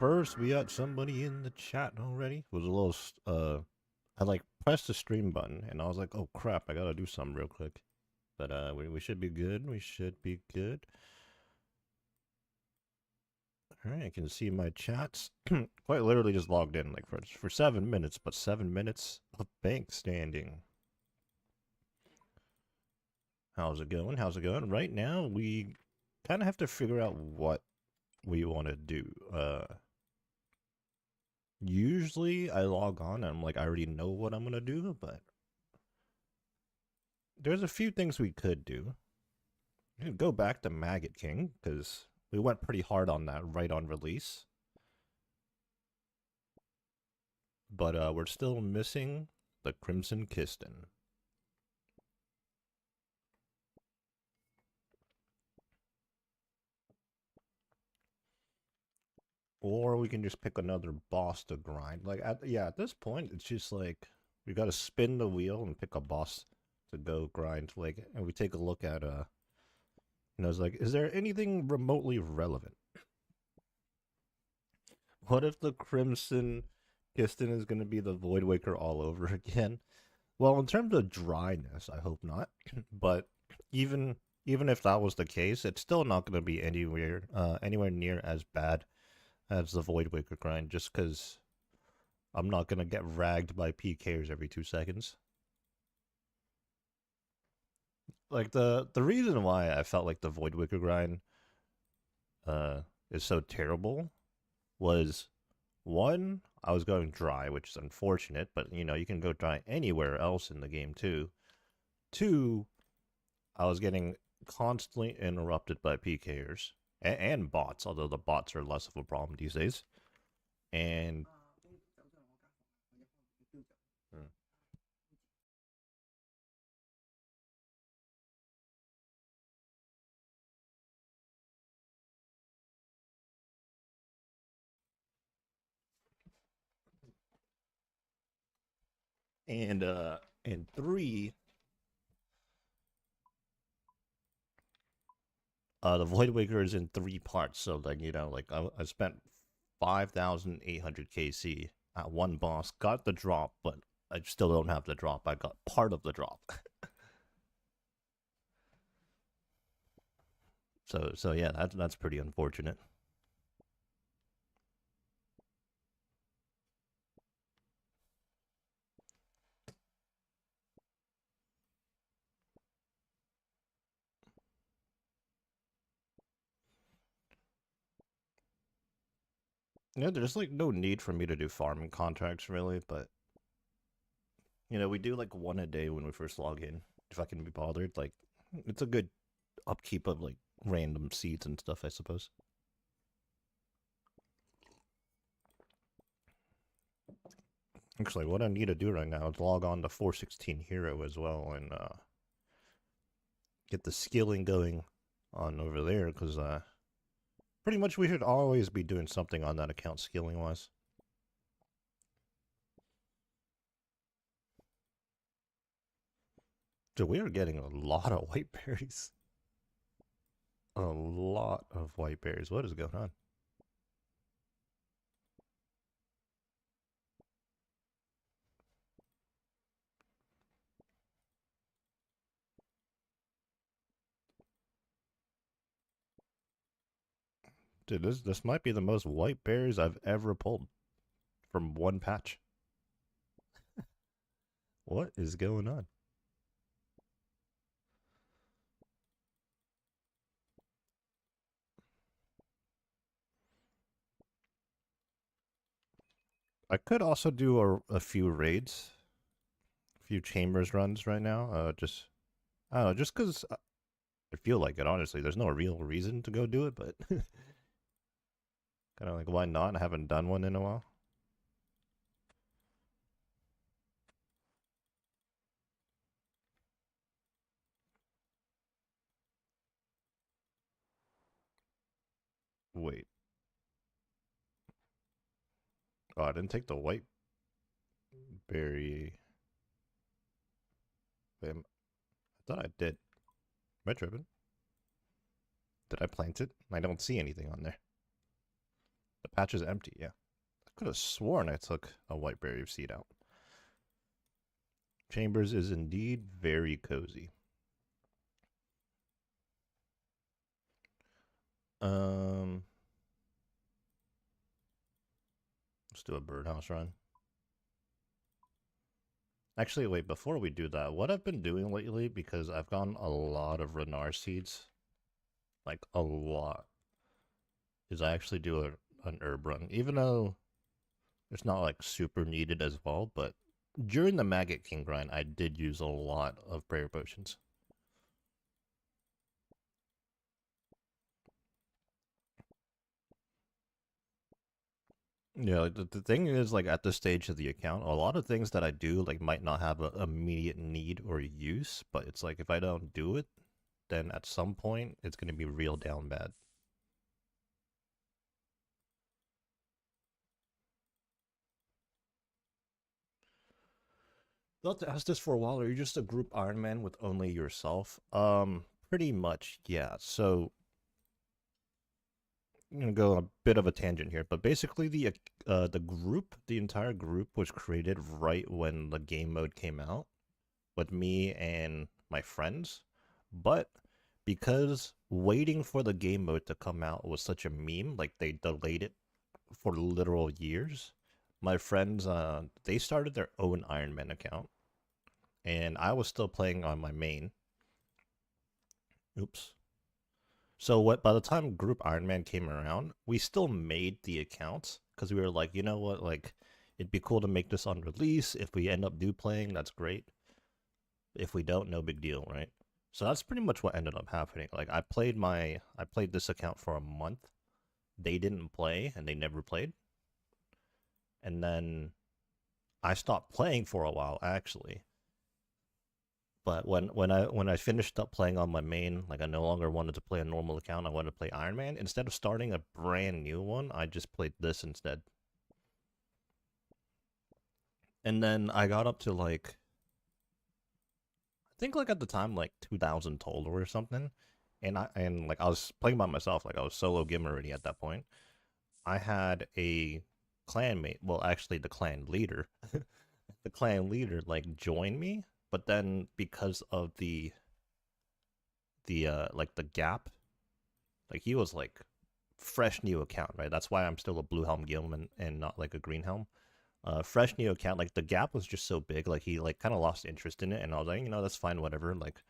first. We got somebody in the chat already. It was a little, I like pressed the stream button and I was like, oh crap, I gotta do something real quick. But we should be good. We should be good. All right, I can see my chats. Quite literally just logged in like for 7 minutes, but 7 minutes of bank standing. How's it going? How's it going? Right now, we kind of have to figure out what we want to do. Usually I log on and I'm like, I already know what I'm gonna do, but there's a few things we could do. We could go back to Maggot King, because we went pretty hard on that right on release. But we're still missing the Crimson Kiston. Or we can just pick another boss to grind. Like, at this point, it's just like, we gotta spin the wheel and pick a boss to go grind. Like, and we take a look at, it's like, is there anything remotely relevant? What if the Crimson Kiston is gonna be the Void Waker all over again? Well, in terms of dryness, I hope not. But even if that was the case, it's still not gonna be anywhere near as bad as the Void Waker grind, just because I'm not gonna get ragged by PKers every 2 seconds. Like the reason why I felt like the Void Waker grind is so terrible was, one, I was going dry, which is unfortunate, but you can go dry anywhere else in the game too. Two, I was getting constantly interrupted by PKers and bots, although the bots are less of a problem these days. And and three, the Void Waker is in 3 parts. So like I spent 5,800 KC at one boss, got the drop, but I still don't have the drop. I got part of the drop. So yeah, that's pretty unfortunate. There's like no need for me to do farming contracts really, but we do like one a day when we first log in, if I can be bothered. Like, it's a good upkeep of like random seeds and stuff, I suppose. Actually, what I need to do right now is log on to 416 Hero as well and get the skilling going on over there, because pretty much we should always be doing something on that account skilling wise. So we are getting a lot of white berries. A lot of white berries. What is going on? Dude, this might be the most white berries I've ever pulled from one patch. What is going on? I could also do a few raids, a few chambers runs right now. I don't know, just because I feel like it. Honestly, there's no real reason to go do it, but kind of like, why not? I haven't done one in a while. Wait. Oh, I didn't take the white berry. Wait, I thought I did. Am I tripping? Did I plant it? I don't see anything on there. The patch is empty, yeah. I could have sworn I took a white berry seed out. Chambers is indeed very cozy. Um, let's do a birdhouse run. Actually, wait, before we do that, what I've been doing lately, because I've gotten a lot of Renar seeds, like a lot, is I actually do an herb run. Even though it's not like super needed as well, but during the Maggot King grind, I did use a lot of prayer potions. Yeah, like the thing is, like at this stage of the account, a lot of things that I do like might not have an immediate need or use, but it's like if I don't do it, then at some point it's gonna be real down bad. Thought to ask this for a while. Are you just a group Ironman with only yourself? Pretty much, yeah. So I'm gonna go on a bit of a tangent here, but basically the group, the entire group was created right when the game mode came out with me and my friends. But because waiting for the game mode to come out was such a meme, like they delayed it for literal years, my friends they started their own Iron Man account, and I was still playing on my main. Oops. So what? By the time Group Iron Man came around, we still made the accounts because we were like, you know what, like it'd be cool to make this on release. If we end up do playing, that's great. If we don't, no big deal, right? So that's pretty much what ended up happening. Like I played this account for a month. They didn't play and they never played. And then I stopped playing for a while actually. But when I finished up playing on my main, like I no longer wanted to play a normal account. I wanted to play Iron Man. Instead of starting a brand new one, I just played this instead. And then I got up to like I think like at the time like 2000 total or something. And like I was playing by myself, like I was solo game already at that point. I had a clan mate, well actually the clan leader. The clan leader like joined me, but then because of the like the gap, like he was like fresh new account, right? That's why I'm still a blue helm gilm and not like a green helm. Fresh new account, like the gap was just so big, like he like kind of lost interest in it, and I was like, you know, that's fine, whatever. Like,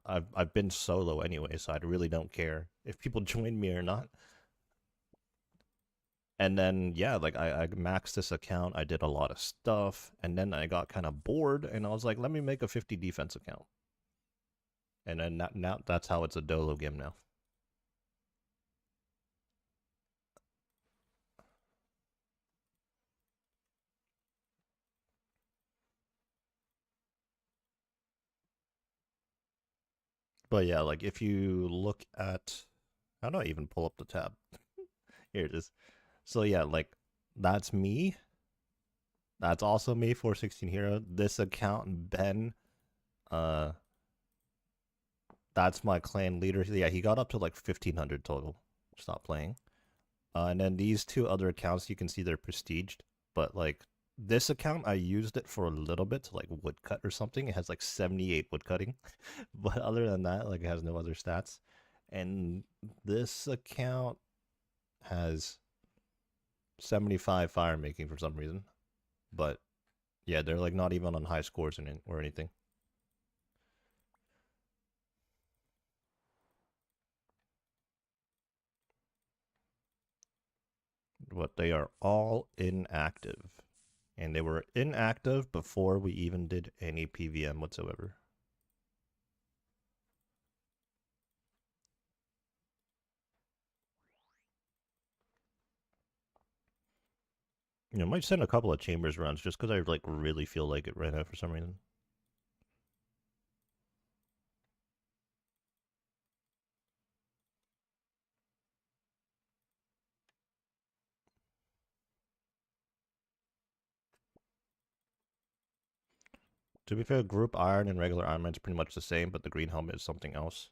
I've been solo anyway, so I really don't care if people join me or not. And then yeah, like I maxed this account, I did a lot of stuff, and then I got kind of bored, and I was like, let me make a 50 defense account, and then now that's how it's a dolo game now. But yeah, like if you look at, how do I even pull up the tab? Here it is. So yeah, like that's me. That's also me, 416 Hero. This account, Ben, uh, that's my clan leader. Yeah, he got up to like 1500 total. Stop playing. And then these two other accounts, you can see they're prestiged. But like this account, I used it for a little bit to like woodcut or something. It has like 78 woodcutting. But other than that, like it has no other stats. And this account has 75 fire making for some reason. But yeah, they're like not even on high scores or anything. But they are all inactive. And they were inactive before we even did any PVM whatsoever. You know, might send a couple of chambers runs just because I like really feel like it right now for some reason. To be fair, group iron and regular Iron Man's pretty much the same, but the green helmet is something else.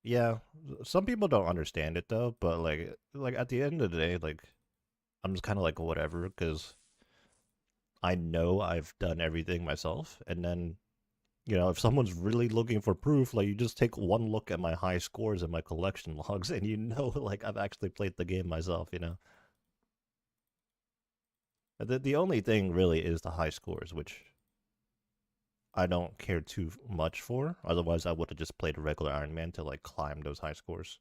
Yeah, some people don't understand it though, but like at the end of the day, like I'm just kind of like whatever because I know I've done everything myself, and then if someone's really looking for proof, like you just take one look at my high scores and my collection logs, and like I've actually played the game myself. The only thing really is the high scores, which I don't care too much for. Otherwise, I would have just played a regular Iron Man to like climb those high scores.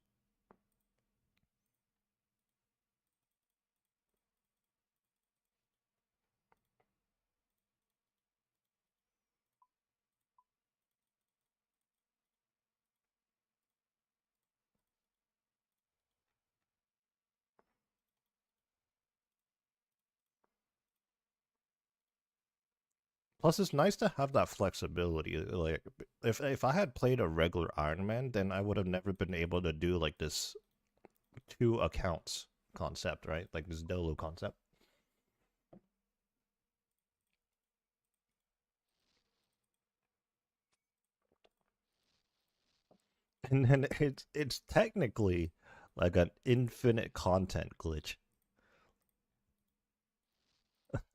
Plus, it's nice to have that flexibility. Like, if I had played a regular Iron Man, then I would have never been able to do like this two accounts concept, right? Like this Dolo concept. And then it's technically like an infinite content glitch.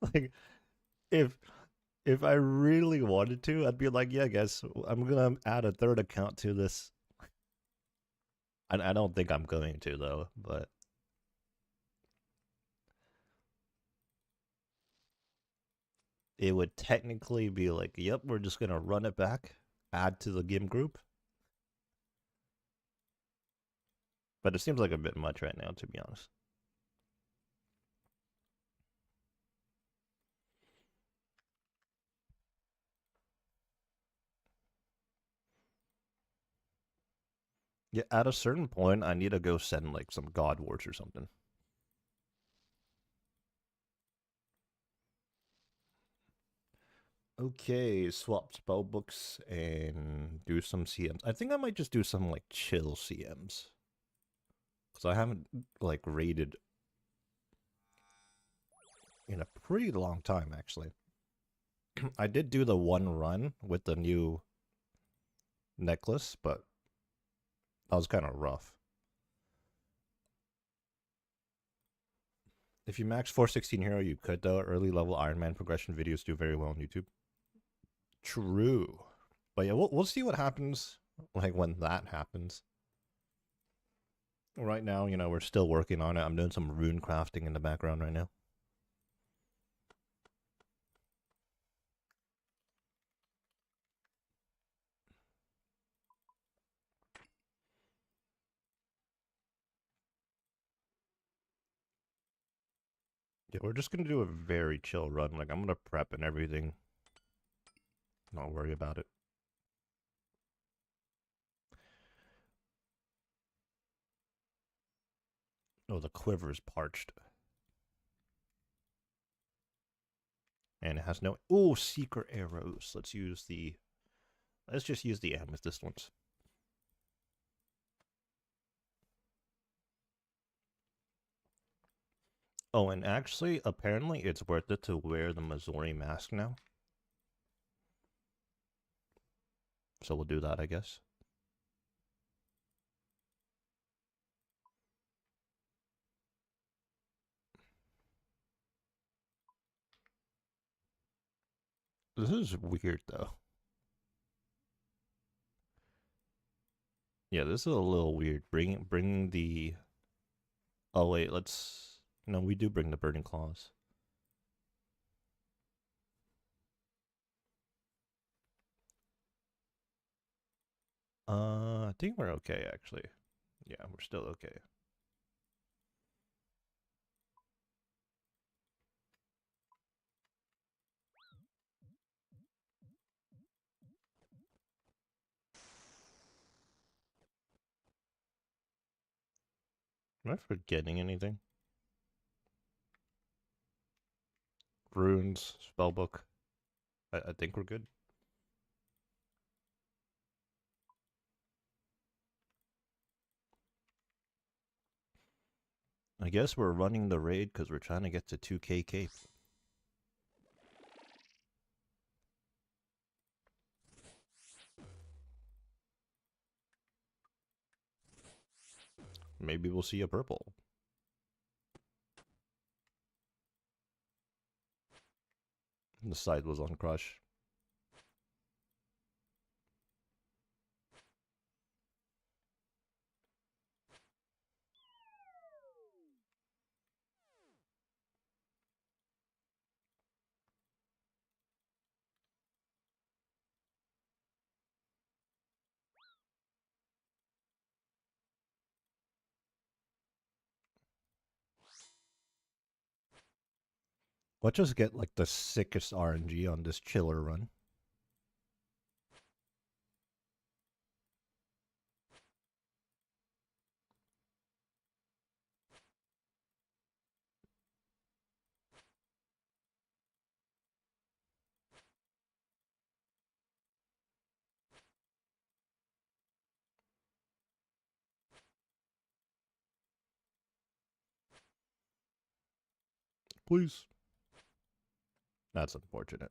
Like if if I really wanted to, I'd be like, yeah, guys, I'm gonna add a third account to this. I don't think I'm going to though, but it would technically be like, yep, we're just gonna run it back, add to the game group. But it seems like a bit much right now, to be honest. Yeah, at a certain point, I need to go send like some God Wars or something. Okay, swap spell books and do some CMs. I think I might just do some like chill CMs because I haven't like raided in a pretty long time actually. I did do the one run with the new necklace, but that was kind of rough. If you max 416 hero, you could though. Early level Iron Man progression videos do very well on YouTube. True, but yeah, we'll see what happens like when that happens. Right now, we're still working on it. I'm doing some rune crafting in the background right now. Yeah, we're just gonna do a very chill run. Like I'm gonna prep and everything. Not worry about it. Oh, the quiver's parched. And it has no secret arrows. Let's just use the amethyst ones. Oh, and actually, apparently it's worth it to wear the Missouri mask now. So we'll do that, I guess. This is weird though. Yeah, this is a little weird. Bring the. Oh wait, let's. No, we do bring the burning claws. I think we're okay actually. Yeah, we're still okay. Am I forgetting anything? Runes, spellbook. I think we're good. I guess we're running the raid because we're trying to get to 2K cape. Maybe we'll see a purple. The side was on crush. Let's just get like the sickest RNG on this chiller run. Please. That's unfortunate.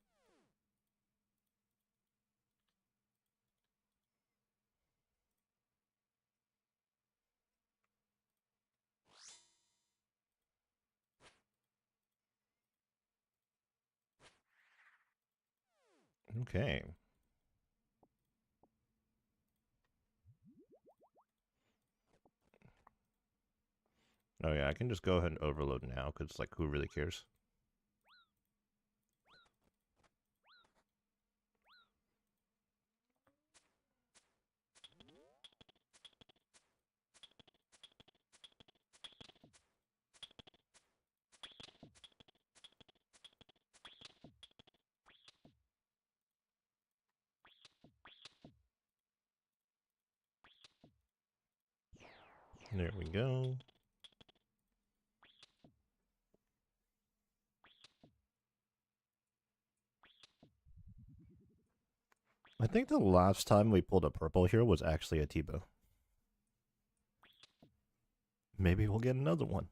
Okay. Oh yeah, I can just go ahead and overload now, because like, who really cares? There we go. I think the last time we pulled a purple here was actually a T-bow. Maybe we'll get another one.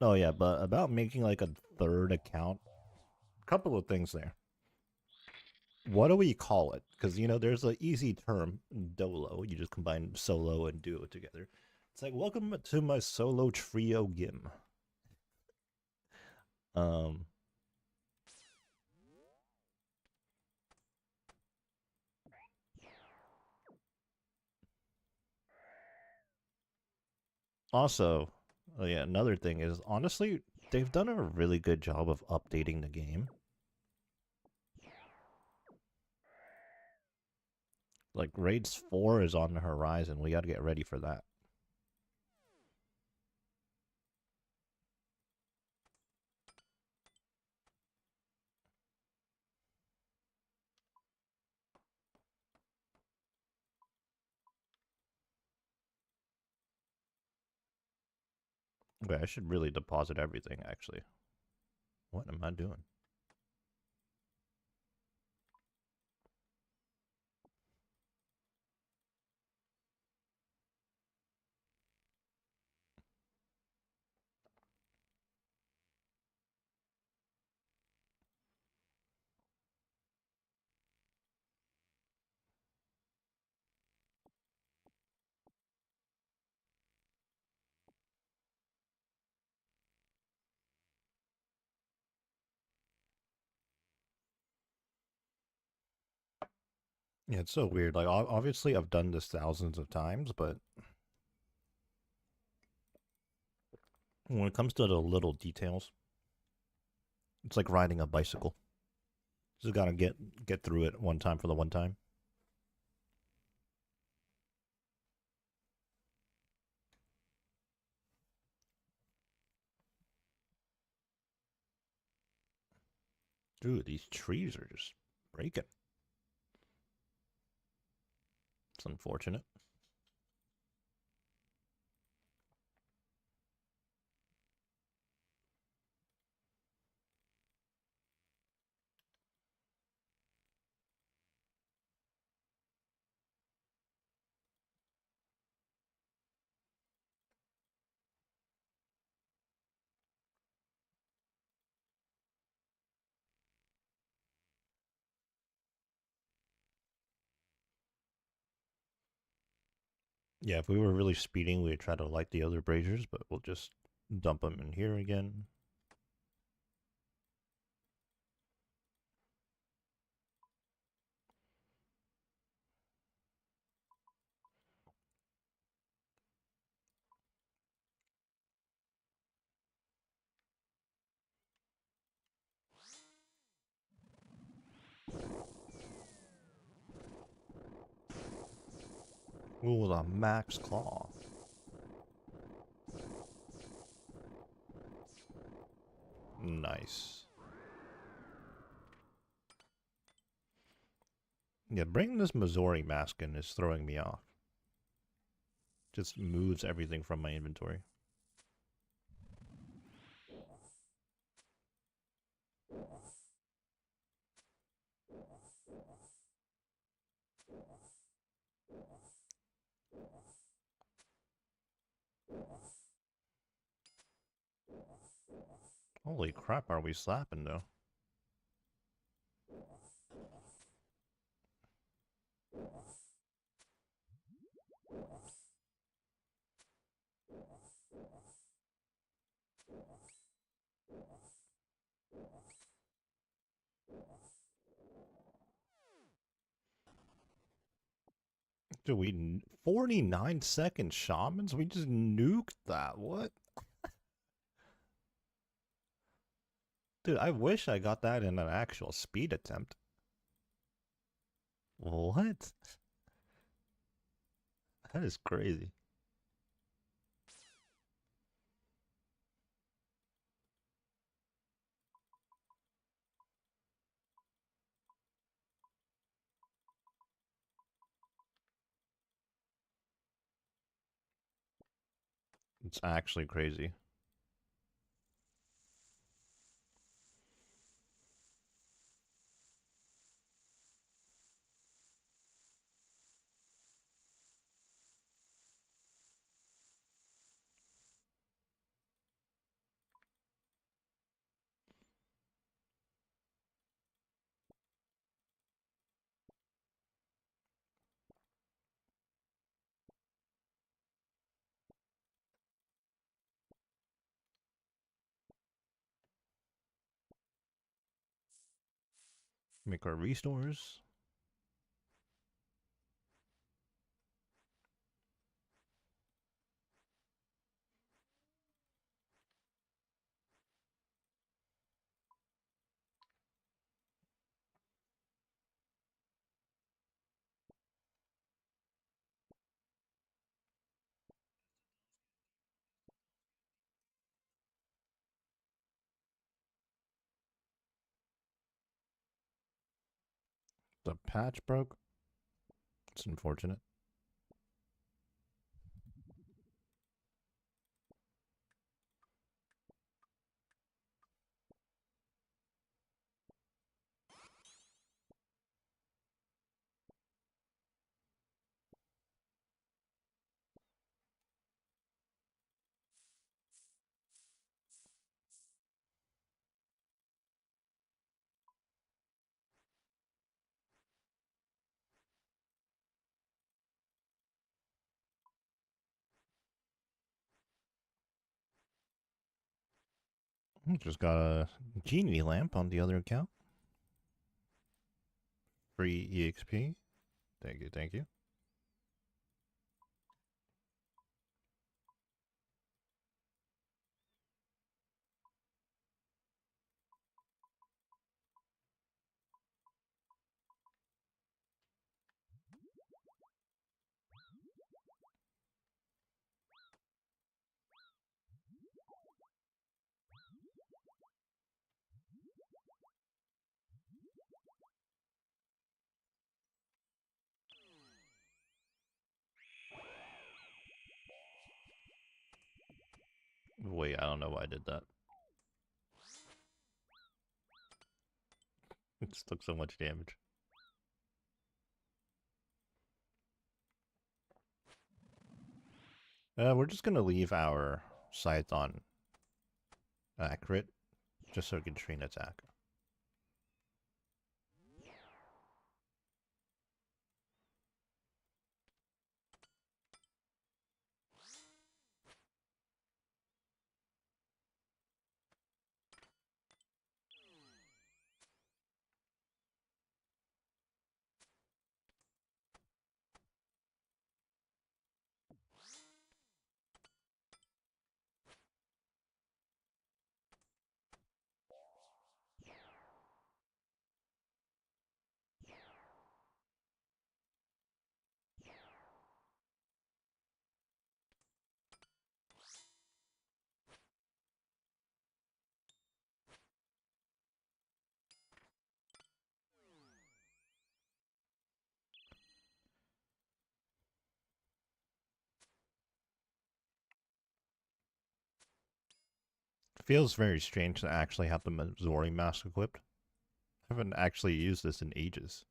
Oh yeah, but about making like a third account, a couple of things there. What do we call it? Because you know, there's an easy term, dolo. You just combine solo and duo together. It's like, welcome to my solo trio gim. Um. Also, oh yeah, another thing is honestly, they've done a really good job of updating the game. Like Raids 4 is on the horizon. We got to get ready for that. Okay, I should really deposit everything actually. What am I doing? Yeah, it's so weird. Like obviously I've done this thousands of times, but when it comes to the little details, it's like riding a bicycle. Just gotta get through it one time for the one time. Dude, these trees are just breaking. It's unfortunate. Yeah, if we were really speeding, we'd try to light the other braziers, but we'll just dump them in here again. Ooh, the max claw. Nice. Yeah, bringing this Missouri mask in is throwing me off. Just moves everything from my inventory. Holy crap, are we slapping though? Dude, 49-second shamans? We just nuked that. What? Dude, I wish I got that in an actual speed attempt. What? That is crazy. It's actually crazy. Make our restores. The patch broke. It's unfortunate. Just got a genie lamp on the other account. Free EXP. Thank you, thank you. Wait, I don't know why I did that. It just took so much damage. We're just gonna leave our scythe on accurate, just so we can train attack. feels very strange to actually have the Missouri mask equipped. I haven't actually used this in ages.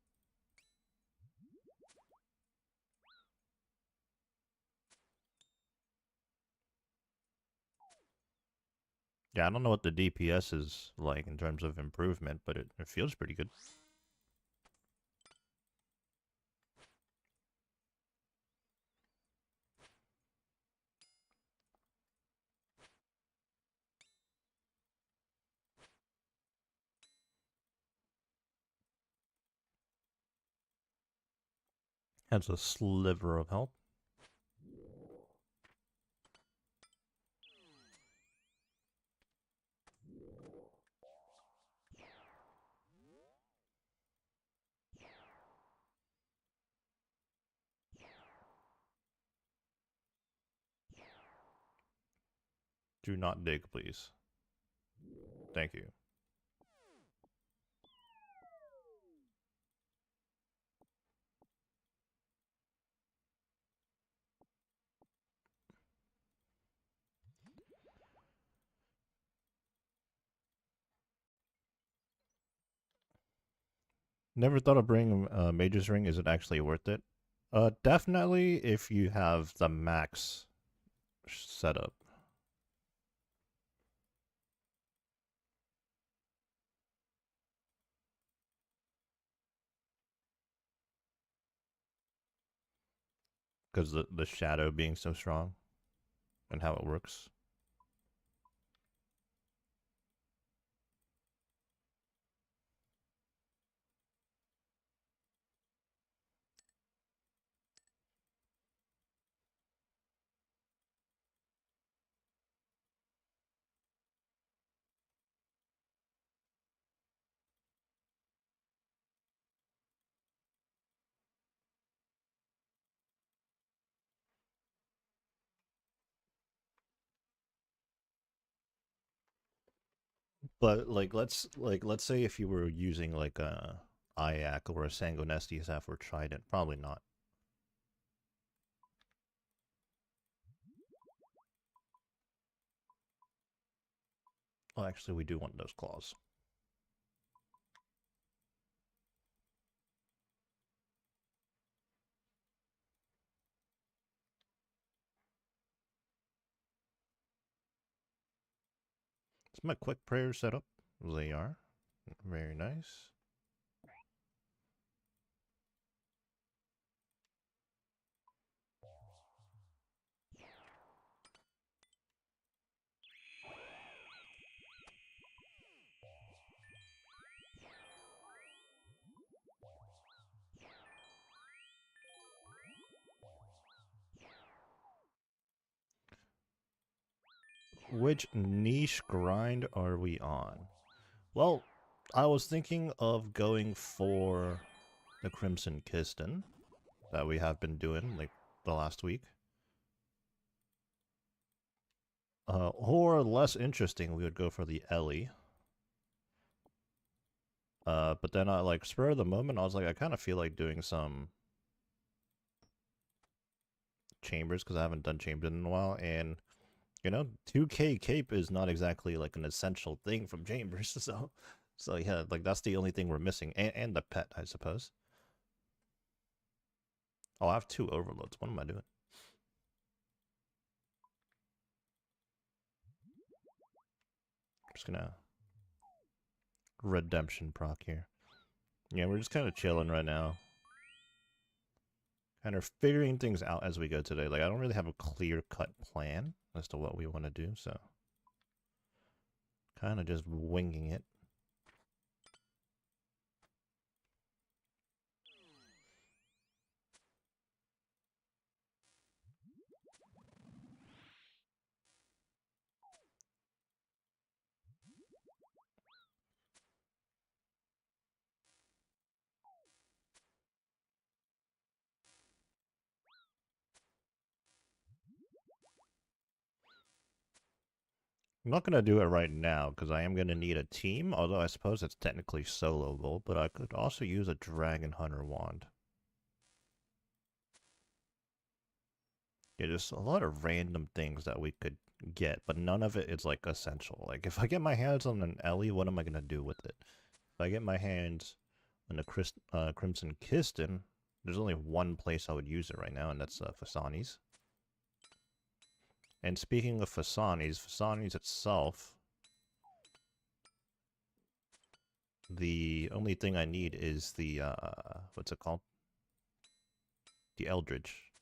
Yeah, I don't know what the DPS is like in terms of improvement, but it feels pretty good. Has a sliver of health. Do not dig, please. Thank you. Never thought of bringing Mage's Ring. Is it actually worth it? Definitely if you have the max setup. Because the shadow being so strong and how it works. But let's say if you were using like a IAC or a Sanguinesti staff or Trident, probably not. Oh, actually, we do want those claws. Is my quick prayer set up? They are. Very nice. Which niche grind are we on? Well, I was thinking of going for the Crimson Kiston that we have been doing like the last week. Or less interesting, we would go for the Ellie. But then I like spur of the moment, I was like, I kind of feel like doing some chambers because I haven't done chambers in a while, and you know, 2K cape is not exactly like an essential thing from chambers, so yeah, like that's the only thing we're missing, and the pet, I suppose. Oh, I have 2 overloads. What am I doing? I'm just gonna redemption proc here. Yeah, we're just kind of chilling right now. Kind of figuring things out as we go today. Like, I don't really have a clear-cut plan as to what we want to do, so kind of just winging it. I'm not going to do it right now because I am going to need a team, although I suppose it's technically soloable, but I could also use a Dragon Hunter wand. Yeah, there's a lot of random things that we could get, but none of it is like essential. Like if I get my hands on an Ellie, what am I gonna do with it? If I get my hands on a Crimson Kiston, there's only one place I would use it right now, and that's Fasani's. And speaking of Fasani's itself, the only thing I need is the, what's it called? The Eldridge.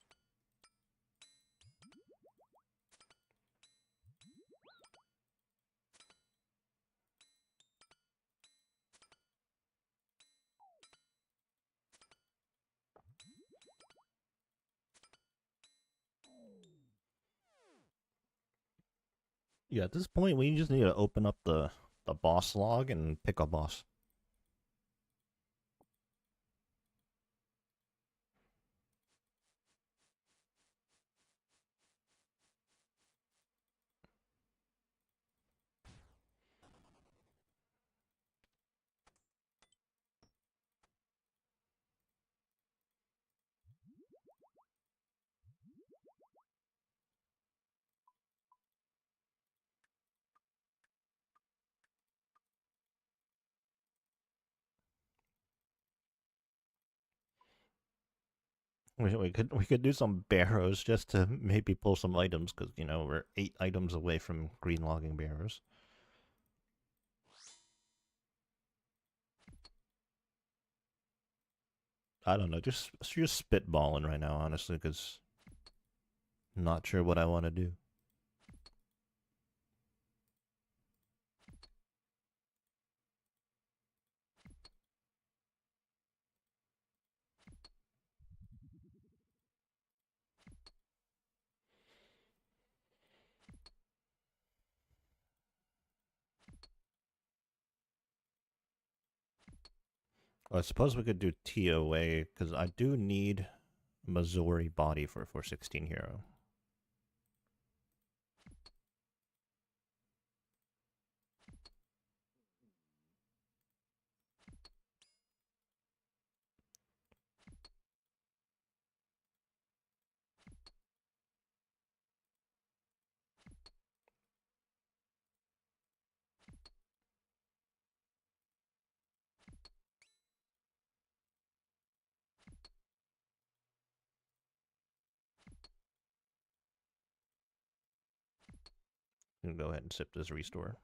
Yeah, at this point, we just need to open up the boss log and pick a boss. We could do some barrows just to maybe pull some items because you know we're 8 items away from green logging barrows. I don't know, just spitballing right now, honestly, because not sure what I want to do. I suppose we could do TOA because I do need Missouri body for 416 hero. I'm gonna go ahead and sip this restore.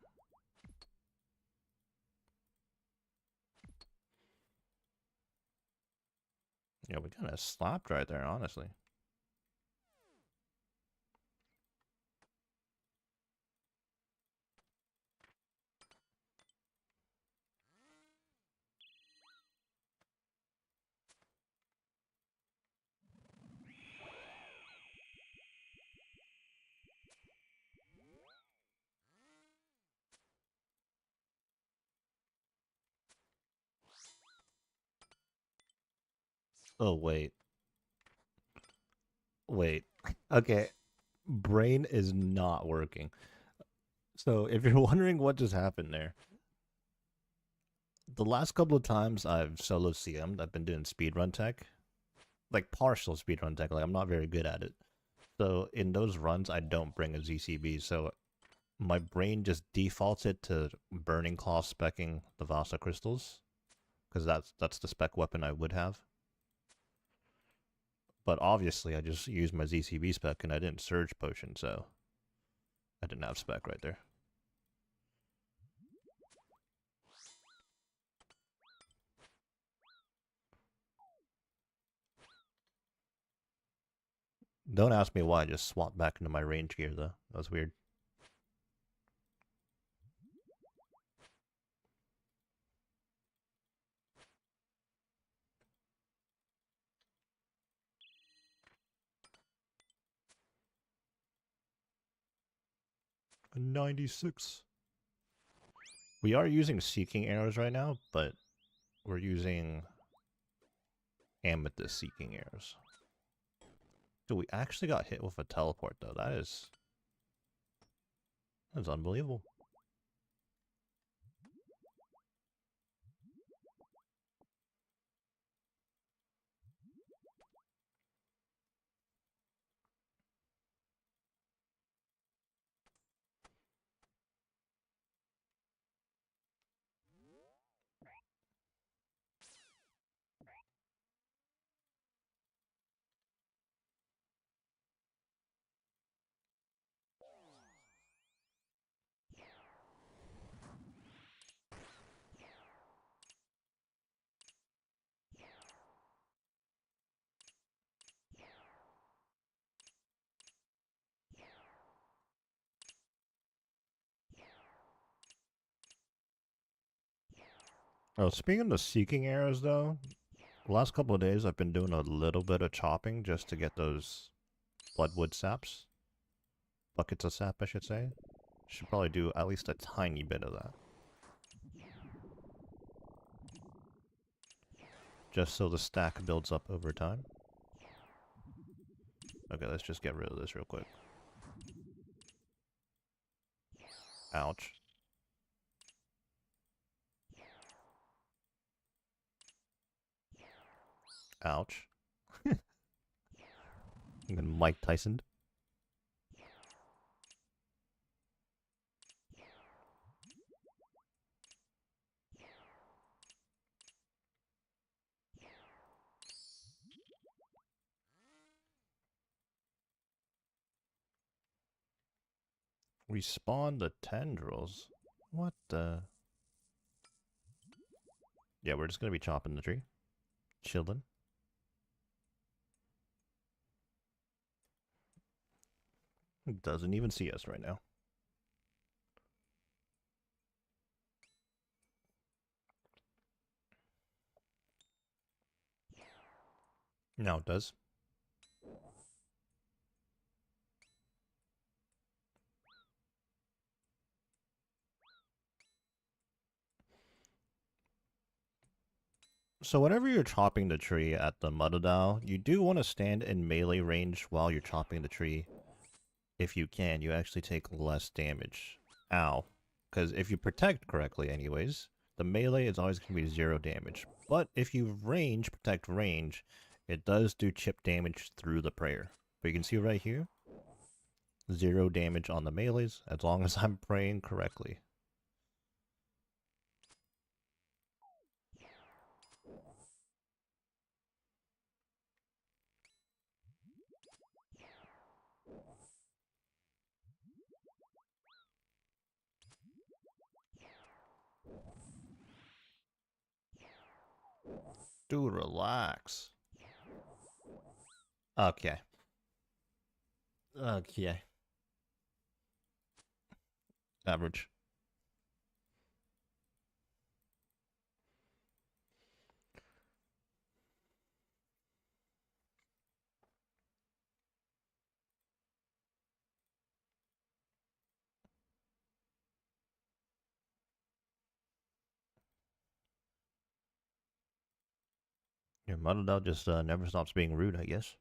Yeah, we kind of slapped right there, honestly. Oh wait, wait. Okay, brain is not working. So if you're wondering what just happened there, the last couple of times I've solo CM'd, I've been doing speedrun tech, like partial speedrun tech. Like I'm not very good at it. So in those runs, I don't bring a ZCB. So my brain just defaults it to Burning Claw specking the Vasa crystals because that's the spec weapon I would have. But obviously, I just used my ZCB spec and I didn't surge potion, so I didn't have spec right there. Don't ask me why I just swapped back into my range gear though. That was weird. A 96. We are using seeking arrows right now, but we're using amethyst seeking arrows. Dude, we actually got hit with a teleport though. That's unbelievable. Oh, speaking of seeking arrows, though, the last couple of days I've been doing a little bit of chopping just to get those bloodwood saps. Buckets of sap, I should say. Should probably do at least a tiny bit of that. Just so the stack builds up over time. Okay, let's just get rid of this real quick. Ouch. Ouch. I'm gonna Mike Tyson. Respawn the tendrils? What the? Yeah, we're just gonna be chopping the tree. Chilling. Doesn't even see us right now. Now it does. So whenever you're chopping the tree at the Mudadao, you do want to stand in melee range while you're chopping the tree. If you can, you actually take less damage. Ow. Because if you protect correctly anyways, the melee is always going to be 0 damage. But if you protect range, it does do chip damage through the prayer. But you can see right here, 0 damage on the melees as long as I'm praying correctly. Dude, relax. Okay. Okay. Average. Your mother dog just never stops being rude, I guess.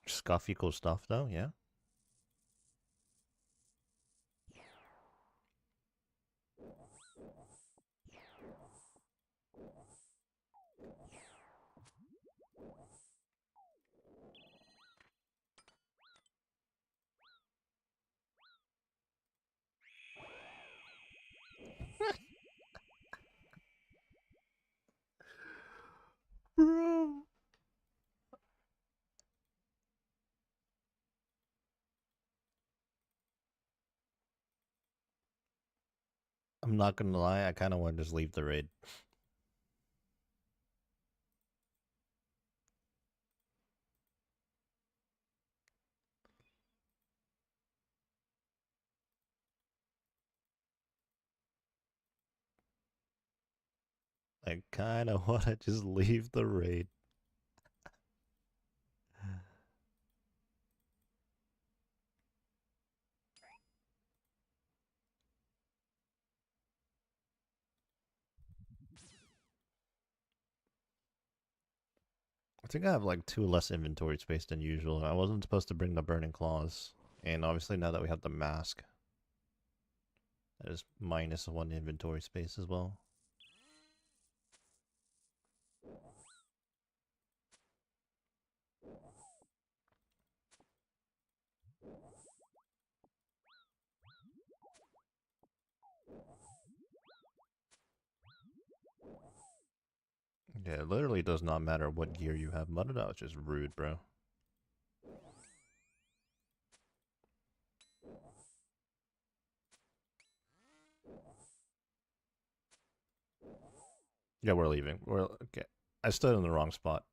Scuff equals stuff, though, yeah. Bro. I'm not gonna lie, I kind of want to just leave the raid. I kind of want to just leave the raid. I think I have like 2 less inventory space than usual. I wasn't supposed to bring the burning claws. And obviously now that we have the mask, that is minus 1 inventory space as well. Yeah, it literally does not matter what gear you have. Mudda is just rude, bro. Yeah, we're leaving. We're okay. I stood in the wrong spot.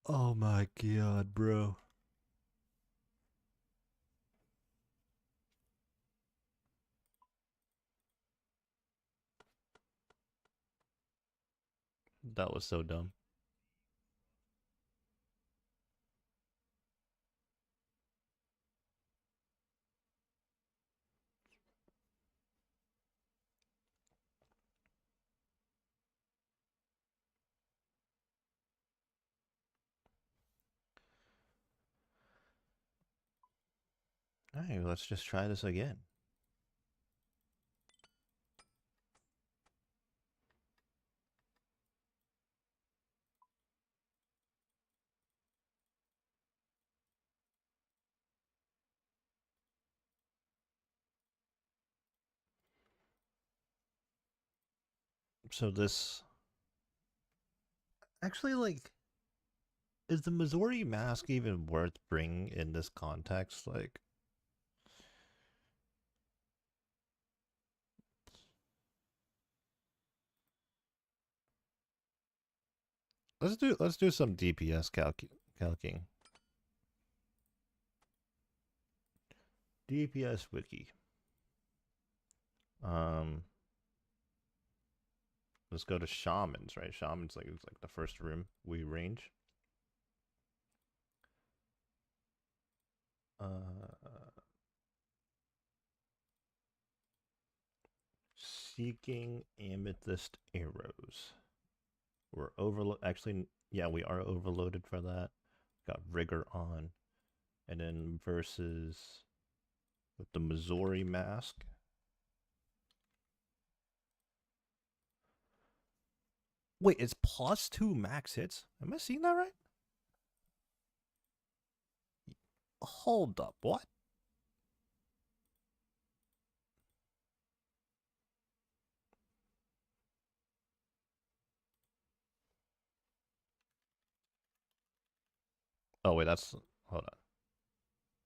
Oh my god, bro. That was so dumb. Alright, let's just try this again. So this actually like is the Missouri mask even worth bringing in this context? Like let's do some DPS calking. DPS wiki. Um let's go to shamans, right? Shamans like it's like the first room we range. Seeking amethyst arrows. We're overload. Actually, yeah, we are overloaded for that. Got rigor on, and then versus with the Missouri mask. Wait, it's +2 max hits. Am I seeing that right? Hold up, what? Oh wait, that's hold on.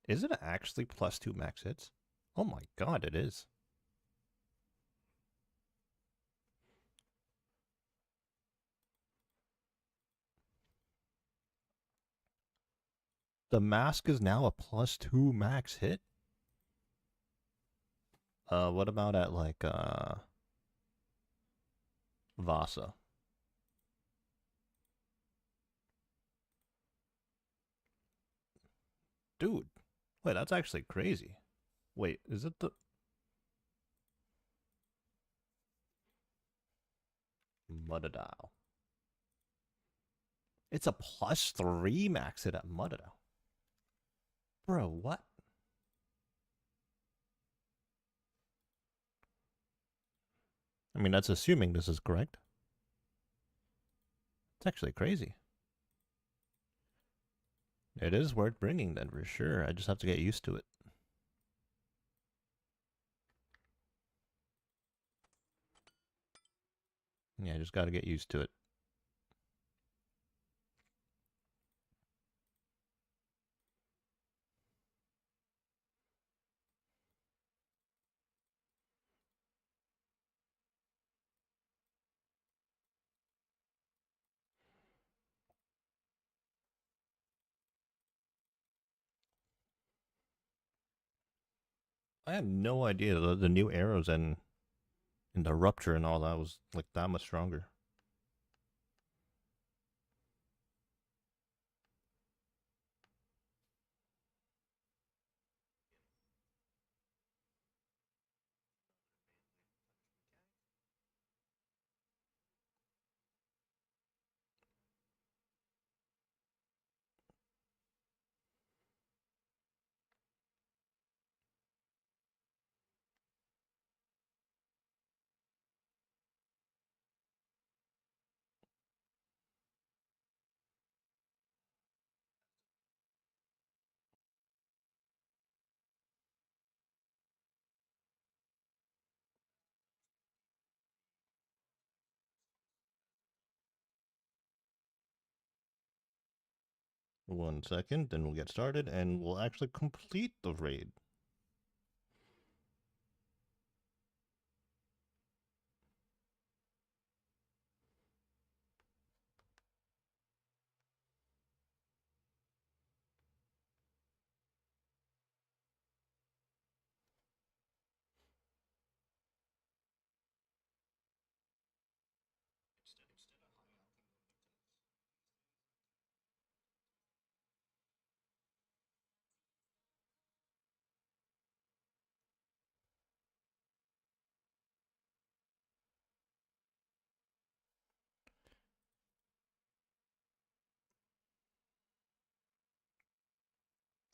Is it actually +2 max hits? Oh my god, it is. The mask is now a +2 max hit. What about at like Vasa? Dude, wait, that's actually crazy. Wait, is it the Muddadile? It's a +3 max hit at Muddadile. Bro, what? I mean, that's assuming this is correct. It's actually crazy. It is worth bringing then for sure. I just have to get used to it. Yeah, I just got to get used to it. I had no idea the new arrows and the rupture and all that was like that much stronger. 1 second, then we'll get started and we'll actually complete the raid.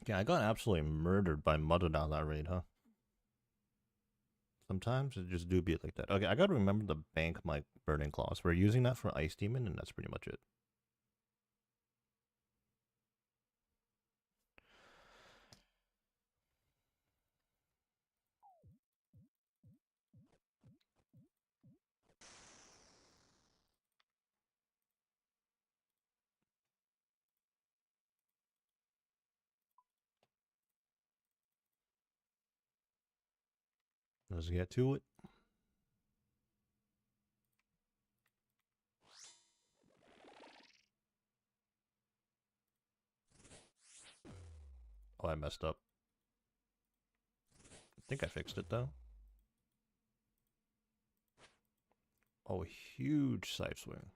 Yeah, I got absolutely murdered by Mudded on that raid, huh? Sometimes it just do be like that. Okay, I gotta remember the bank my burning claws. We're using that for Ice Demon, and that's pretty much it. Let's get to it. Oh, I messed up. I think I fixed it though. Oh, huge side swing.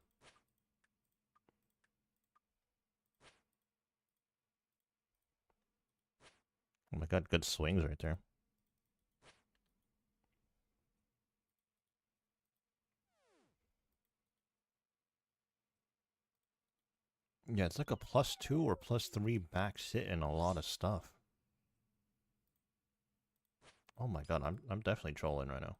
Oh my god, good swings right there. Yeah, it's like a +2 or +3 back sit in a lot of stuff. Oh my god, I'm definitely trolling right now.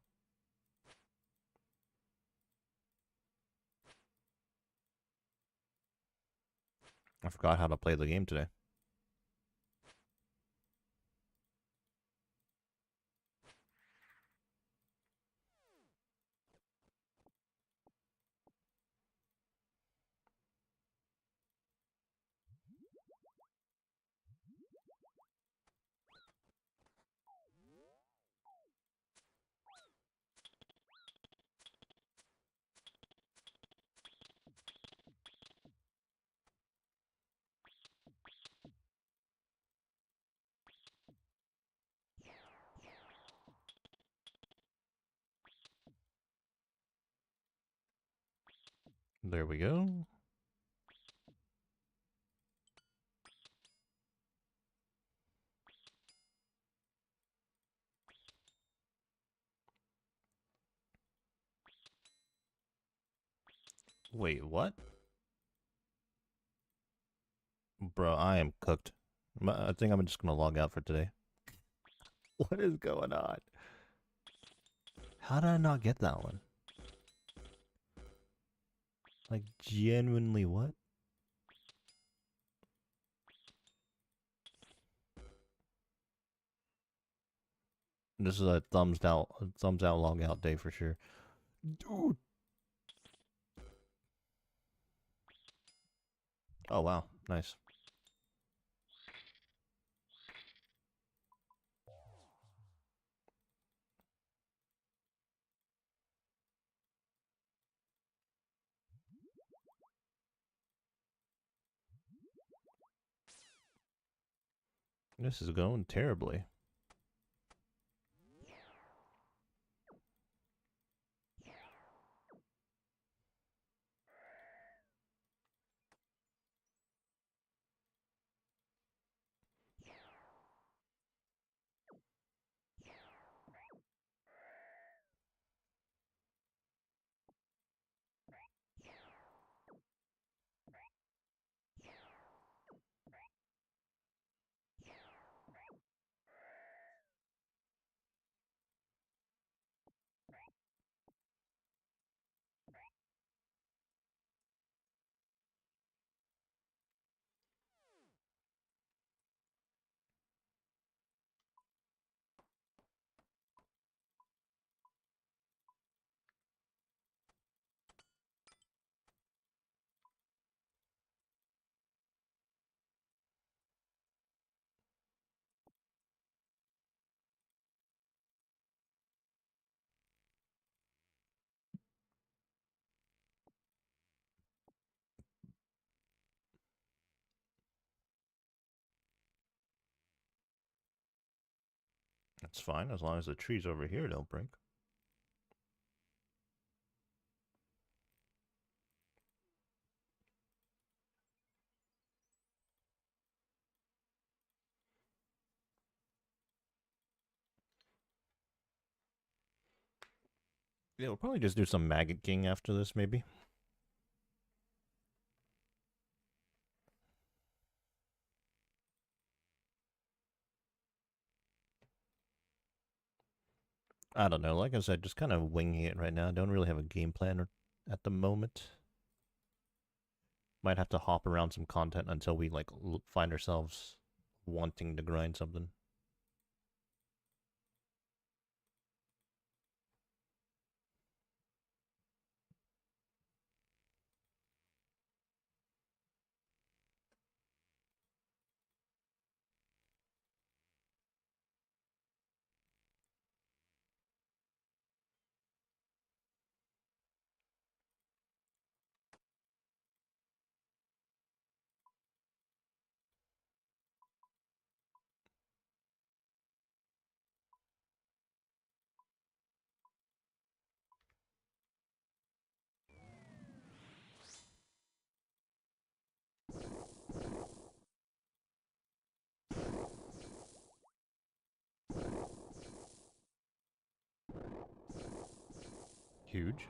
I forgot how to play the game today. There we go. Wait, what? Bro, I am cooked. I think I'm just gonna log out for today. What is going on? How did I not get that one? Like, genuinely, what? This is a thumbs out, log out day for sure. Dude. Oh wow, nice. This is going terribly. That's fine as long as the trees over here don't break. Yeah, we'll probably just do some maggot king after this, maybe. I don't know. Like I said, just kind of winging it right now. Don't really have a game plan at the moment. Might have to hop around some content until we like find ourselves wanting to grind something. Huge.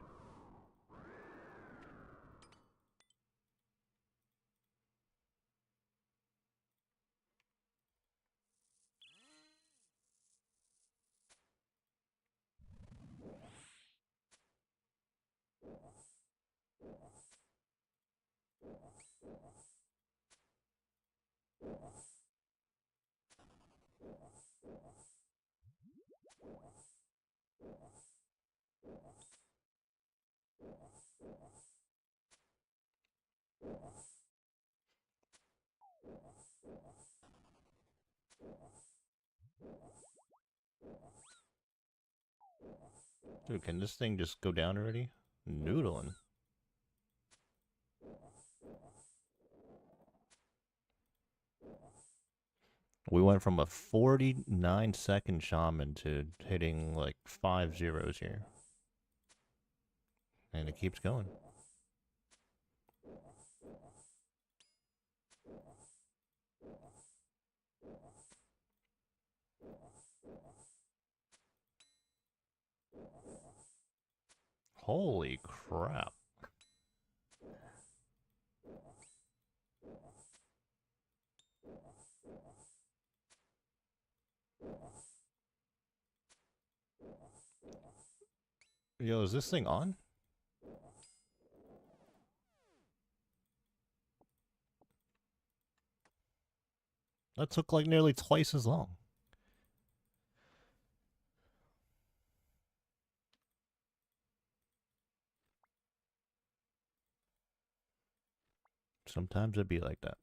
Dude, can this thing just go down already? Noodling. We went from a 49-second shaman to hitting like 5 zeros here. And it keeps going. Holy crap. Yo, is this thing on? That took like nearly twice as long. Sometimes it'd be like that.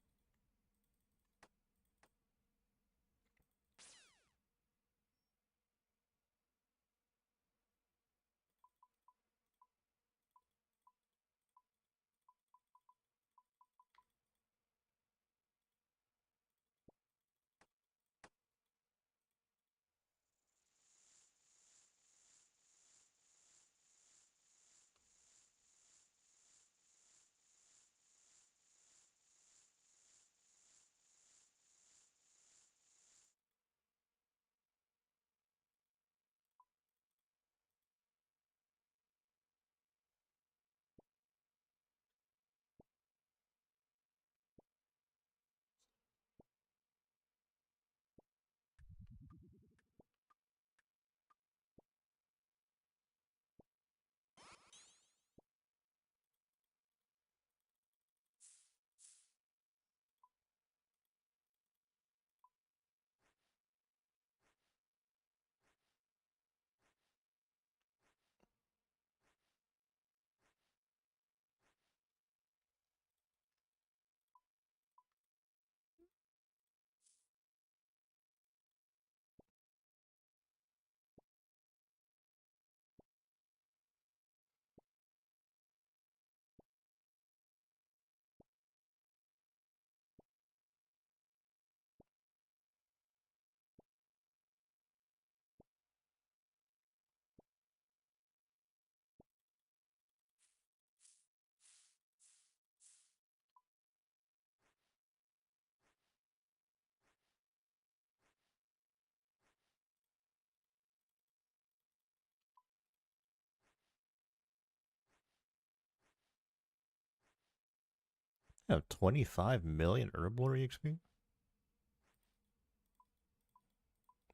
I have 25 million herblore EXP.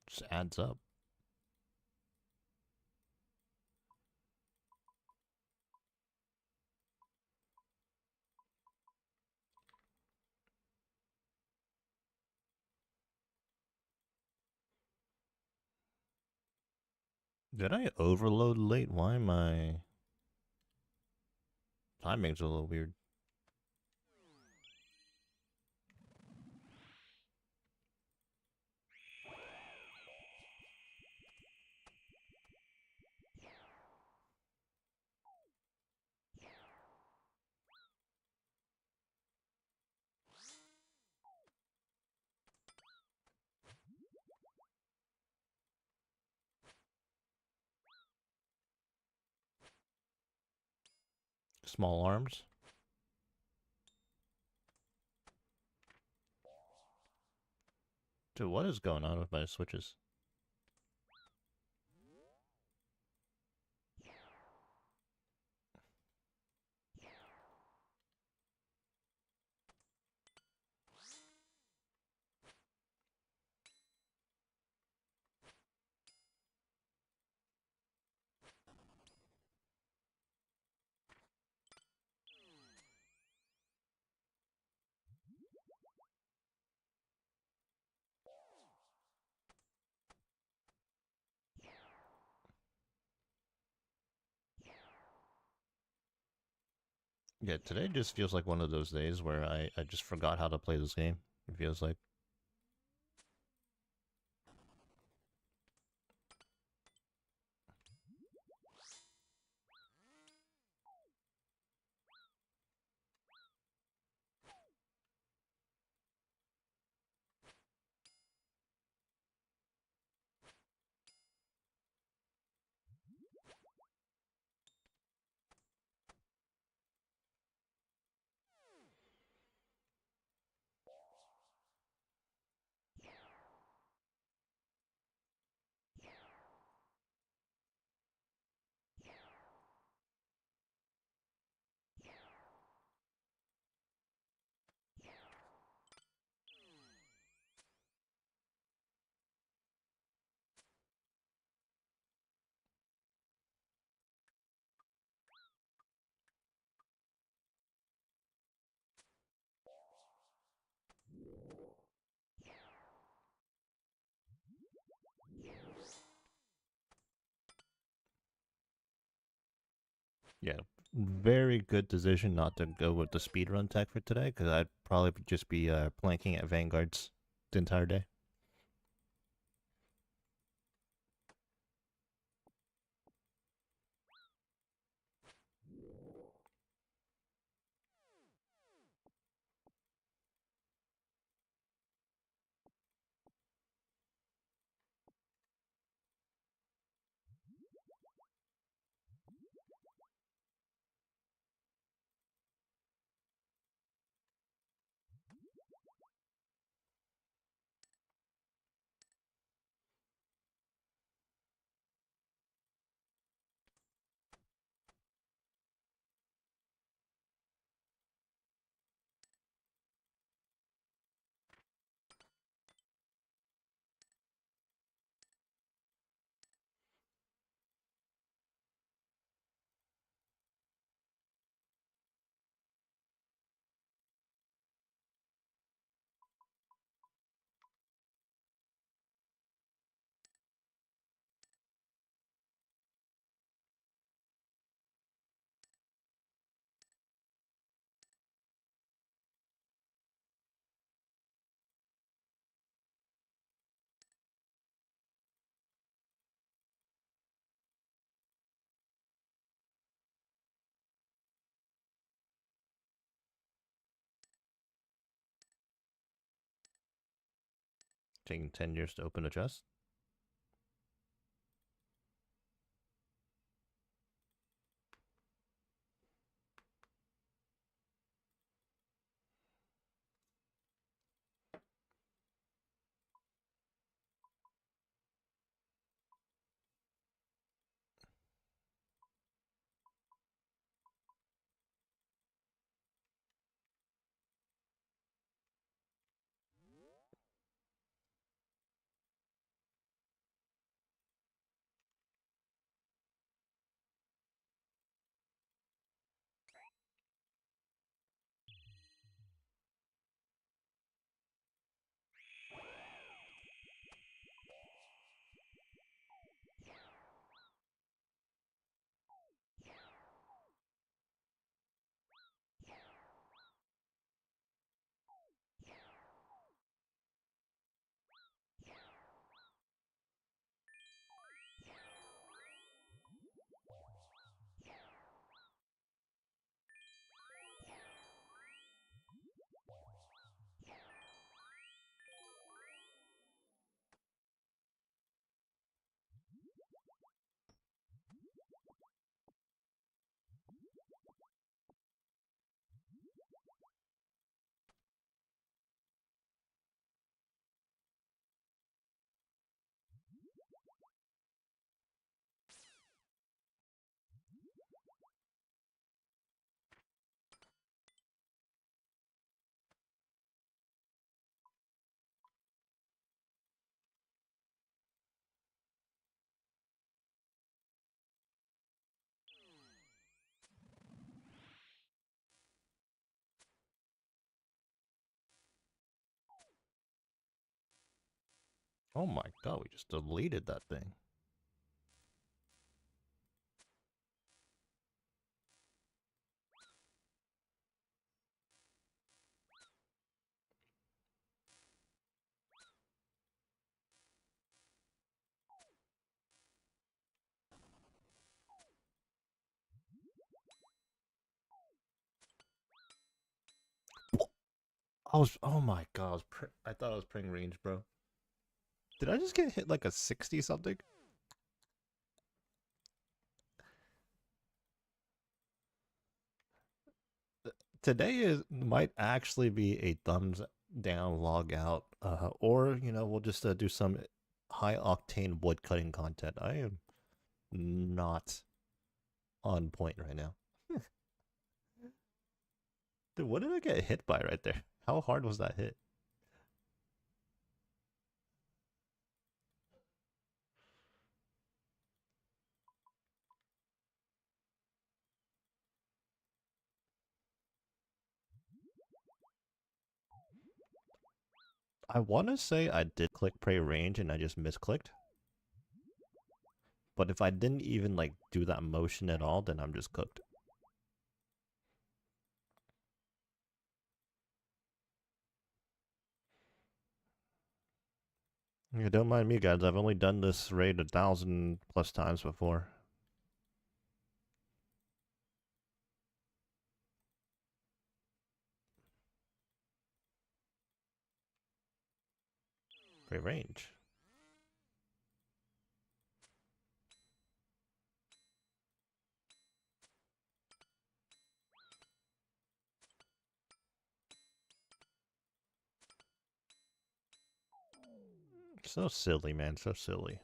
Just adds up. Did I overload late? Why my timing's a little weird? Small arms. Dude, what is going on with my switches? Yeah, today just feels like one of those days where I just forgot how to play this game. It feels like. Yeah, very good decision not to go with the speedrun tech for today, because I'd probably just be planking at Vanguards the entire day. Taking 10 years to open a chest. Oh my god, we just deleted that thing. Oh my god, I thought I was praying range, bro. Did I just get hit like a 60 something? Today might actually be a thumbs down log out, or we'll just do some high octane wood cutting content. I am not on point right now. Dude, what did I get hit by right there? How hard was that hit? I want to say I did click pray range and I just misclicked. But if I didn't even like do that motion at all, then I'm just cooked. Yeah, don't mind me, guys. I've only done this raid 1,000 plus times before. Great range. So silly, man. So silly.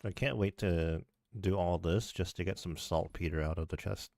I can't wait to do all this just to get some saltpeter out of the chest.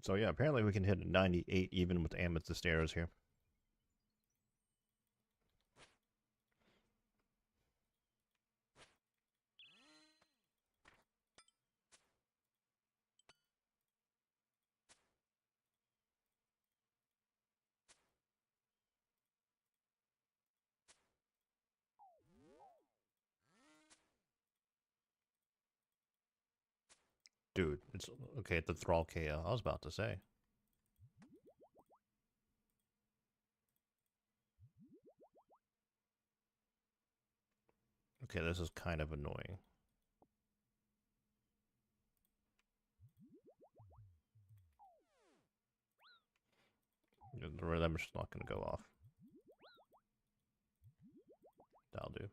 So yeah, apparently we can hit a 98 even with amethyst arrows here. Dude, it's okay at the Thrall KO. I was about to say. Okay, this is kind of annoying. The rhythm's just not going to go off. That'll do.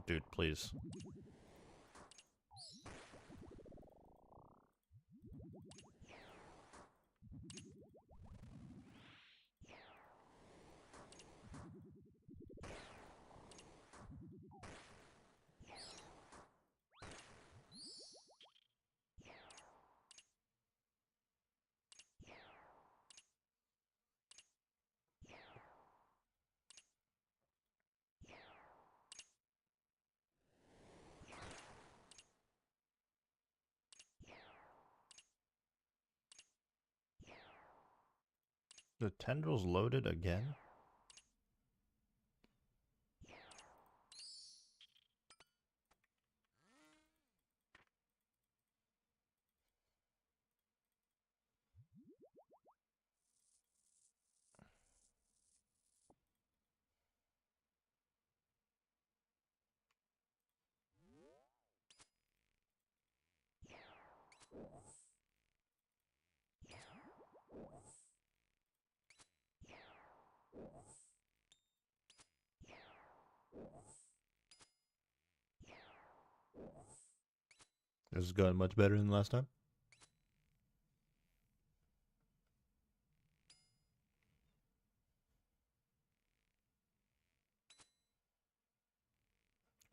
Dude, please. The tendrils loaded again? This is going much better than last time.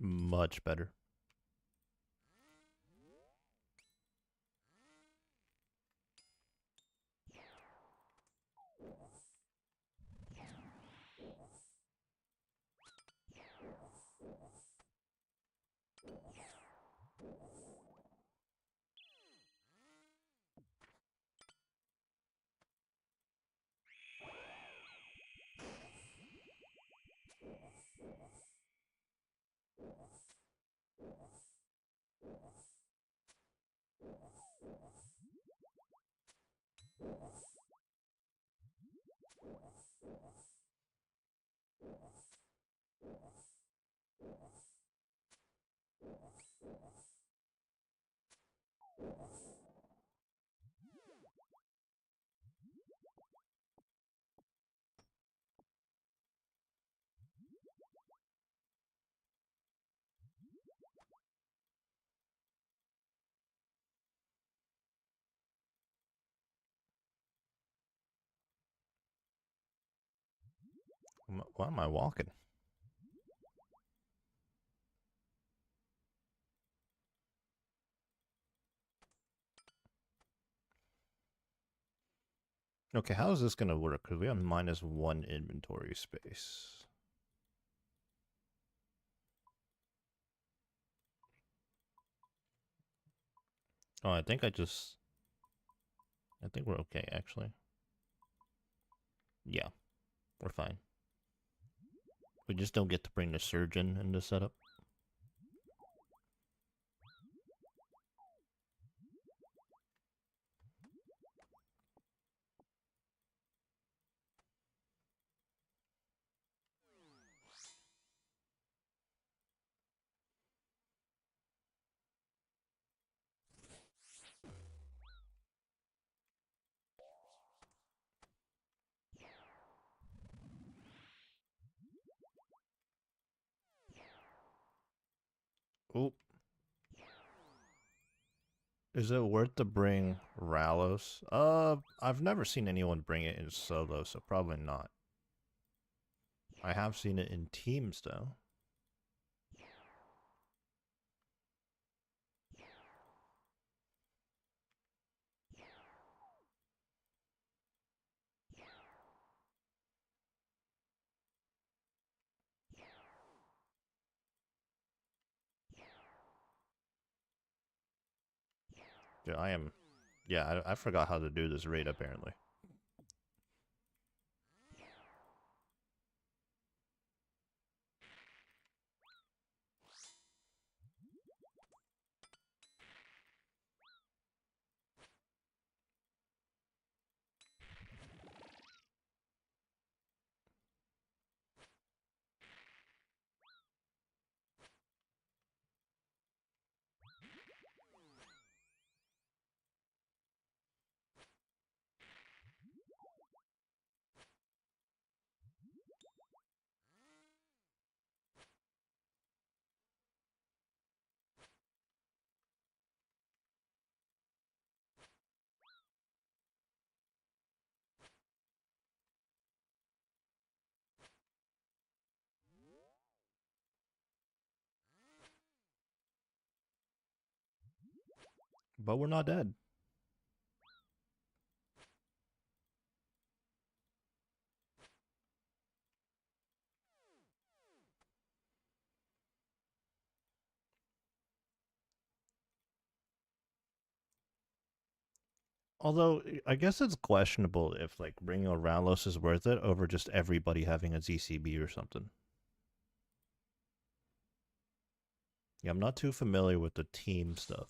Much better. Why am I walking? Okay, how is this going to work? Because we have -1 inventory space. Oh, I think we're okay, actually. Yeah, we're fine. We just don't get to bring the surgeon in the setup. Oop. Is it worth to bring Ralos? I've never seen anyone bring it in solo, so probably not. I have seen it in teams, though. Dude, I am... Yeah, I forgot how to do this raid, apparently. But we're not dead. Although, I guess it's questionable if, like, bringing a Ralos is worth it over just everybody having a ZCB or something. Yeah, I'm not too familiar with the team stuff.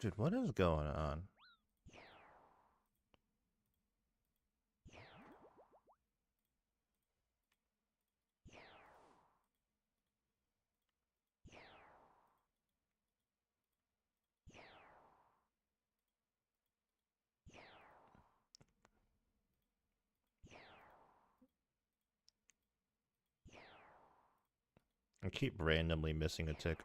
Dude, what is going on? I keep randomly missing a tick.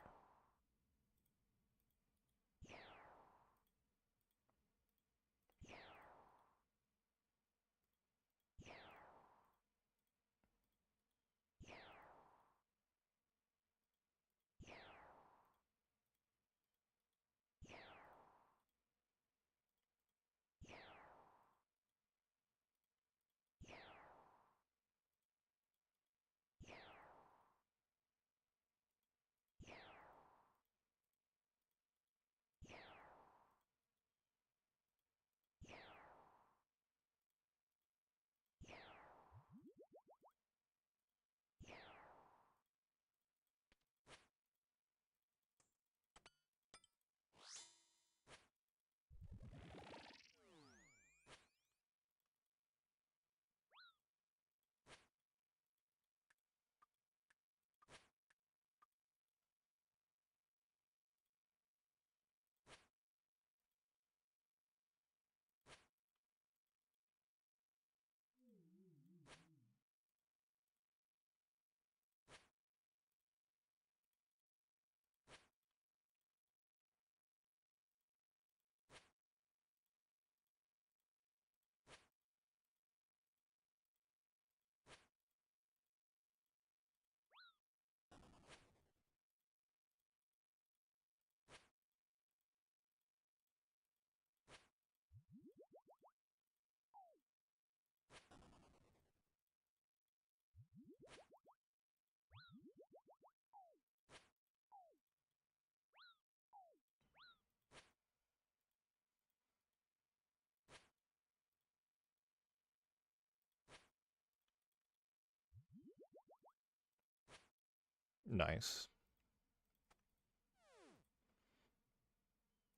Nice.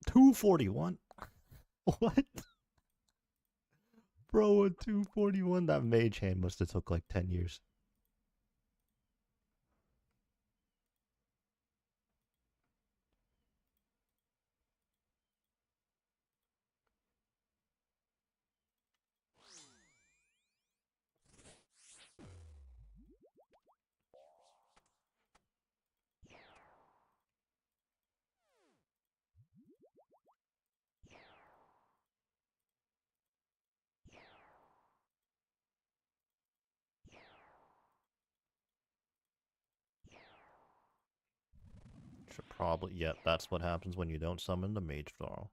241? What? Bro, a 241? That mage hand must have took like 10 years. Should probably, yeah, that's what happens when you don't summon the mage thrall.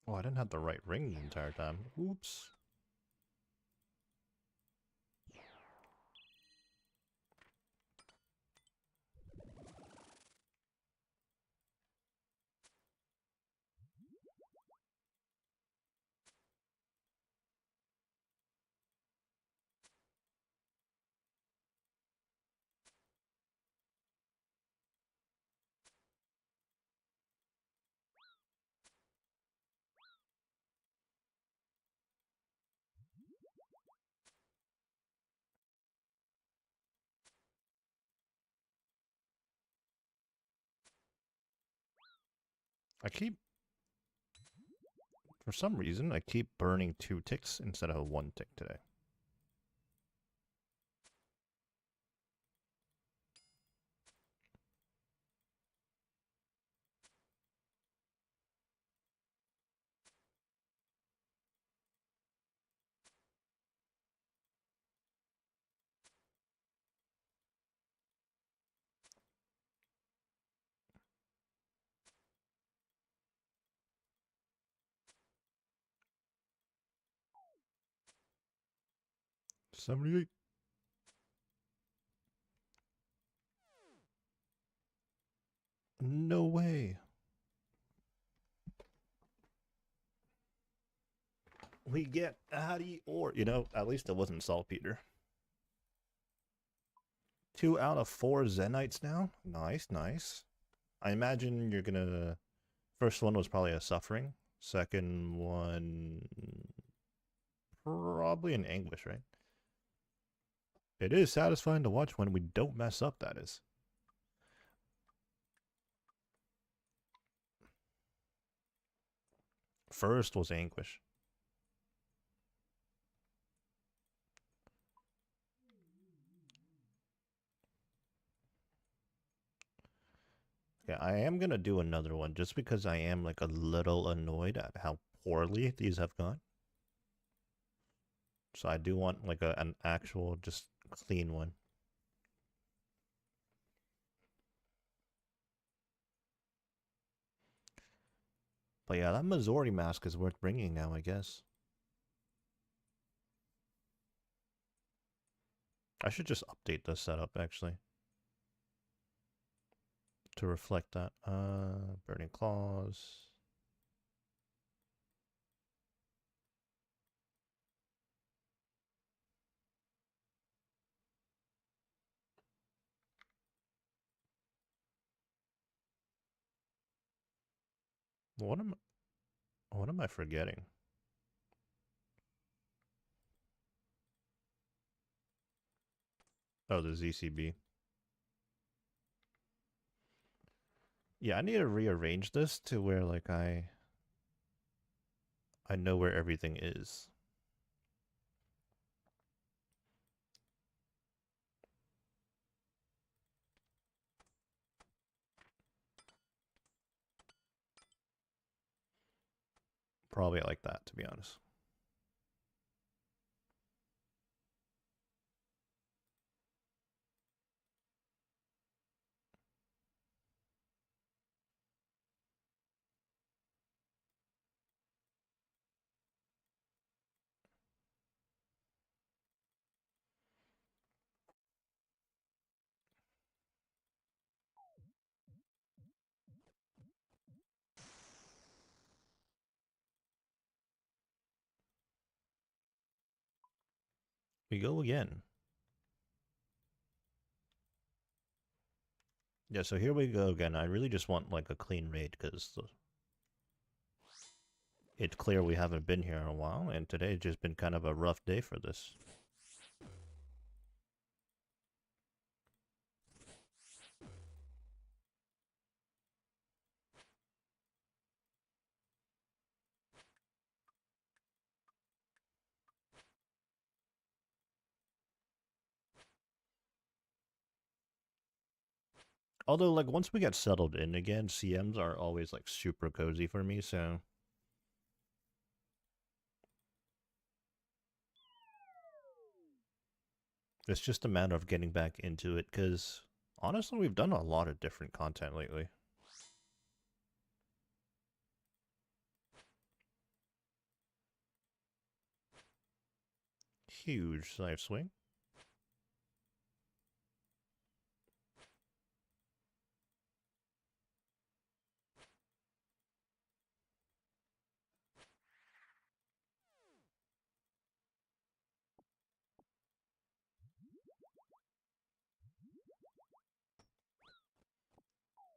Oh, I didn't have the right ring the entire time. Oops. I keep, for some reason, I keep burning 2 ticks instead of 1 tick today. '78. No way. We get Addy or, at least it wasn't saltpeter. 2 out of 4 Zenites now. Nice, nice. I imagine you're gonna. First one was probably a suffering. Second one, probably an anguish, right? It is satisfying to watch when we don't mess up, that is. First was anguish. Yeah, I am gonna do another one just because I am like a little annoyed at how poorly these have gone. So I do want like an actual just clean one. But yeah, that Missouri mask is worth bringing now, I guess. I should just update the setup actually to reflect that. Burning claws. What am I forgetting? Oh, the ZCB. Yeah, I need to rearrange this to where like I know where everything is. Probably like that, to be honest. We go again. Yeah, so here we go again. I really just want like a clean raid because it's clear we haven't been here in a while, and today's just been kind of a rough day for this. Although, like, once we get settled in again, CMs are always like super cozy for me, so it's just a matter of getting back into it, because honestly, we've done a lot of different content lately. Huge side swing.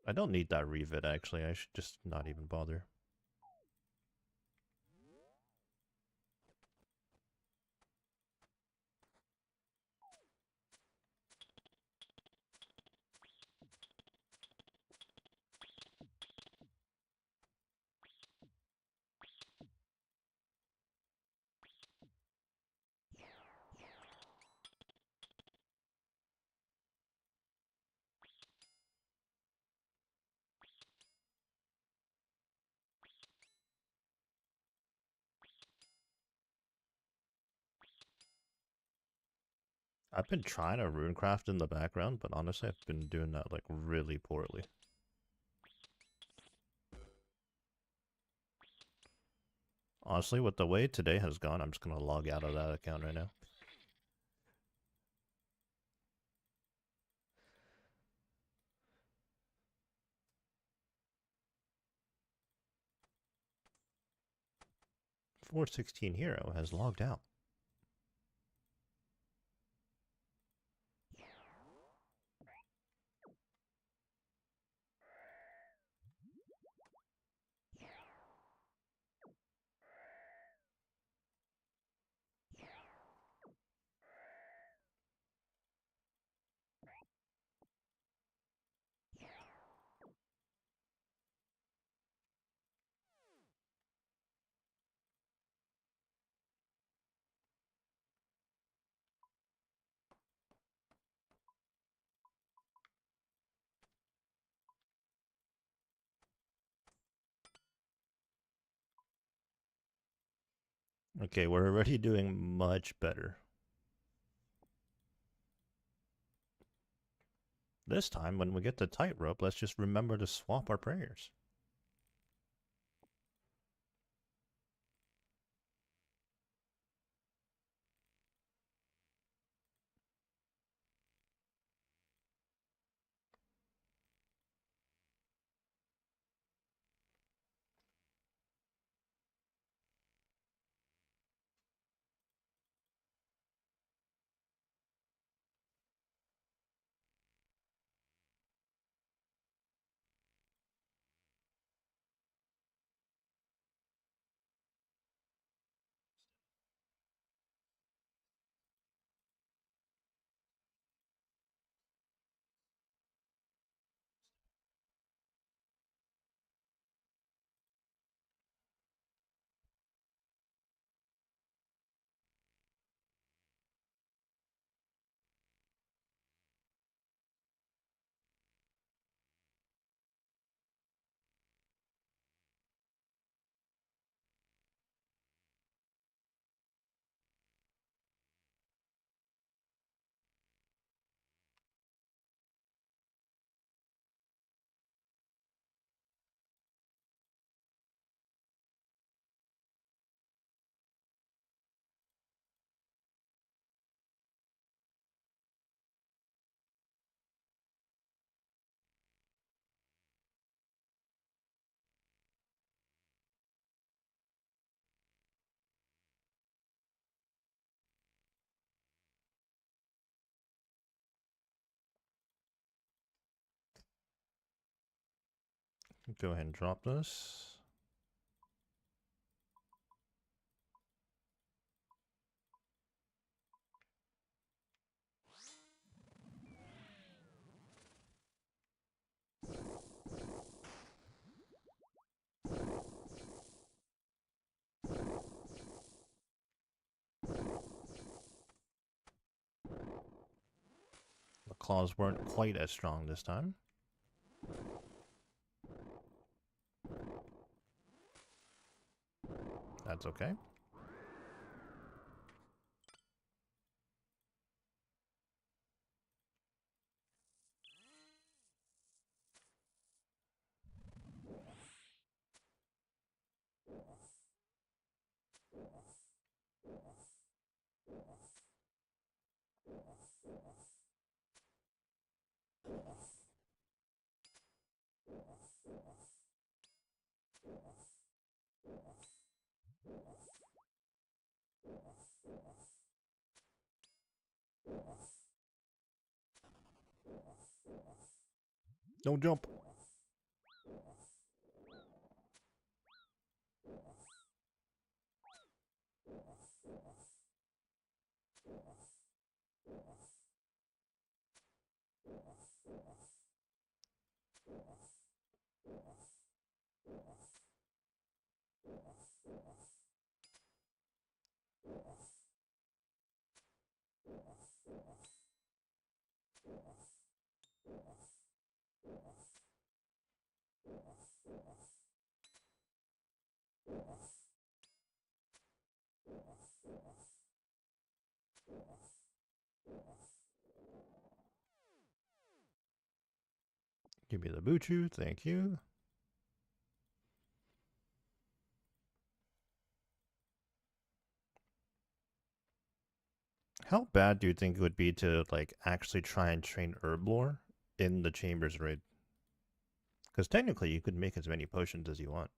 I don't need that revid, actually. I should just not even bother. I've been trying to runecraft in the background, but honestly, I've been doing that like really poorly. Honestly, with the way today has gone, I'm just gonna log out of that account right now. .416 Hero has logged out. Okay, we're already doing much better. This time, when we get the tightrope, let's just remember to swap our prayers. Go ahead and drop this. The claws weren't quite as strong this time. That's okay. Don't jump. Give me the Buchu, thank you. How bad do you think it would be to like actually try and train Herblore in the Chambers raid? Because technically you could make as many potions as you want.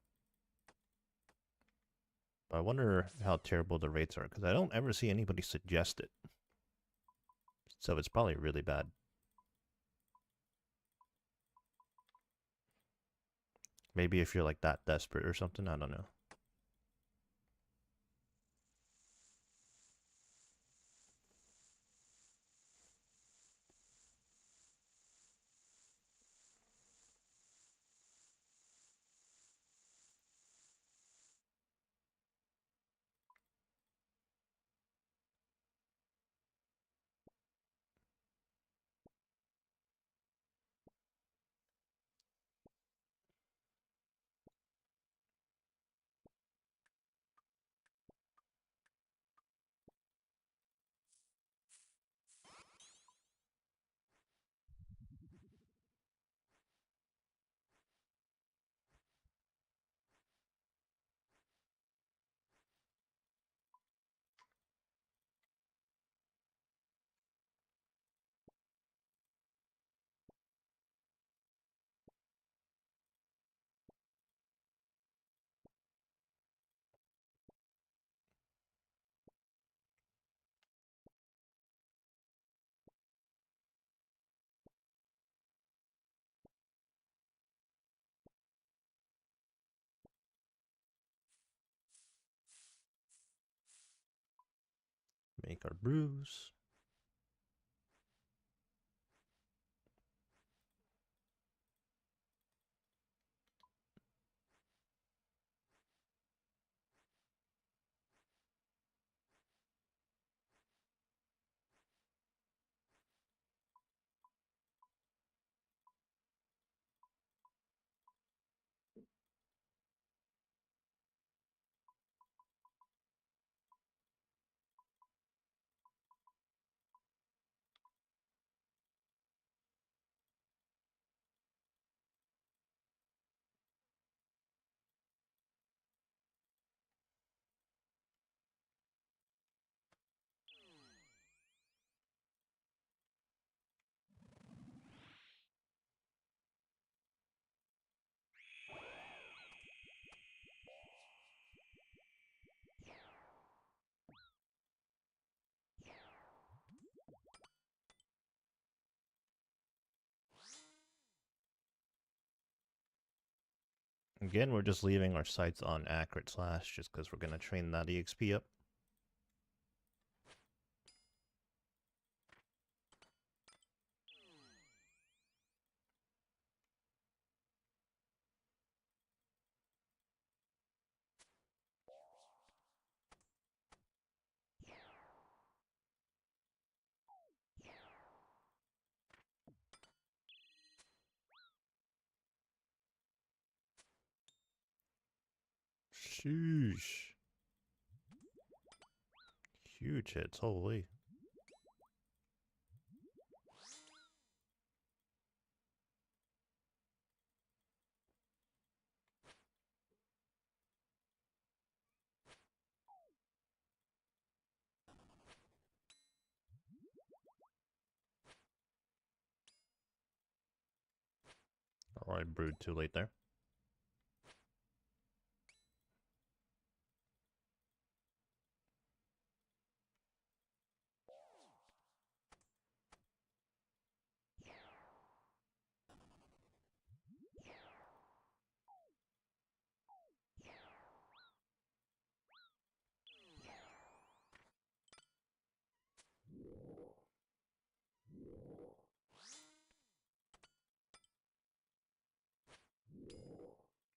I wonder how terrible the rates are, because I don't ever see anybody suggest it. So it's probably really bad. Maybe if you're like that desperate or something, I don't know. Make our brews. Again, we're just leaving our sights on accurate slash just because we're going to train that EXP up. Sheesh. Huge hits, holy. Oh, I brewed too late there.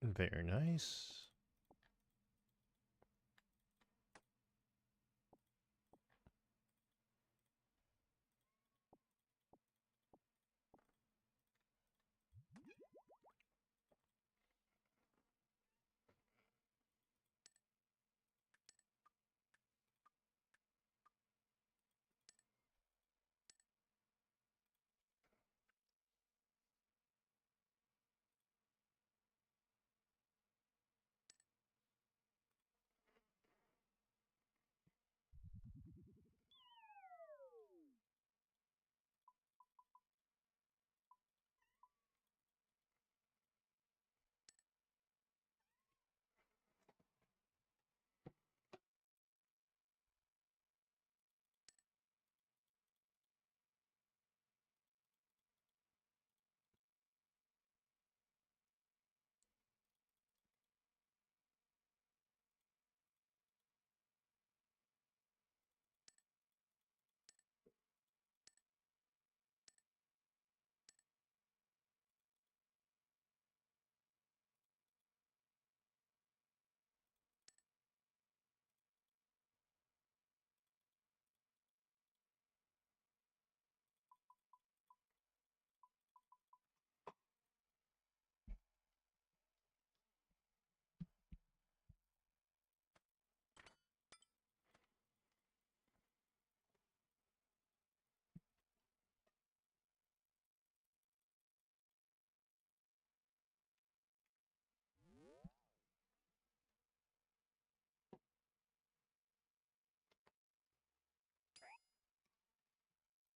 Very nice.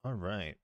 All right.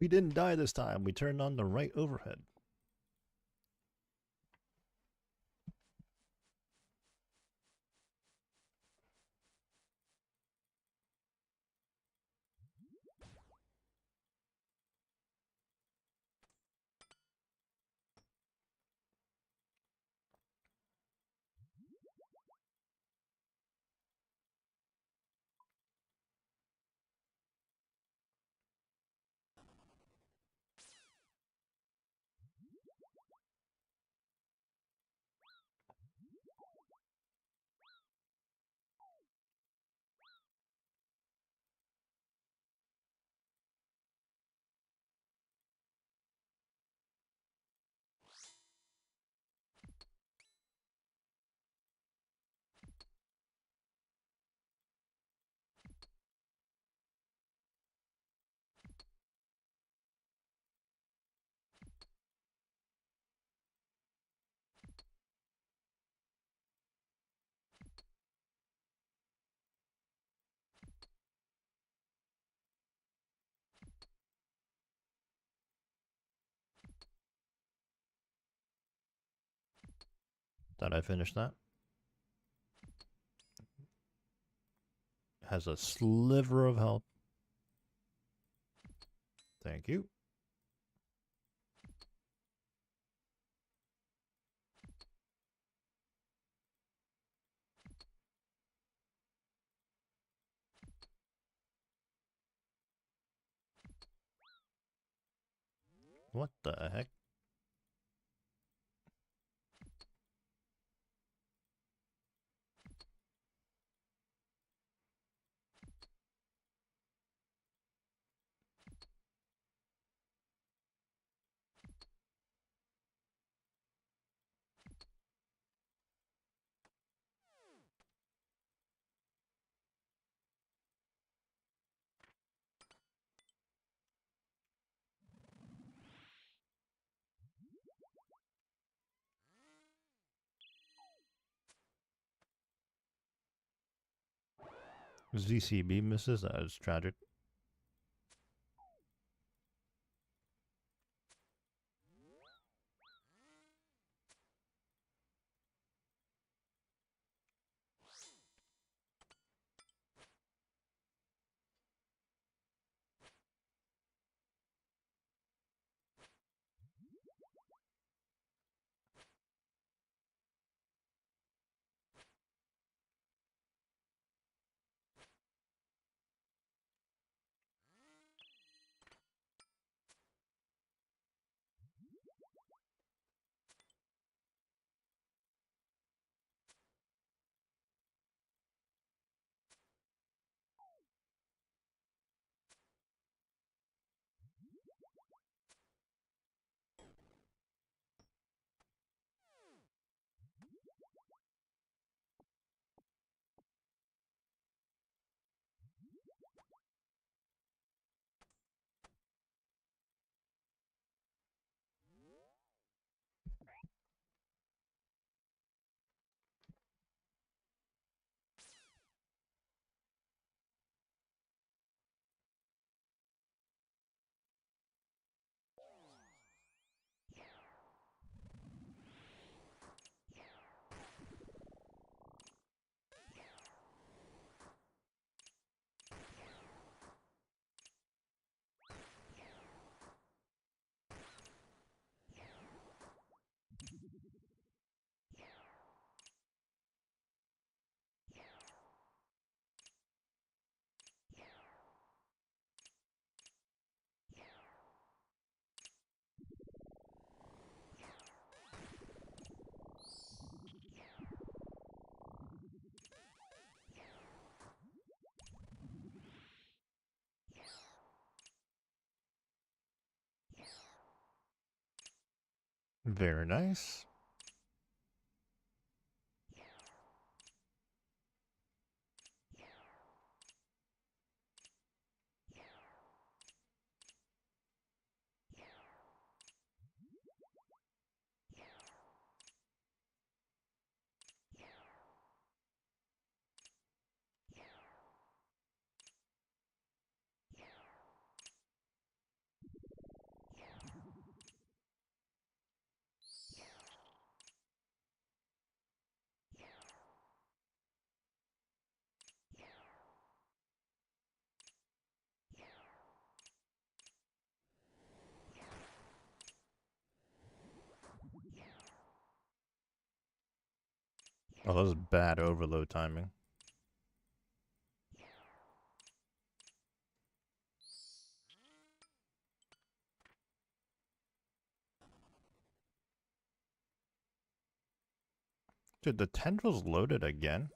We didn't die this time. We turned on the right overhead. Did I finish that? Has a sliver of health. Thank you. What the heck? ZCB misses? That is tragic. Very nice. Oh, that was bad overload timing. Dude, the tendrils loaded again?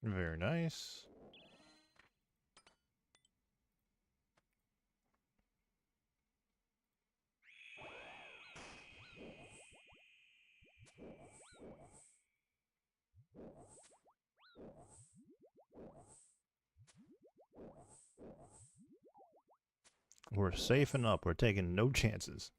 Very nice. We're safing up. We're taking no chances.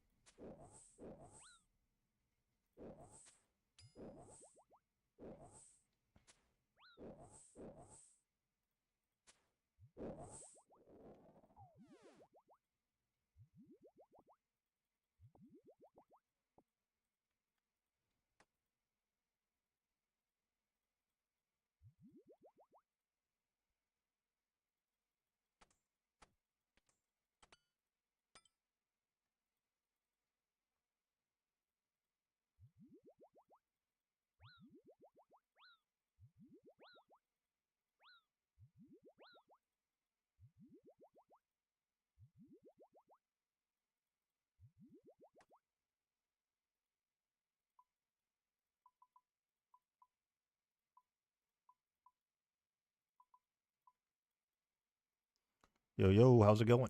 Yo, yo, how's it going?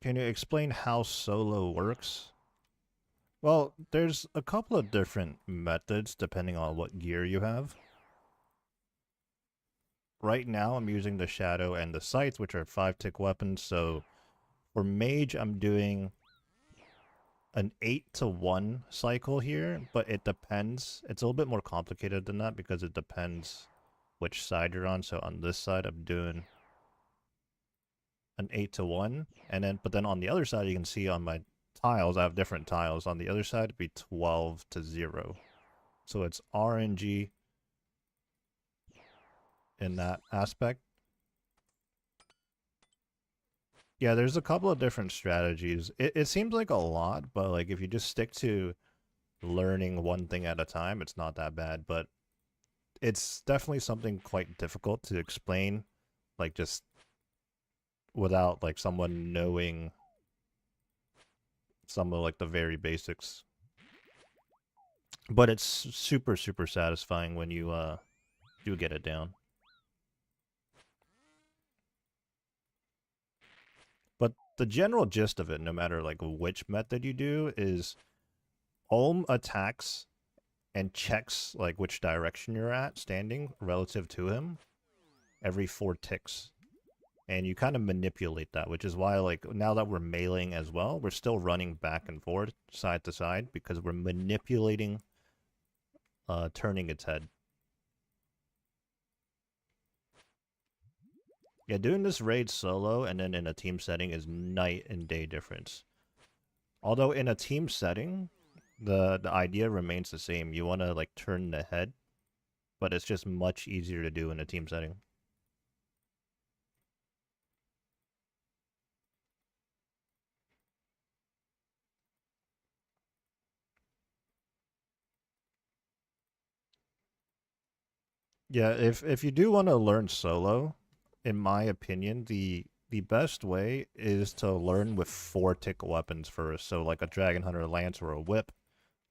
Can you explain how solo works? Well, there's a couple of different methods depending on what gear you have. Right now, I'm using the Shadow and the Scythe, which are 5-tick weapons, so for Mage, I'm doing an 8-to-1 cycle here, but it depends. It's a little bit more complicated than that because it depends which side you're on. So on this side, I'm doing an 8-to-1, and then on the other side, you can see on my tiles, I have different tiles. On the other side, it'd be 12-to-0. So it's RNG in that aspect. Yeah, there's a couple of different strategies. It seems like a lot, but like if you just stick to learning one thing at a time, it's not that bad. But it's definitely something quite difficult to explain, like just without like someone knowing some of like the very basics. But it's super super satisfying when you do get it down. But the general gist of it, no matter like which method you do, is Olm attacks and checks like which direction you're at standing relative to him every 4 ticks. And you kind of manipulate that, which is why like now that we're meleeing as well, we're still running back and forth side to side because we're manipulating turning its head. Yeah, doing this raid solo and then in a team setting is night and day difference. Although in a team setting, The idea remains the same. You want to like turn the head, but it's just much easier to do in a team setting. Yeah, if you do want to learn solo, in my opinion, the best way is to learn with 4 tick weapons first. So like a Dragon Hunter lance or a whip,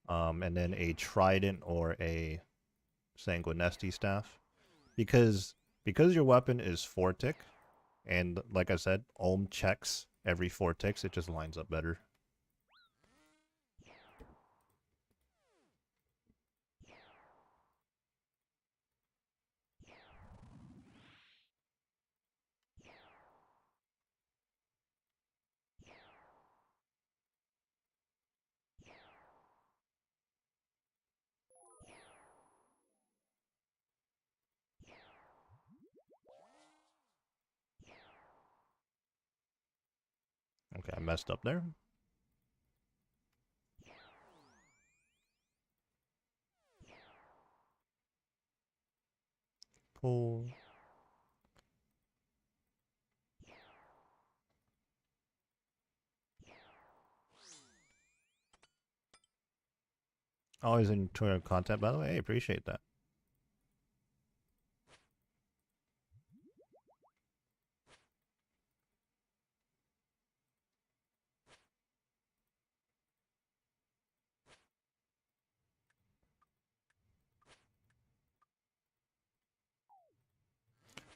and then a trident or a sanguinesti staff. Because because your weapon is 4 tick, and like I said, Ohm checks every 4 ticks, it just lines up better. Okay, I messed up there. Pull. Always enjoy content, by the way. Hey, appreciate that.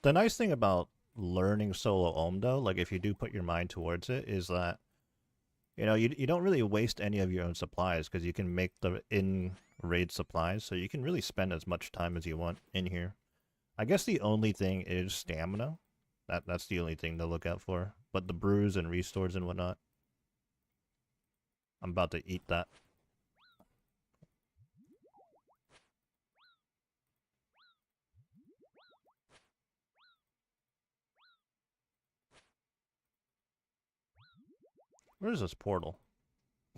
The nice thing about learning solo Ohm, though, like if you do put your mind towards it, is that you don't really waste any of your own supplies because you can make the in raid supplies, so you can really spend as much time as you want in here. I guess the only thing is stamina. That's the only thing to look out for. But the brews and restores and whatnot, I'm about to eat that. Where's this portal?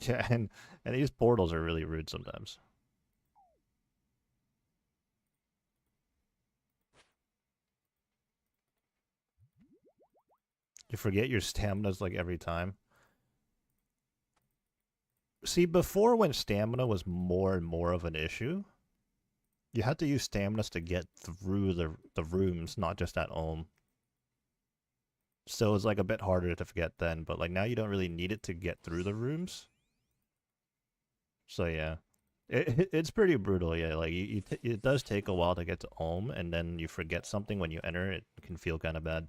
Yeah, and these portals are really rude sometimes. You forget your staminas like every time. See, before when stamina was more and more of an issue, you had to use staminas to get through the rooms, not just at home. So it's like a bit harder to forget then, but like now you don't really need it to get through the rooms. So yeah, it's pretty brutal. Yeah, like it does take a while to get to home, and then you forget something when you enter. It can feel kind of bad.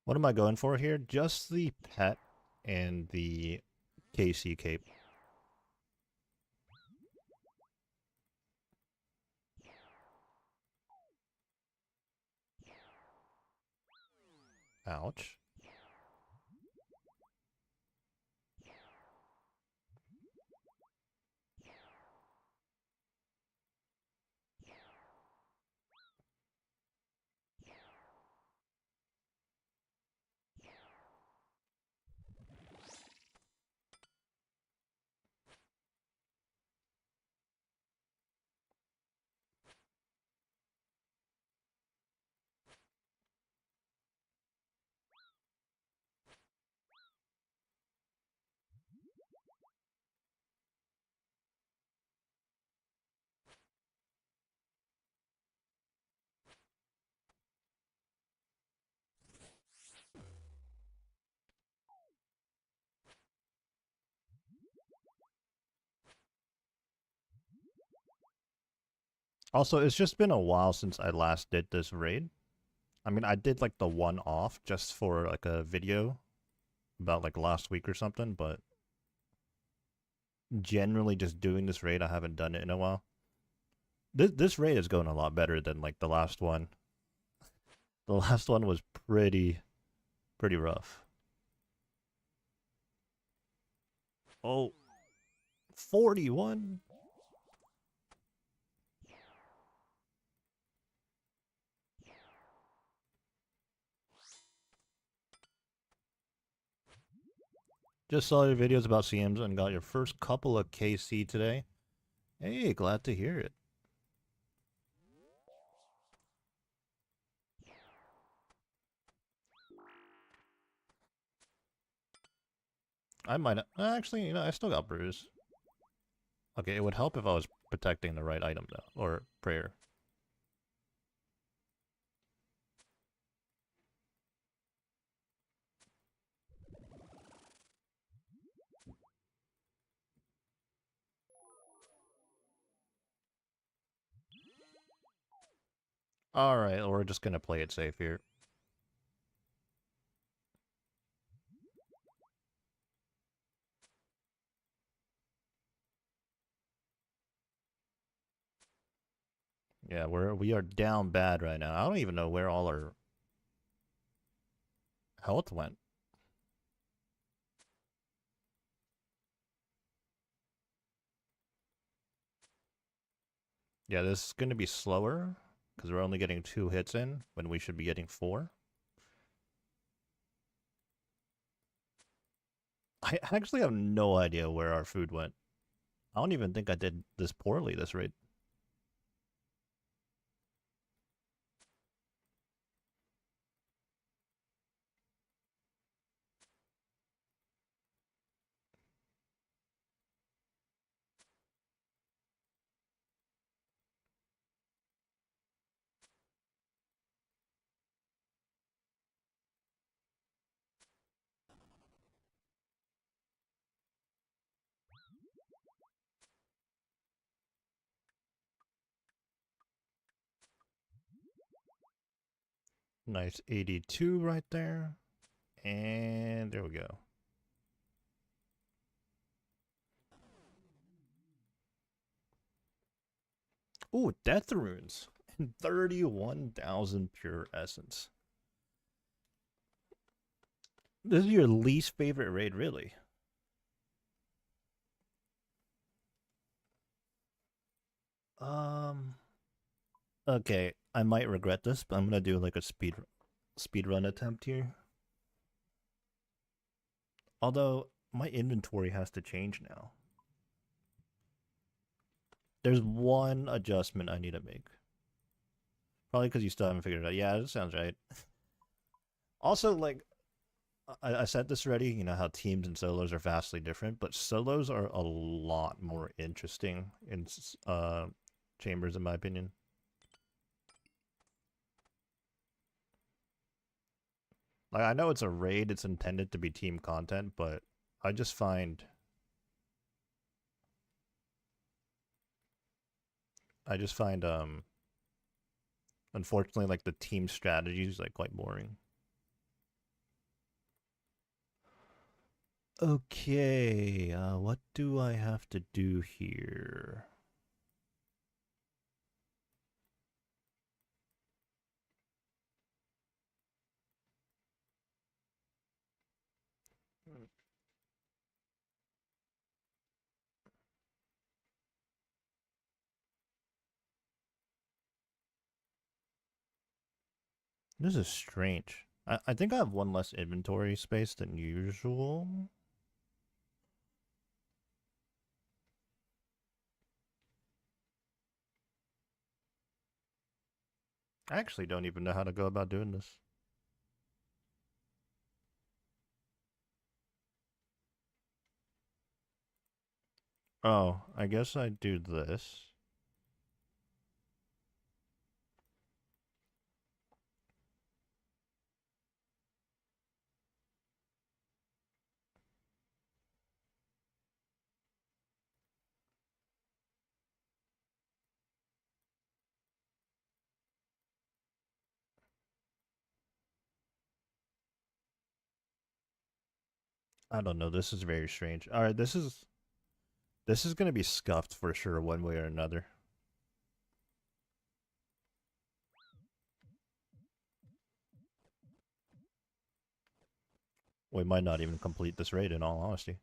What am I going for here? Just the pet and the KC cape. Ouch. Also, it's just been a while since I last did this raid. I mean, I did like the one off just for like a video about like last week or something, but generally just doing this raid, I haven't done it in a while. This raid is going a lot better than like the last one. The last one was pretty rough. Oh, 41. Just saw your videos about CMs and got your first couple of KC today. Hey, glad to hear it. I might actually, I still got bruise. Okay, it would help if I was protecting the right item though, or prayer. All right, we're just gonna play it safe here. Yeah, we are down bad right now. I don't even know where all our health went. Yeah, this is gonna be slower because we're only getting 2 hits in when we should be getting 4. I actually have no idea where our food went. I don't even think I did this poorly this rate. Nice 82 right there. And there we go. Ooh, Death Runes. 31,000 pure essence. This is your least favorite raid, really. Um. Okay, I might regret this, but I'm gonna do like a speed run attempt here. Although my inventory has to change now. There's one adjustment I need to make. Probably because you still haven't figured it out. Yeah, that sounds right. Also, like I said this already, you know how teams and solos are vastly different, but solos are a lot more interesting in chambers, in my opinion. Like I know it's a raid, it's intended to be team content, but I just find I just find unfortunately like the team strategy is like quite boring. Okay, what do I have to do here? This is strange. I think I have one less inventory space than usual. I actually don't even know how to go about doing this. Oh, I guess I do this. I don't know. This is very strange. All right, this is gonna be scuffed for sure, one way or another. We might not even complete this raid, in all honesty.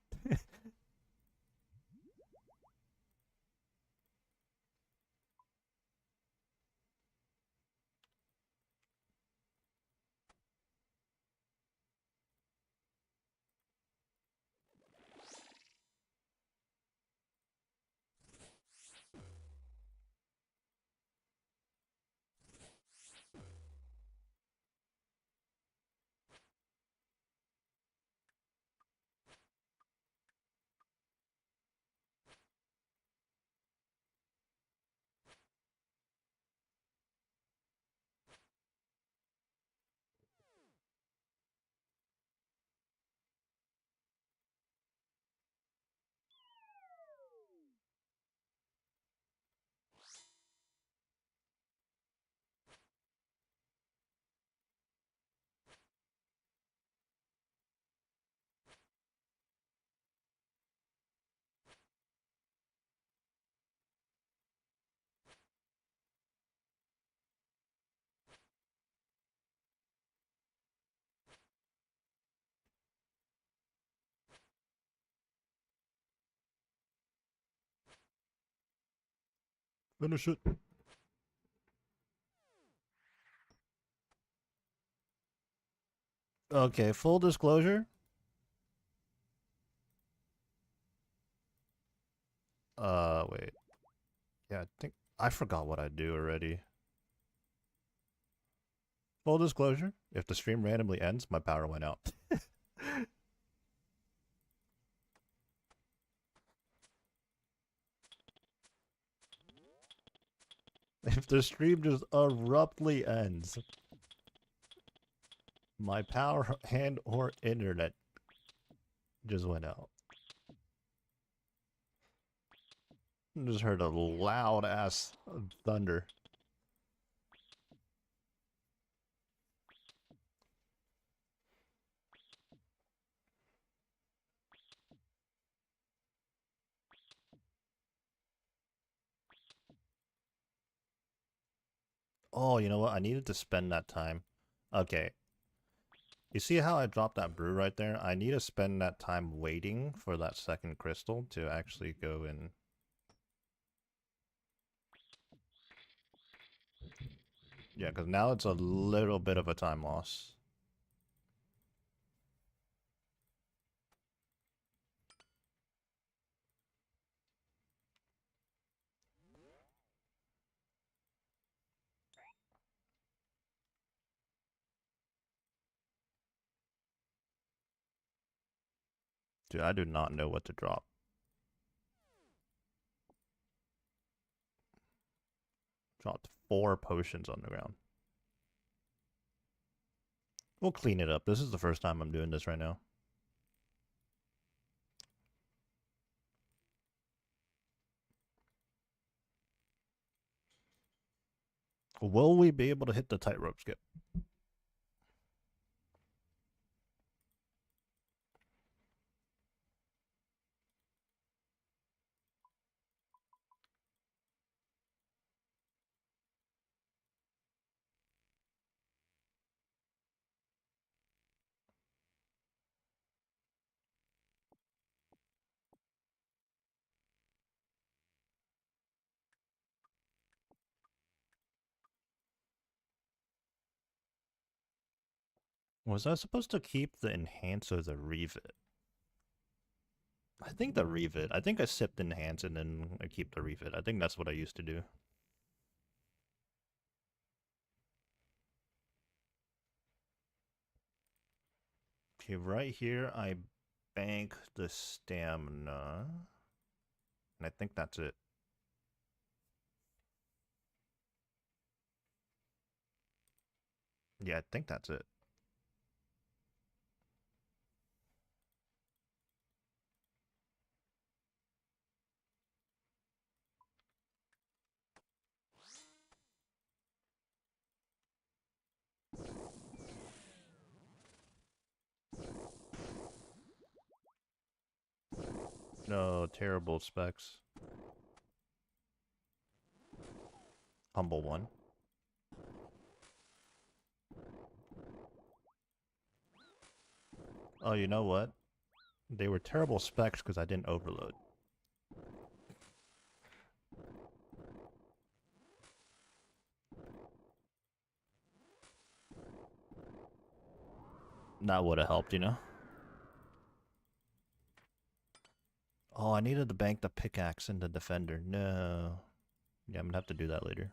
Finish it. Okay, full disclosure. Wait. Yeah, I think I forgot what I do already. Full disclosure, if the stream randomly ends, my power went out. If the stream just abruptly ends, my power and or internet just went out. Just heard a loud ass thunder. Oh, you know what? I needed to spend that time. Okay. You see how I dropped that brew right there? I need to spend that time waiting for that second crystal to actually go in. Yeah, because now it's a little bit of a time loss. Dude, I do not know what to drop. Dropped 4 potions on the ground. We'll clean it up. This is the first time I'm doing this right now. Will we be able to hit the tightrope skip? Was I supposed to keep the enhance or the revet? I think the revet. I think I sipped enhance and then I keep the revet. I think that's what I used to do. Okay, right here I bank the stamina. And I think that's it. Yeah, I think that's it. No, terrible specs. Humble one. Oh, you know what? They were terrible specs because I didn't overload. That would have helped, you know? Oh, I needed to bank the pickaxe and the defender. No. Yeah, I'm gonna have to do that later.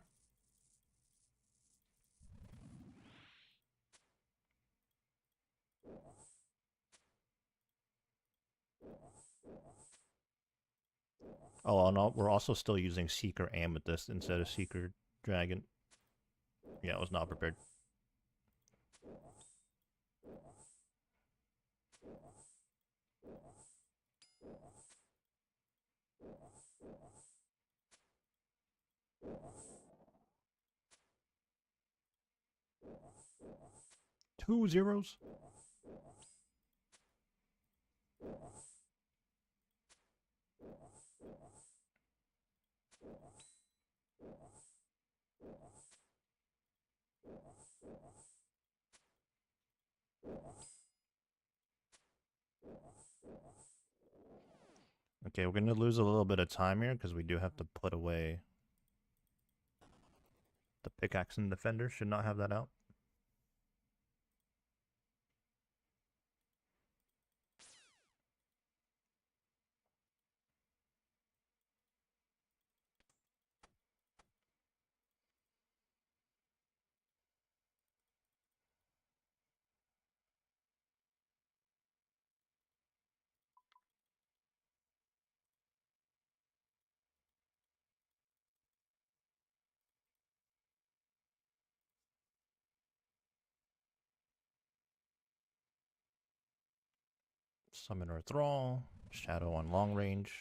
Oh, and we're also still using Seeker Amethyst instead of Seeker Dragon. Yeah, I was not prepared. Two zeros? Okay, we're gonna lose a little bit of time here because we do have to put away The pickaxe and defender should not have that out. Summoner Thrall, Shadow on long range.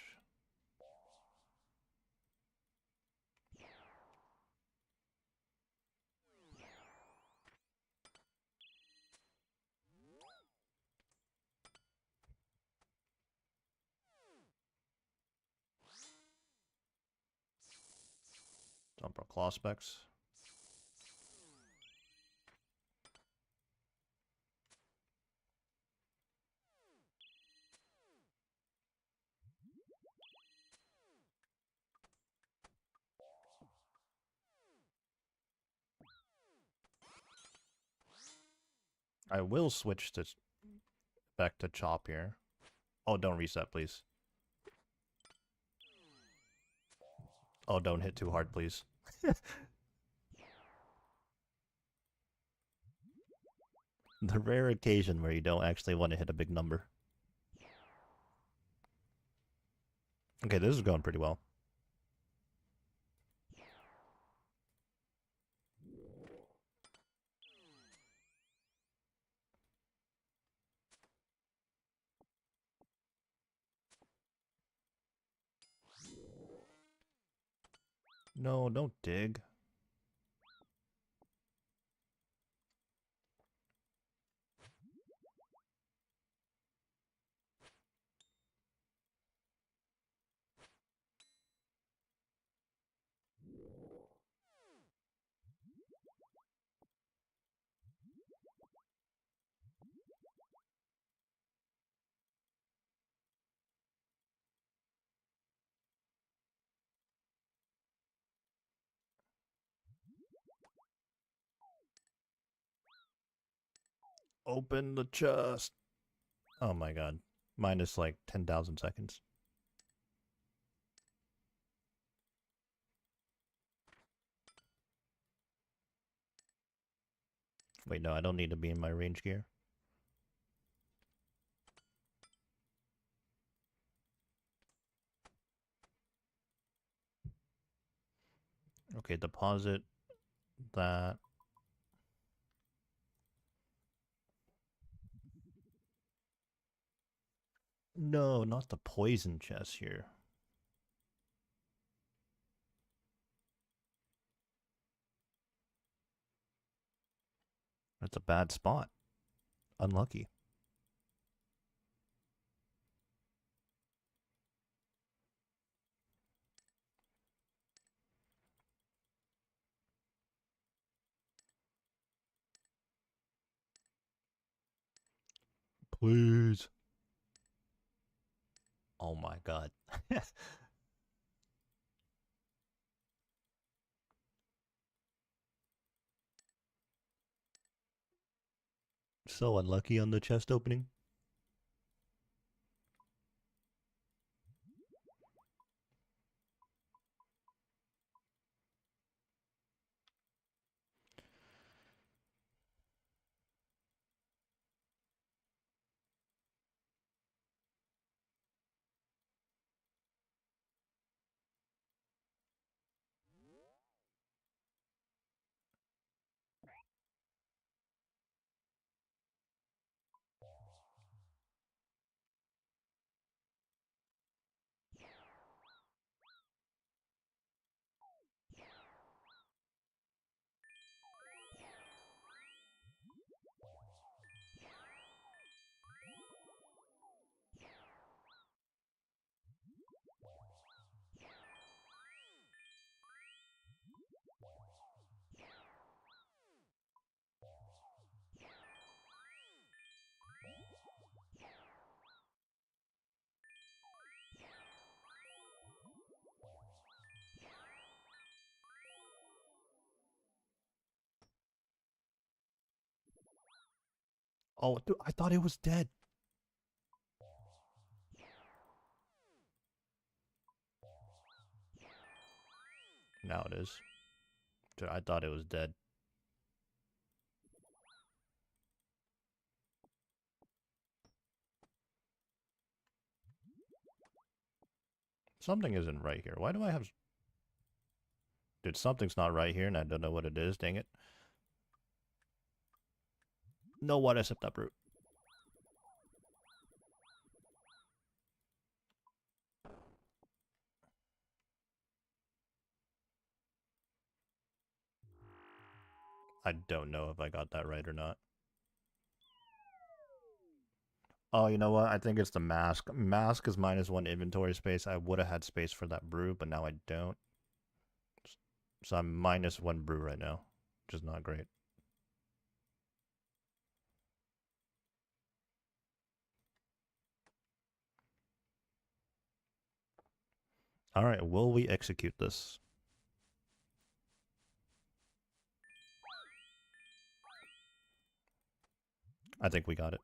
Dump our claw specs. I will switch to back to chop here. Oh, don't reset, please. Oh, don't hit too hard, please. The rare occasion where you don't actually want to hit a big number. Okay, this is going pretty well. No, don't dig. Open the chest. Oh my god. Minus like 10,000 seconds. Wait, no, I don't need to be in my range gear. Okay, deposit that. No, not the poison chest here. That's a bad spot. Unlucky. Please. Oh my god. So unlucky on the chest opening. Oh, dude, I thought it was dead. Now it is. Dude, I thought it was dead. Something isn't right here. Why do I have... Dude, something's not right here and I don't know what it is, dang it. No one except that brute. I don't know if I got that right or not. Oh, you know what? I think it's the mask. Mask is -1 inventory space. I would have had space for that brew, but now I don't. So I'm -1 brew right now, which is not great. All right, will we execute this? I think we got it.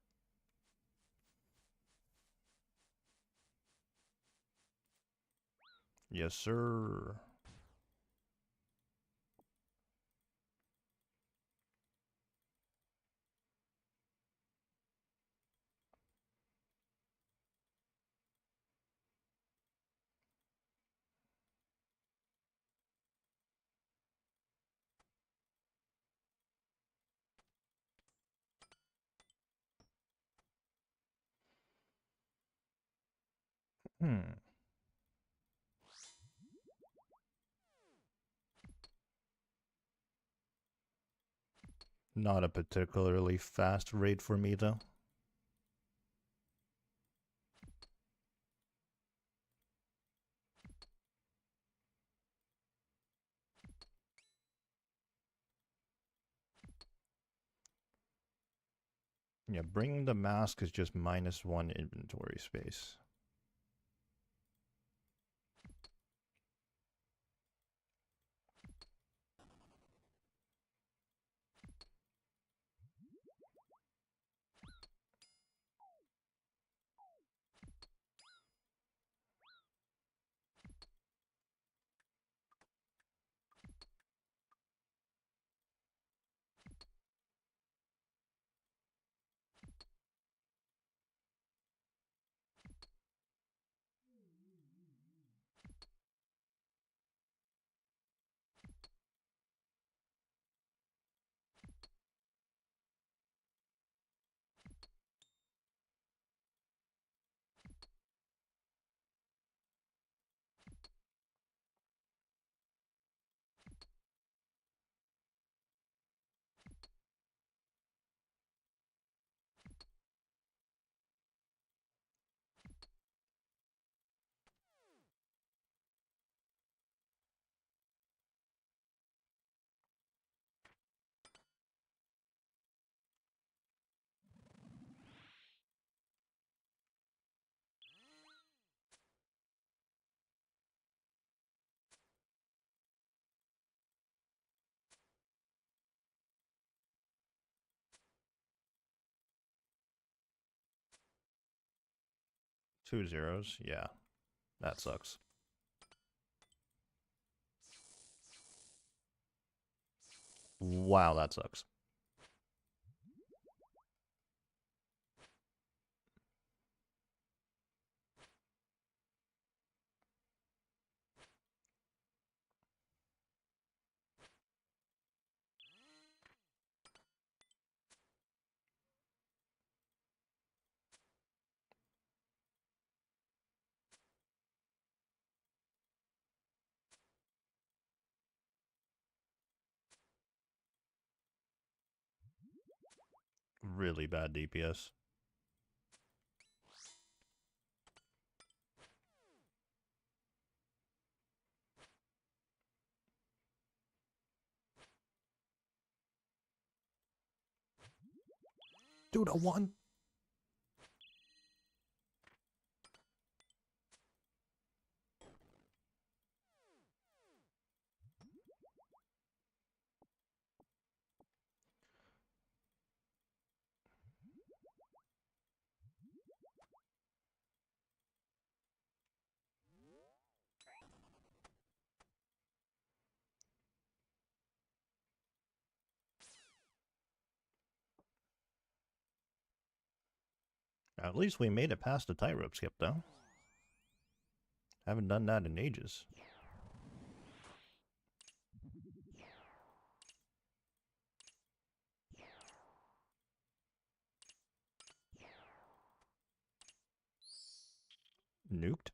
Yes, sir. Hmm. Not a particularly fast raid for me, though. Yeah, bringing the mask is just -1 inventory space. Two zeros, yeah. That sucks. Wow, that sucks. Really bad DPS. Dude, a 1? At least we made it past the tightrope skip, though. Haven't done that in ages. Nuked.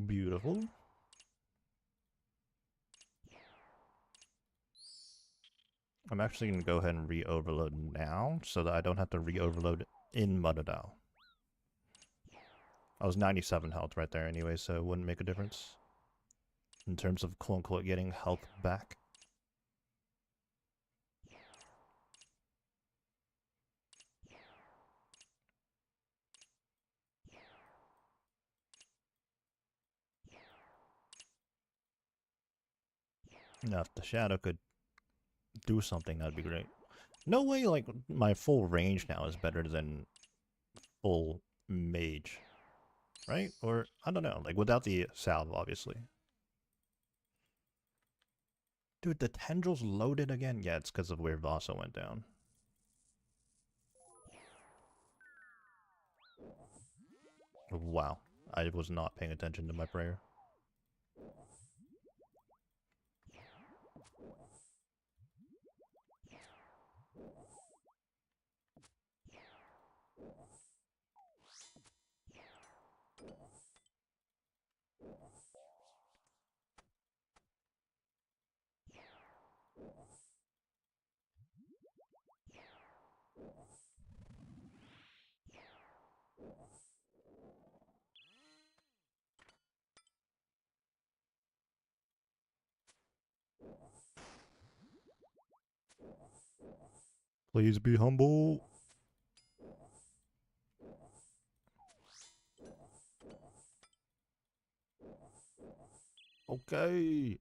Beautiful. I'm actually going to go ahead and re-overload now so that I don't have to re-overload in Mudadao. I was 97 health right there anyway, so it wouldn't make a difference in terms of quote-unquote getting health back. Now, if the shadow could do something, that'd be great. No way, like, my full range now is better than full mage, right? Or, I don't know, like, without the salve, obviously. Dude, the tendrils loaded again? Yeah, it's because of where Vasa went down. Wow. I was not paying attention to my prayer. Please be humble. Okay.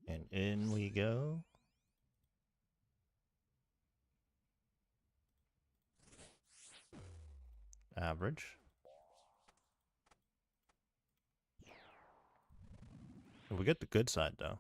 And in we go. Average. We get the good side, though.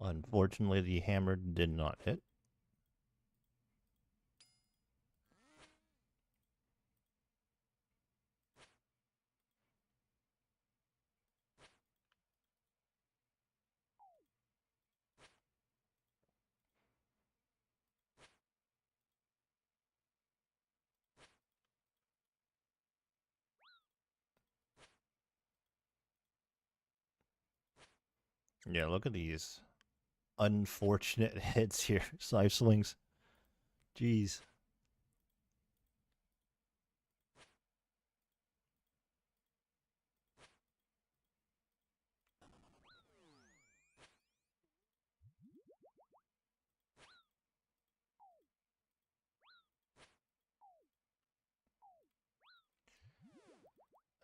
Unfortunately, the hammer did not hit. Yeah, look at these unfortunate hits here. Side slings. Jeez.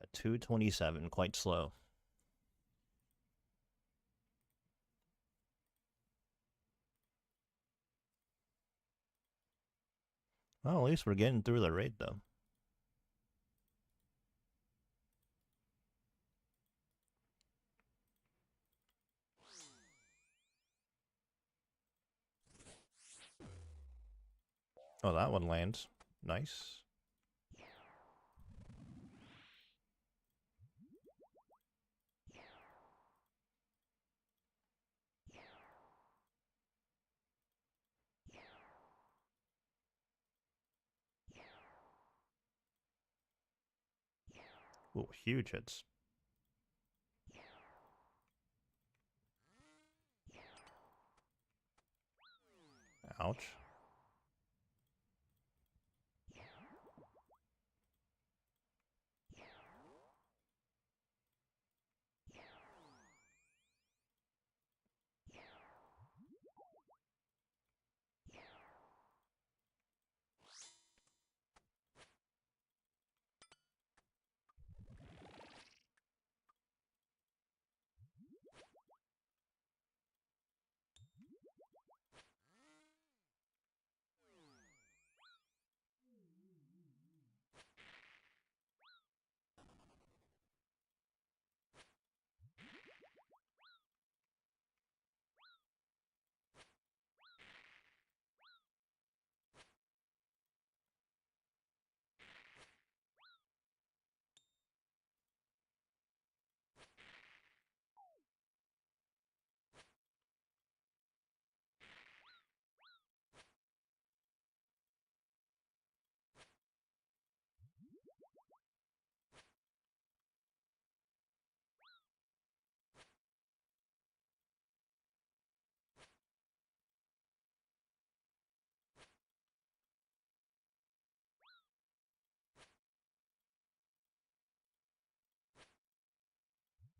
A 227, quite slow. Well, at least we're getting through the raid, though. Oh, that one lands. Nice. Ooh, huge hits. Ouch.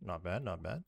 Not bad, not bad.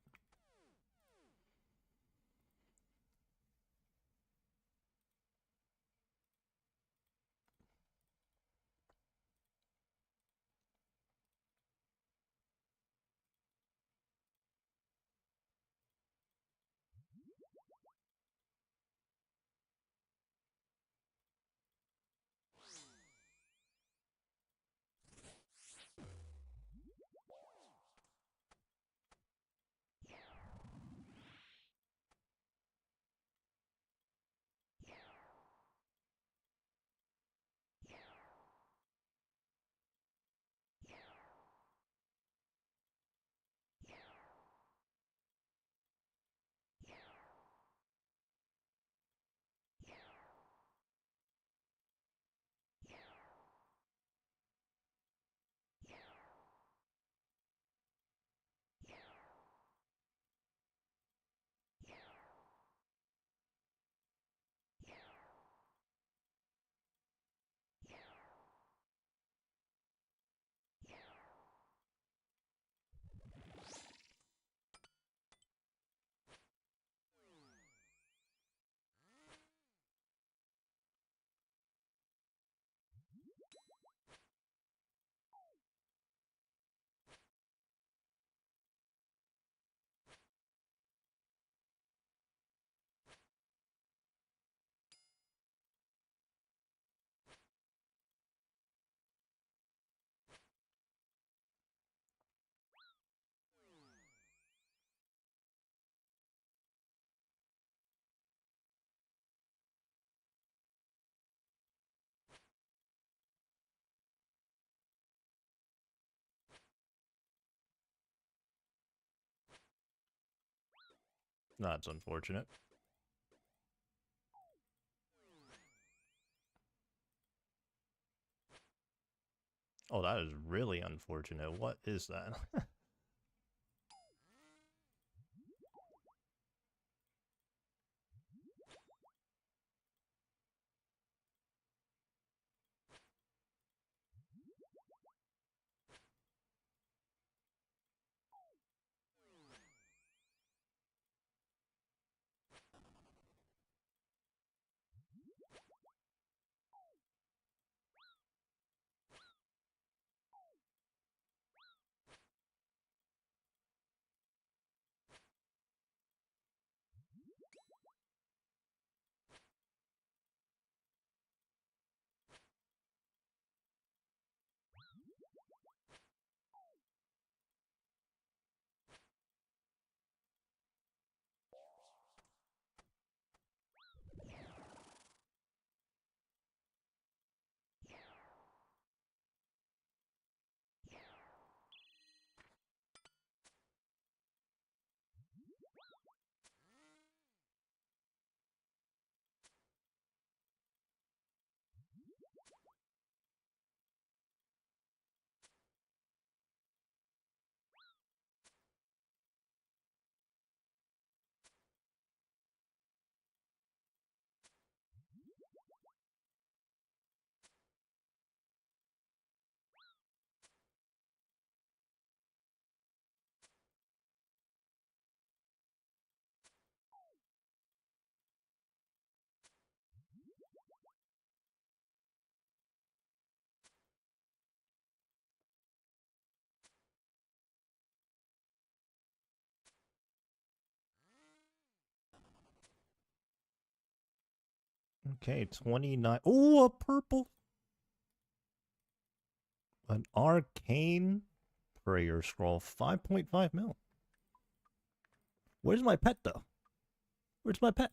That's unfortunate. Oh, that is really unfortunate. What is that? Okay, 29. Oh, a purple. An arcane prayer scroll. 5.5 mil. Where's my pet, though? Where's my pet?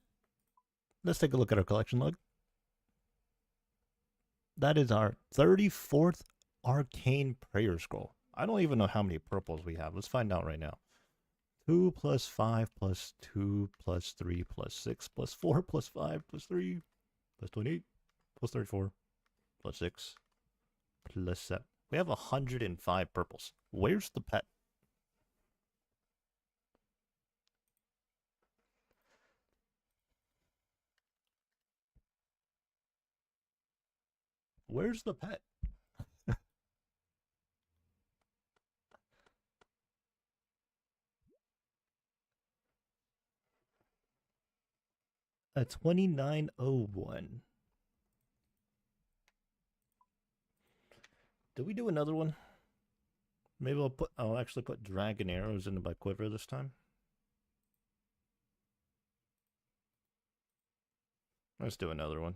Let's take a look at our collection log. That is our 34th arcane prayer scroll. I don't even know how many purples we have. Let's find out right now. 2 plus 5 plus 2 plus 3 plus 6 plus 4 plus 5 plus 3 plus 28 plus 34 plus 6 plus 7. We have 105 purples. Where's the pet? Where's the pet? A 2901. Did we do another one? Maybe I'll actually put dragon arrows into my quiver this time. Let's do another one.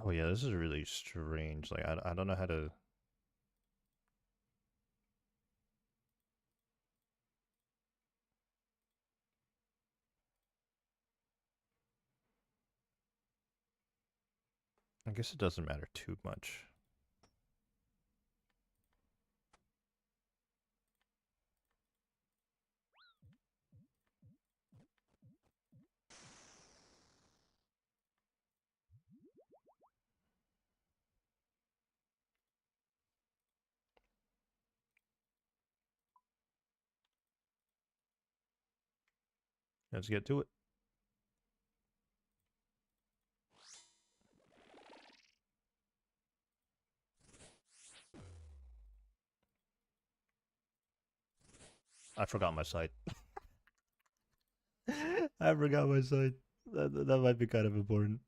Oh yeah, this is really strange. Like I don't know how to. I guess it doesn't matter too much. Let's get to it. I forgot my sight. I forgot my sight. That might be kind of important.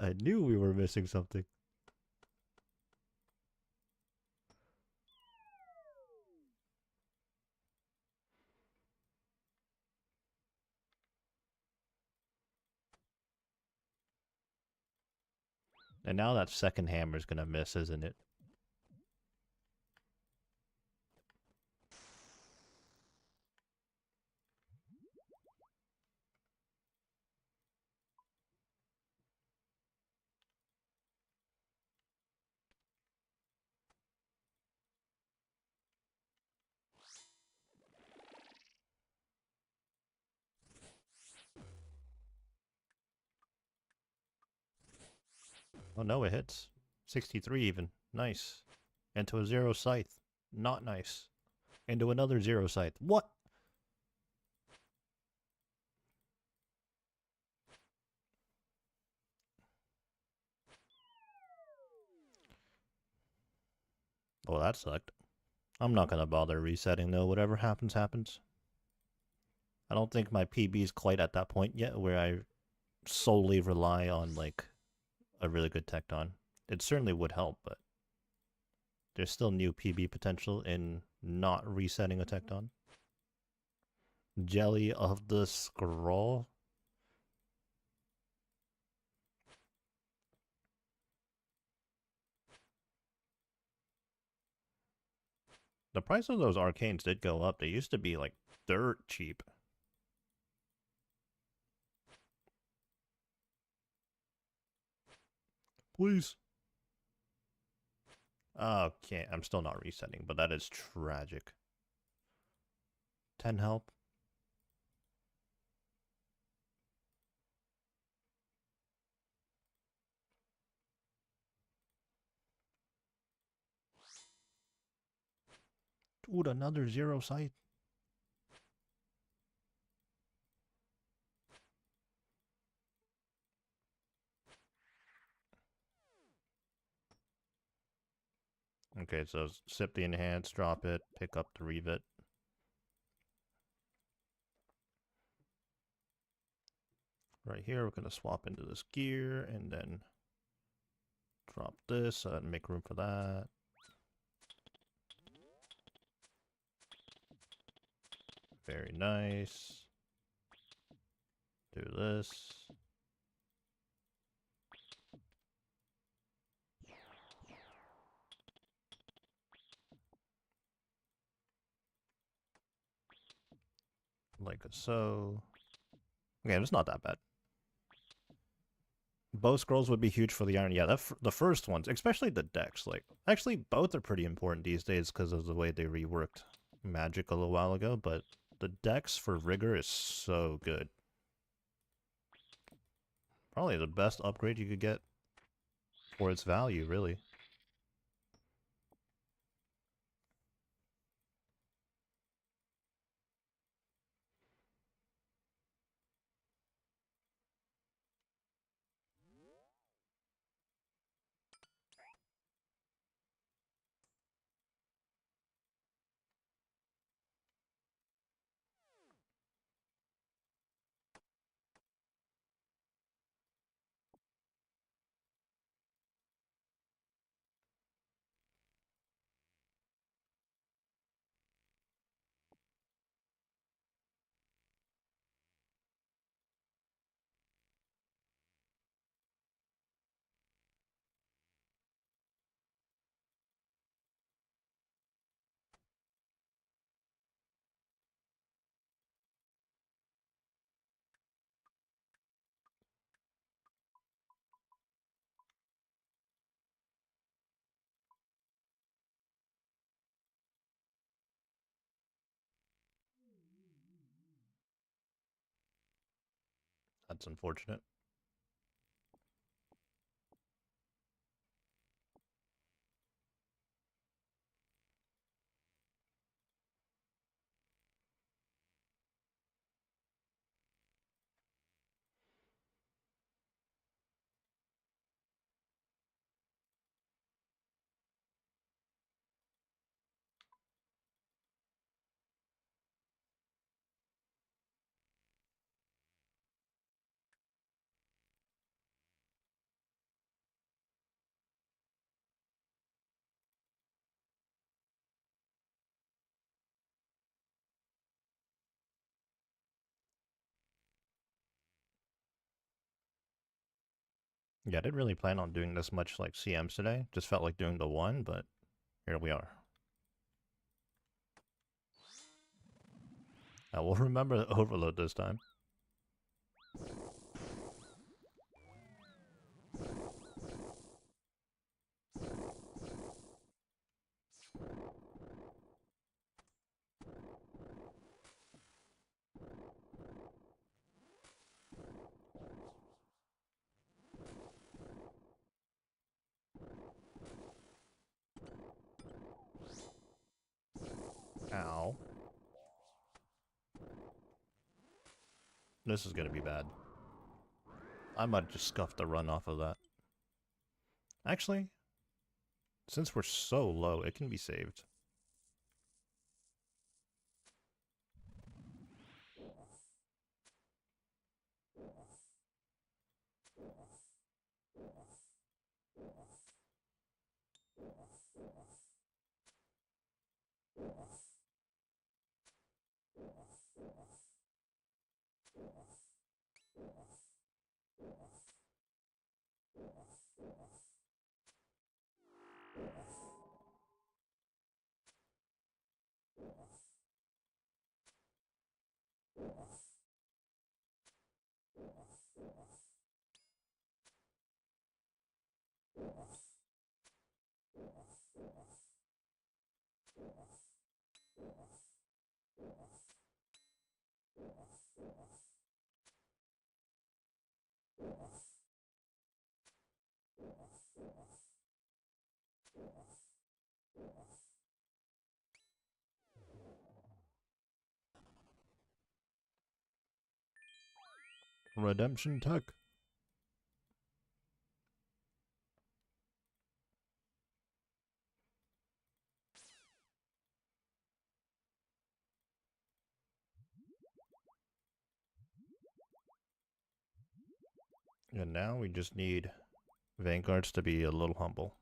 I knew we were missing something. And now that second hammer's gonna miss, isn't it? Oh no, it hits. 63 even. Nice. Into a zero scythe. Not nice. Into another zero scythe. What? Oh, that sucked. I'm not gonna bother resetting though. Whatever happens, happens. I don't think my PB is quite at that point yet where I solely rely on like a really good Tecton. It certainly would help, but there's still new PB potential in not resetting a Tecton. Jelly of the Scroll. The price of those arcanes did go up. They used to be like dirt cheap. Please. Okay, I'm still not resetting, but that is tragic. 10 help. Dude, another zero site. Okay, so sip the enhance, drop it, pick up the revet. Right here, we're going to swap into this gear and then drop this and make room for that. Very nice. Do this. Like so. Okay, it's not that bad. Bow scrolls would be huge for the iron. Yeah, the first ones, especially the decks. Like, actually, both are pretty important these days because of the way they reworked Magic a little while ago. But the decks for Rigor is so good. Probably the best upgrade you could get for its value, really. That's unfortunate. Yeah, I didn't really plan on doing this much like CMs today. Just felt like doing the one, but here we are. I will remember the overload this time. Ow. This is gonna be bad. I might just scuff the run off of that. Actually, since we're so low, it can be saved. Redemption tech. And now we just need Vanguards to be a little humble.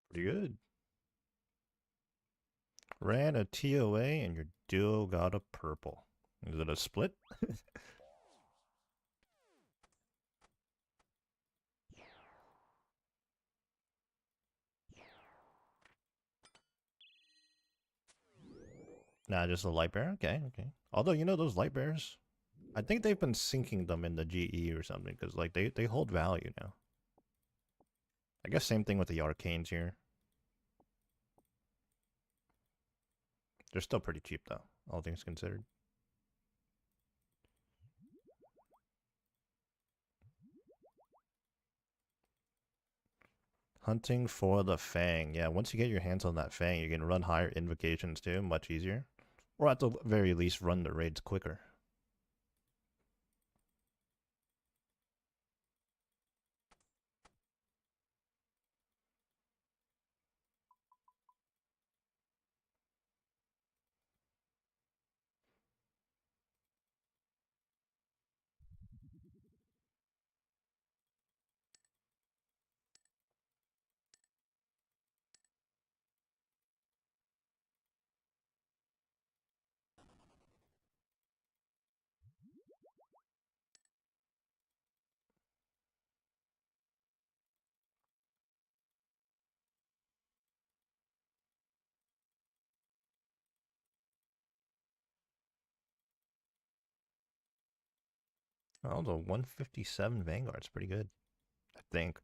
Pretty good. Ran a TOA and your duo got a purple. Is it a split? Nah, just a light bear? Okay, okay. Although, you know those light bears? I think they've been sinking them in the GE or something, because like they hold value now. I guess same thing with the arcanes here. They're still pretty cheap though, all things considered. Hunting for the Fang. Yeah, once you get your hands on that Fang, you can run higher invocations too, much easier. Or at the very least, run the raids quicker. Oh, the 157 Vanguard's pretty good, I think.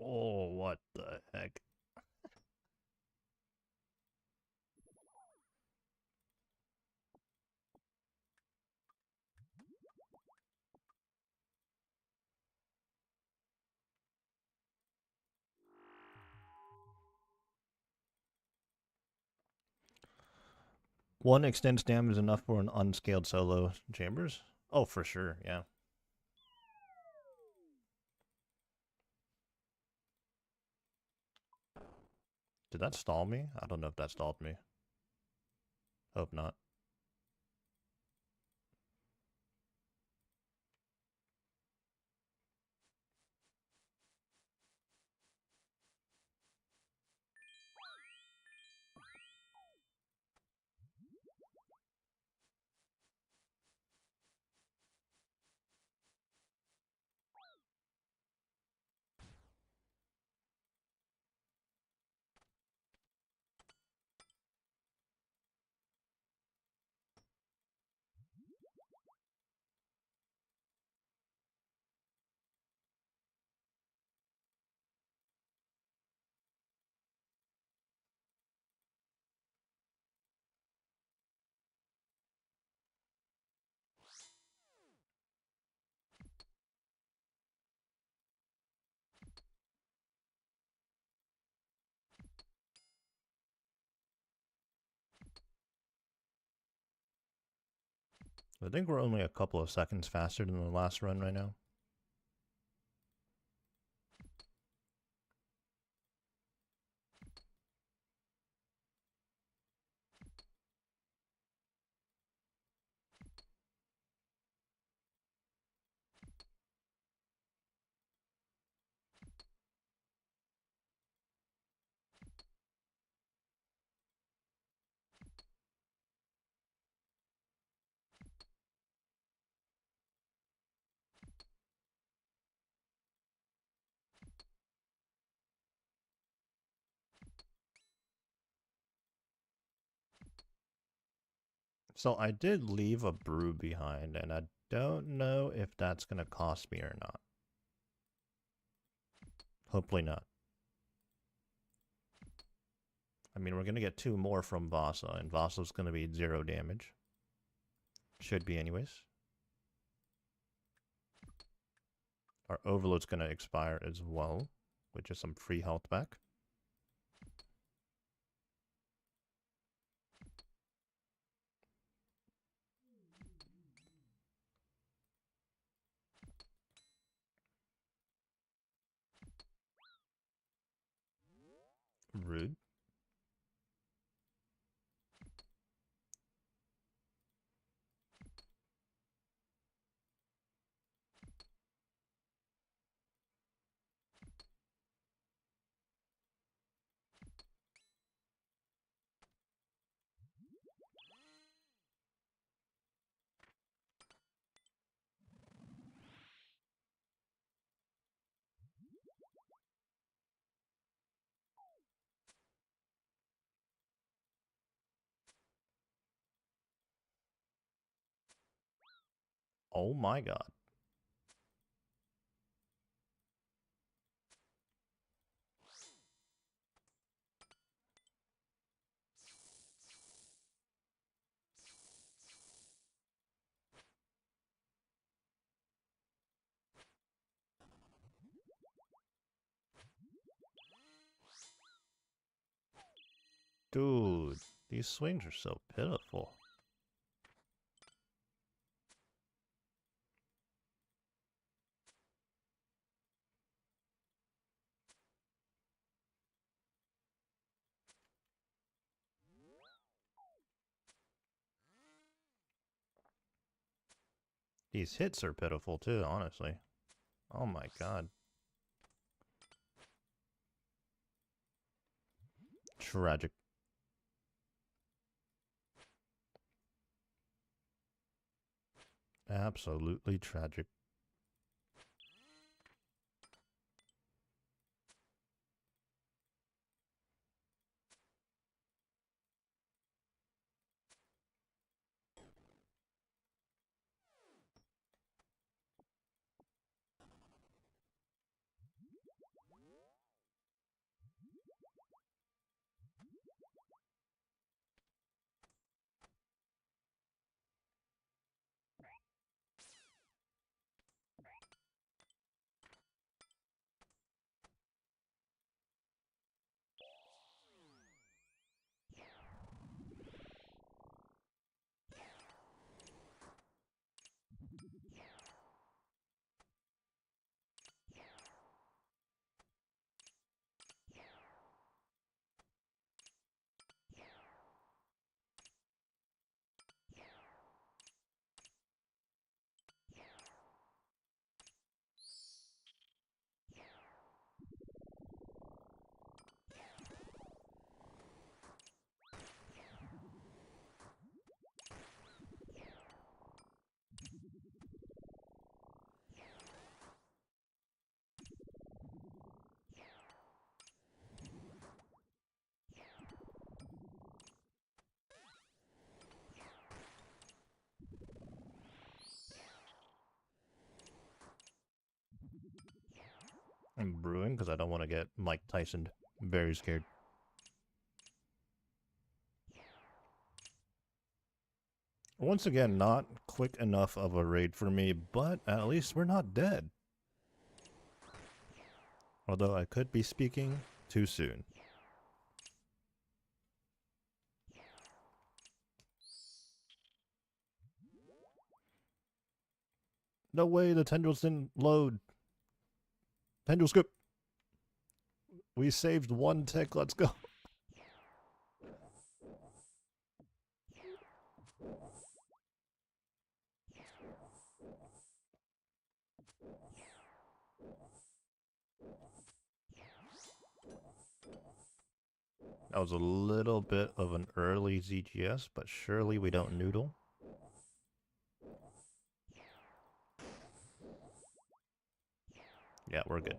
Oh, what the heck? One extends damage enough for an unscaled solo chambers? Oh, for sure, yeah. Did that stall me? I don't know if that stalled me. Hope not. I think we're only a couple of seconds faster than the last run right now. So I did leave a brew behind, and I don't know if that's going to cost me or not. Hopefully not. I mean, we're going to get 2 more from Vasa, and Vasa's going to be 0 damage. Should be anyways. Our Overload's going to expire as well, which is some free health back. Rude. Oh my god. Dude, these swings are so pitiful. These hits are pitiful too, honestly. Oh my god. Tragic. Absolutely tragic. I'm brewing because I don't want to get Mike Tyson. Very scared. Once again, not quick enough of a raid for me, but at least we're not dead. Although I could be speaking too soon. No way, the tendrils didn't load. Tendril scoop. We saved one tick, let's go. That was a little bit of an early ZGS, but surely we don't noodle. Yeah, we're good.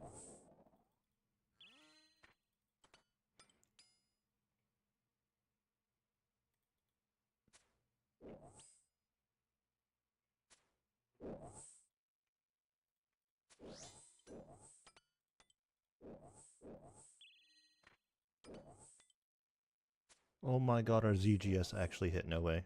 Oh my god, our ZGS actually hit, no way.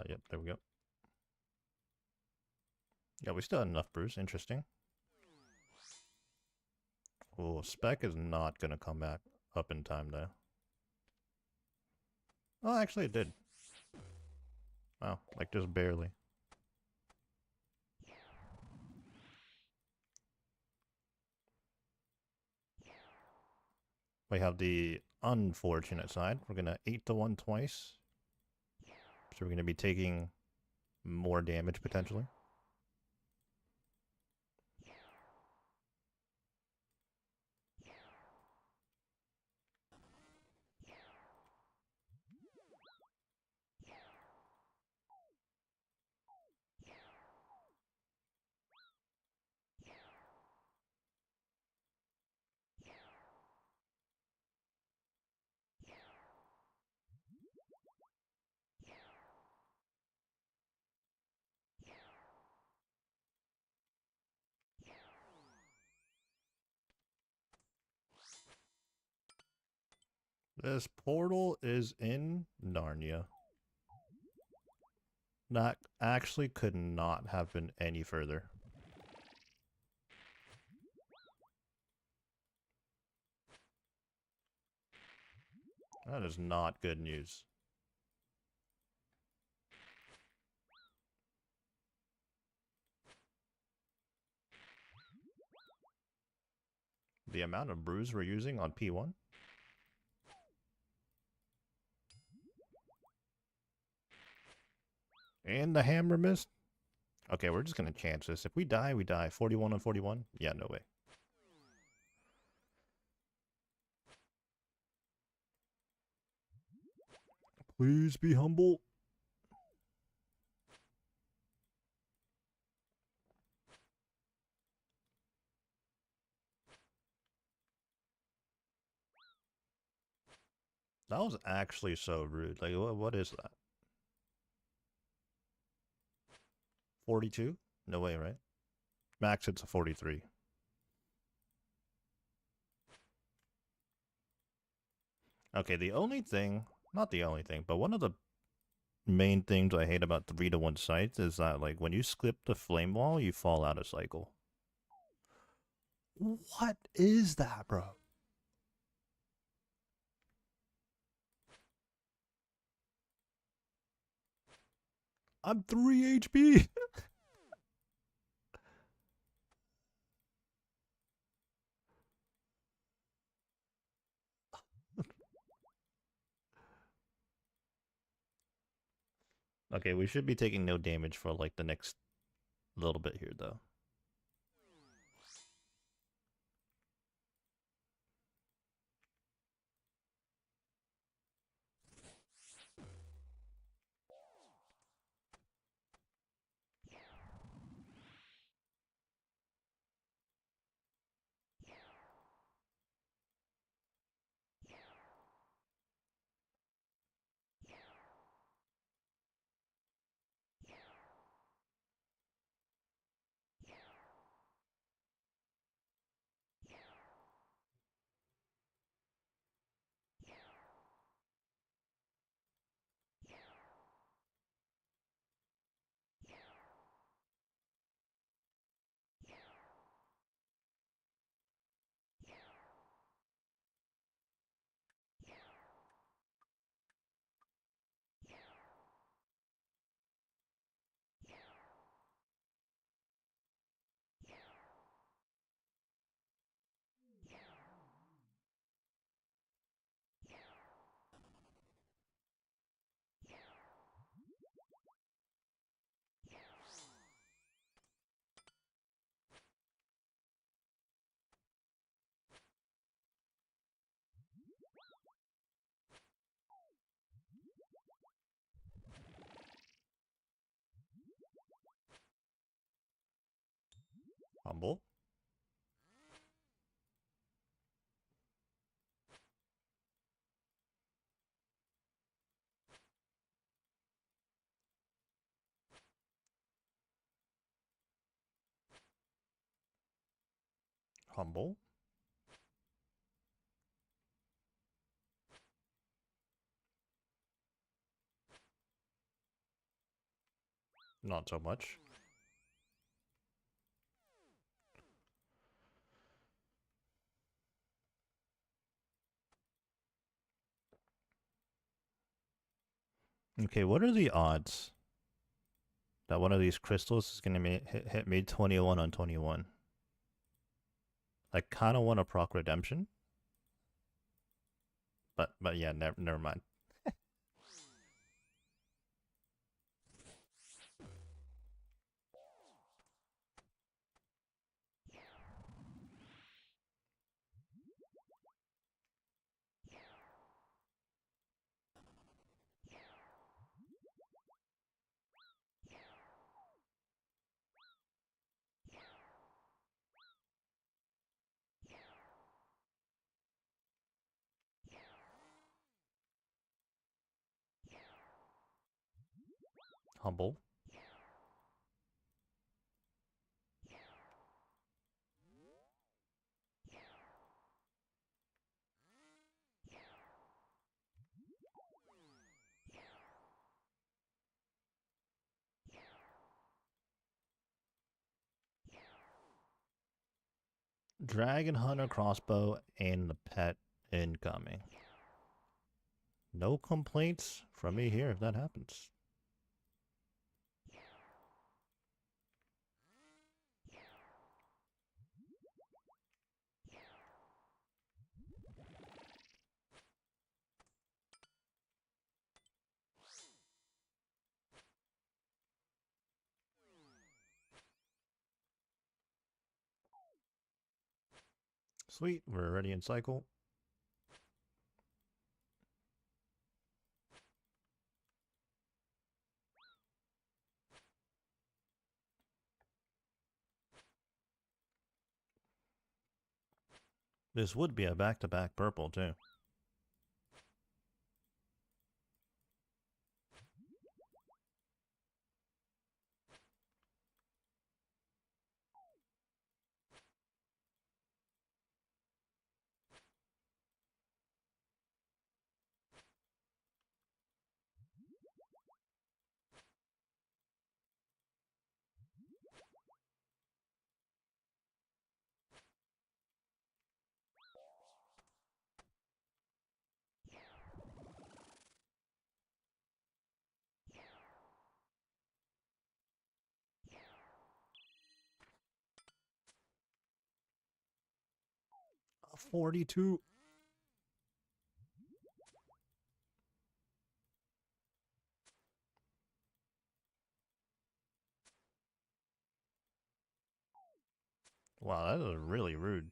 Yep, there we go. Yeah, we still had enough brews, interesting. Oh, spec is not gonna come back up in time though. Oh, actually it did. Wow, like just barely. We have the unfortunate side. We're gonna 8 to 1 twice. So we're gonna be taking more damage potentially. This portal is in Narnia. That actually could not have been any further. That is not good news. The amount of brews we're using on P1? And the hammer missed? Okay, we're just gonna chance this. If we die, we die. 41 on 41? Yeah, no way. Please be humble. That was actually so rude. Like, what is that? 42? No way, right? Max, it's a 43. Okay, the only thing, not the only thing, but one of the main things I hate about 3-to-1 sites is that, like, when you skip the flame wall, you fall out of cycle. What is that, bro? I'm 3 HP. Okay, we should be taking no damage for, like, the next little bit here, though. Humble. Humble. Not so much. Okay, what are the odds that one of these crystals is going to hit me 21 on 21? I kind of want a proc redemption, but yeah, never mind. Humble. Dragon Hunter crossbow and the pet incoming. No complaints from me here if that happens. Sweet, we're already in cycle. This would be a back-to-back purple, too. A 42. Wow, that is really rude.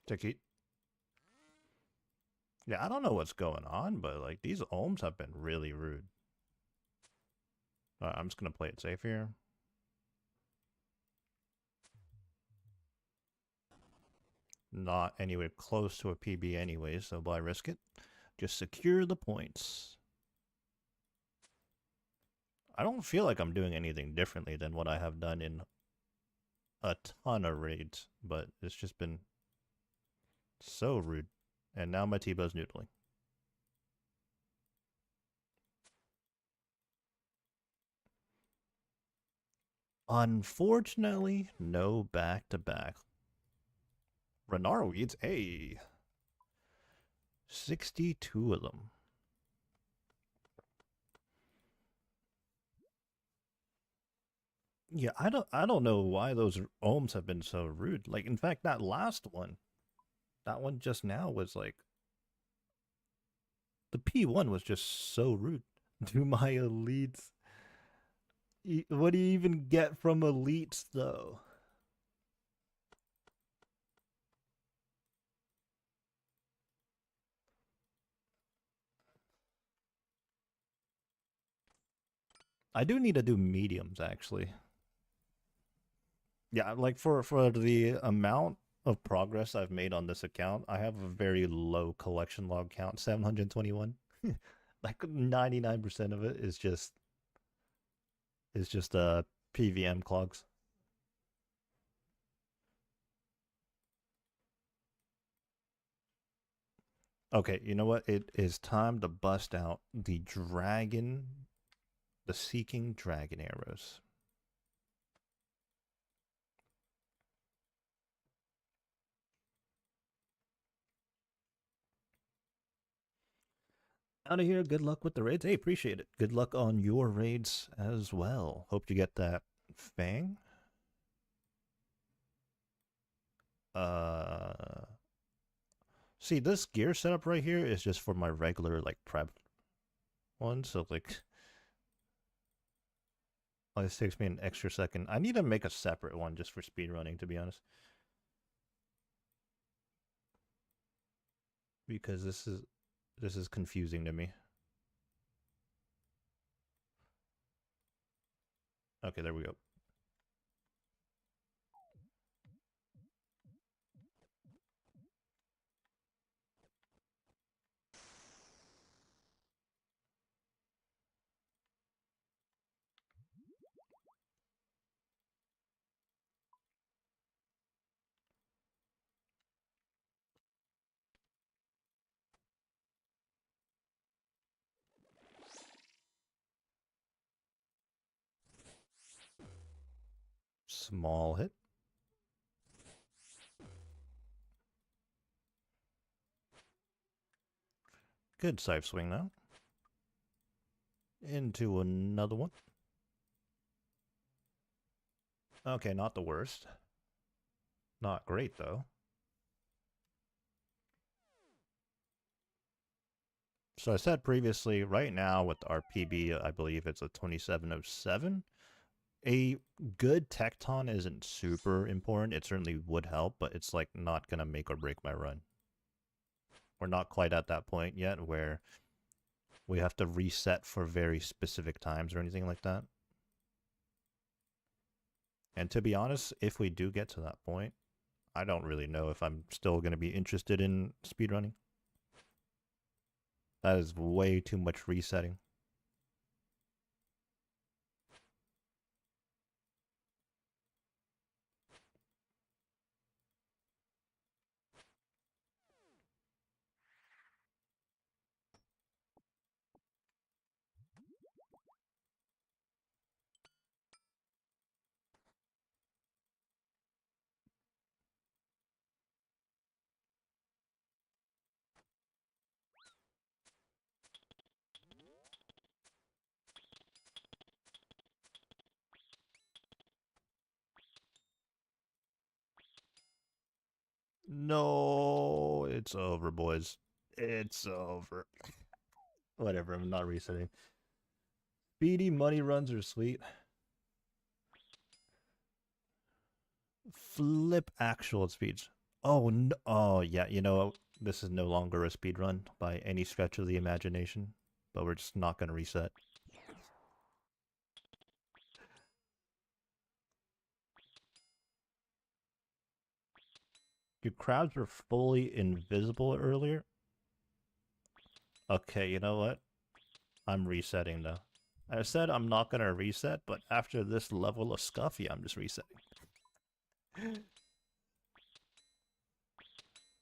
Ticky. Yeah, I don't know what's going on, but like these ohms have been really rude. I'm just gonna play it safe here. Not anywhere close to a PB anyway, so why risk it? Just secure the points. I don't feel like I'm doing anything differently than what I have done in a ton of raids, but it's just been so rude. And now my T-bow's noodling. Unfortunately, no back-to-back. Renar weeds, hey. 62 of them. Yeah, I don't know why those ohms have been so rude. Like in fact that last one, that one just now was like the P1 was just so rude. Do my elites. What do you even get from elites though? I do need to do mediums actually. Yeah, like for the amount of progress I've made on this account, I have a very low collection log count, 721. Like 99% of it is just PVM clogs. Okay, you know what? It is time to bust out the Seeking Dragon arrows. Out of here. Good luck with the raids. Hey, appreciate it. Good luck on your raids as well. Hope you get that Fang. Uh, See, this gear setup right here is just for my regular like prep one. So like, oh, this takes me an extra second. I need to make a separate one just for speedrunning, to be honest, because this is This is confusing to me. Okay, there we go. Small hit. Good side swing now. Into another one. Okay, not the worst. Not great, though. So I said previously, right now with our PB, I believe it's a 2707. A good tecton isn't super important. It certainly would help, but it's like not going to make or break my run. We're not quite at that point yet where we have to reset for very specific times or anything like that. And to be honest, if we do get to that point, I don't really know if I'm still going to be interested in speedrunning. That is way too much resetting. No, it's over, boys. It's over. Whatever, I'm not resetting. Speedy money runs are sweet. Flip actual speeds. Oh, no. Oh, yeah, you know, this is no longer a speed run by any stretch of the imagination, but we're just not going to reset. Your crabs were fully invisible earlier? Okay, you know what? I'm resetting though. I said I'm not gonna reset, but after this level of scuff, yeah, I'm just resetting.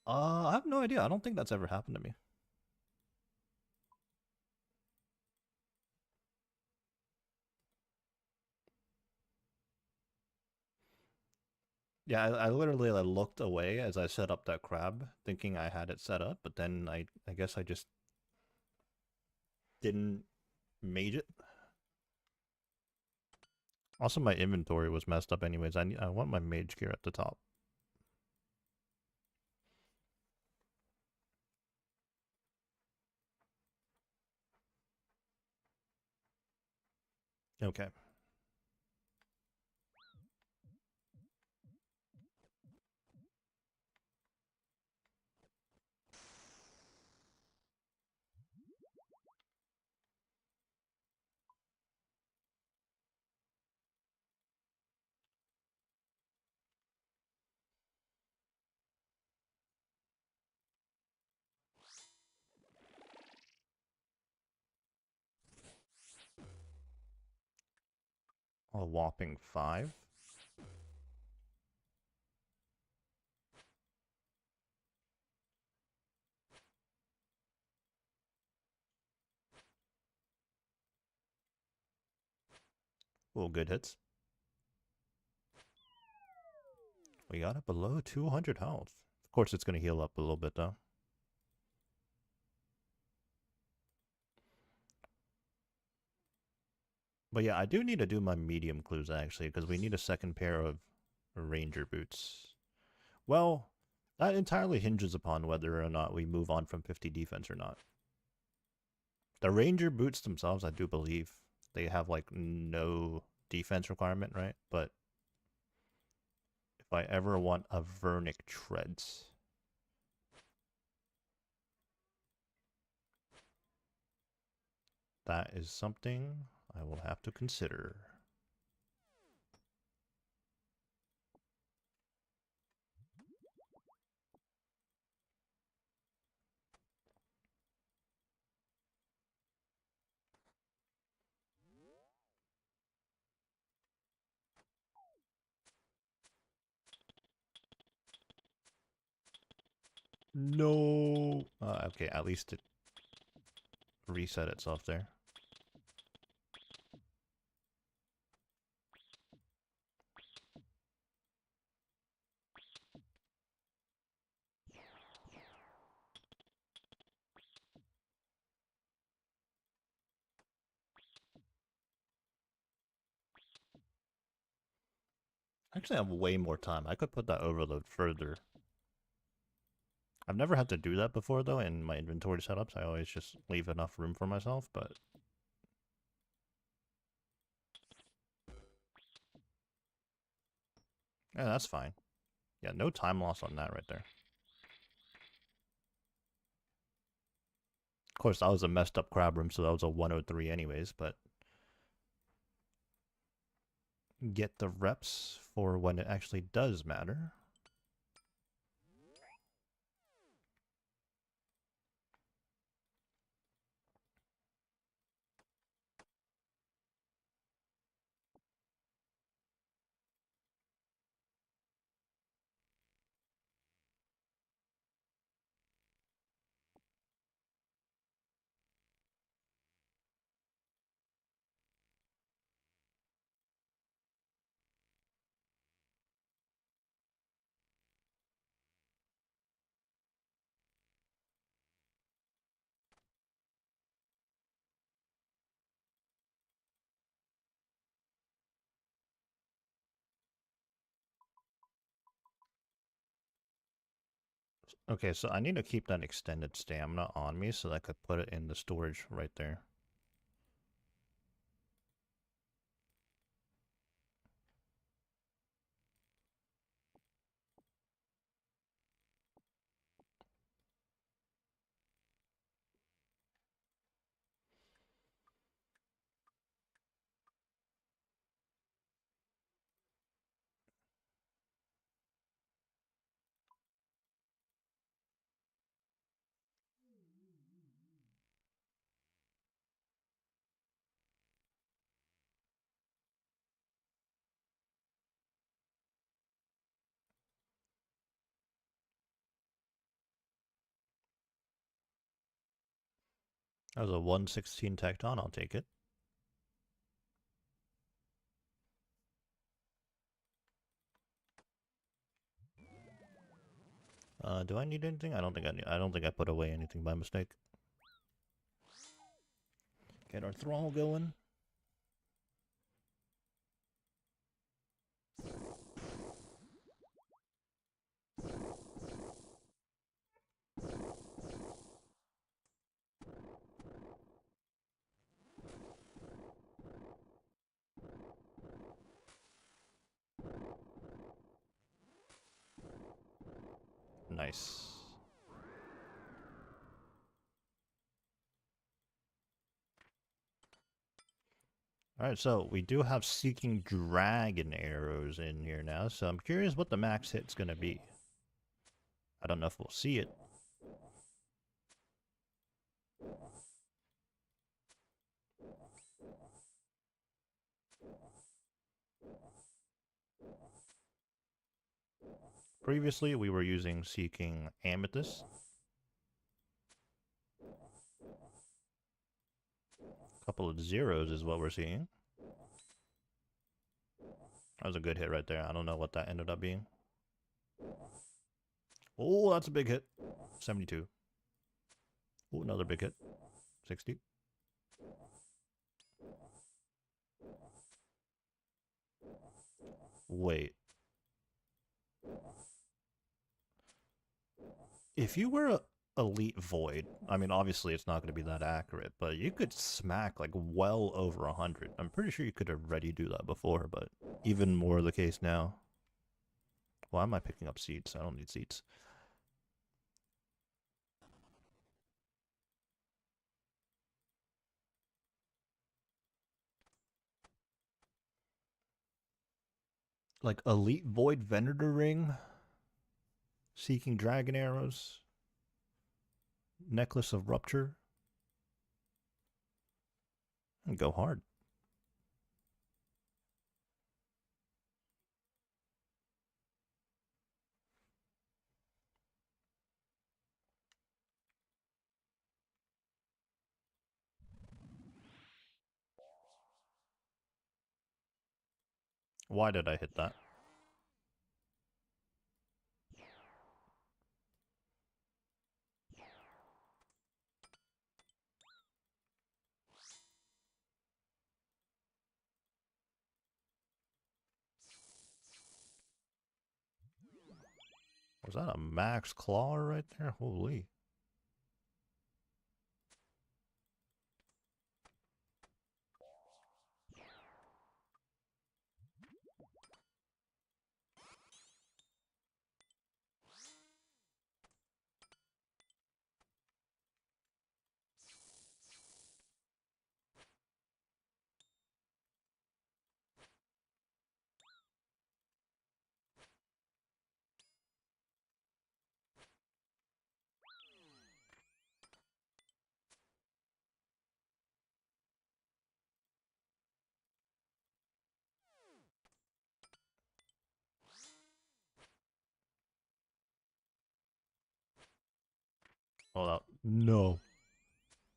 I have no idea. I don't think that's ever happened to me. Yeah, I literally like, looked away as I set up that crab, thinking I had it set up, but then I guess I just didn't mage it. Also, my inventory was messed up anyways. I want my mage gear at the top. Okay. A whopping 5. Oh, good hits. We got it below 200 health. Of course, it's going to heal up a little bit, though. But yeah, I do need to do my medium clues, actually, because we need a second pair of ranger boots. Well, that entirely hinges upon whether or not we move on from 50 defense or not. The ranger boots themselves, I do believe, they have, like, no defense requirement, right? But if I ever want a Vernic Treads, That is something I will have to consider. No. Okay, at least it reset itself there. Actually, I have way more time. I could put that overload further. I've never had to do that before, though, in my inventory setups. I always just leave enough room for myself, but... yeah, that's fine. Yeah, no time loss on that right there. Of course, that was a messed up crab room, so that was a 103 anyways, but... get the reps for when it actually does matter. Okay, so I need to keep that extended stamina on me so that I could put it in the storage right there. That was a 116 tecton, I'll take it. Do I need anything? I don't think I need, I don't think I put away anything by mistake. Get our thrall going. Nice. Alright, so we do have Seeking Dragon arrows in here now, so I'm curious what the max hit's gonna be. I don't know if we'll see it. Previously, we were using Seeking Amethyst. A couple of zeros is what we're seeing. That was a good hit right there. I don't know what that ended up being. Oh, that's a big hit. 72. Oh, another big hit. 60. Wait. If you were a Elite Void, I mean, obviously it's not going to be that accurate, but you could smack like well over 100. I'm pretty sure you could already do that before, but even more the case now. Why am I picking up seeds? I don't need seeds. Like Elite Void Venator Ring, Seeking Dragon Arrows, Necklace of Rupture. And go hard. Why did I hit that? Was that a max claw right there? Holy. Hold up. No.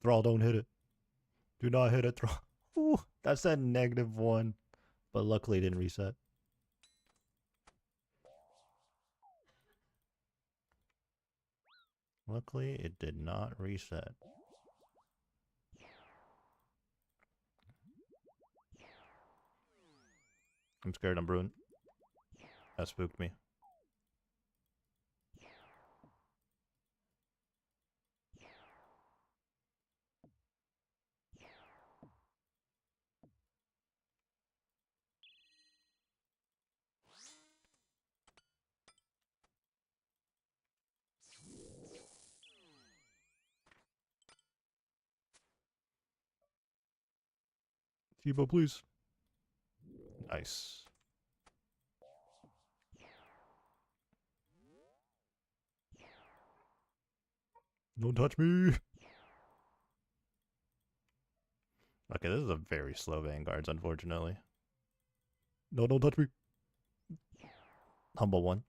Thrall, don't hit it. Do not hit it, Thrall. Ooh, that's a -1. But luckily it didn't reset. Luckily it did not reset. I'm scared I'm brewing. That spooked me. Tibo, please. Nice. Don't touch me. Okay, this is a very slow Vanguards, unfortunately. No, don't touch me. Humble one.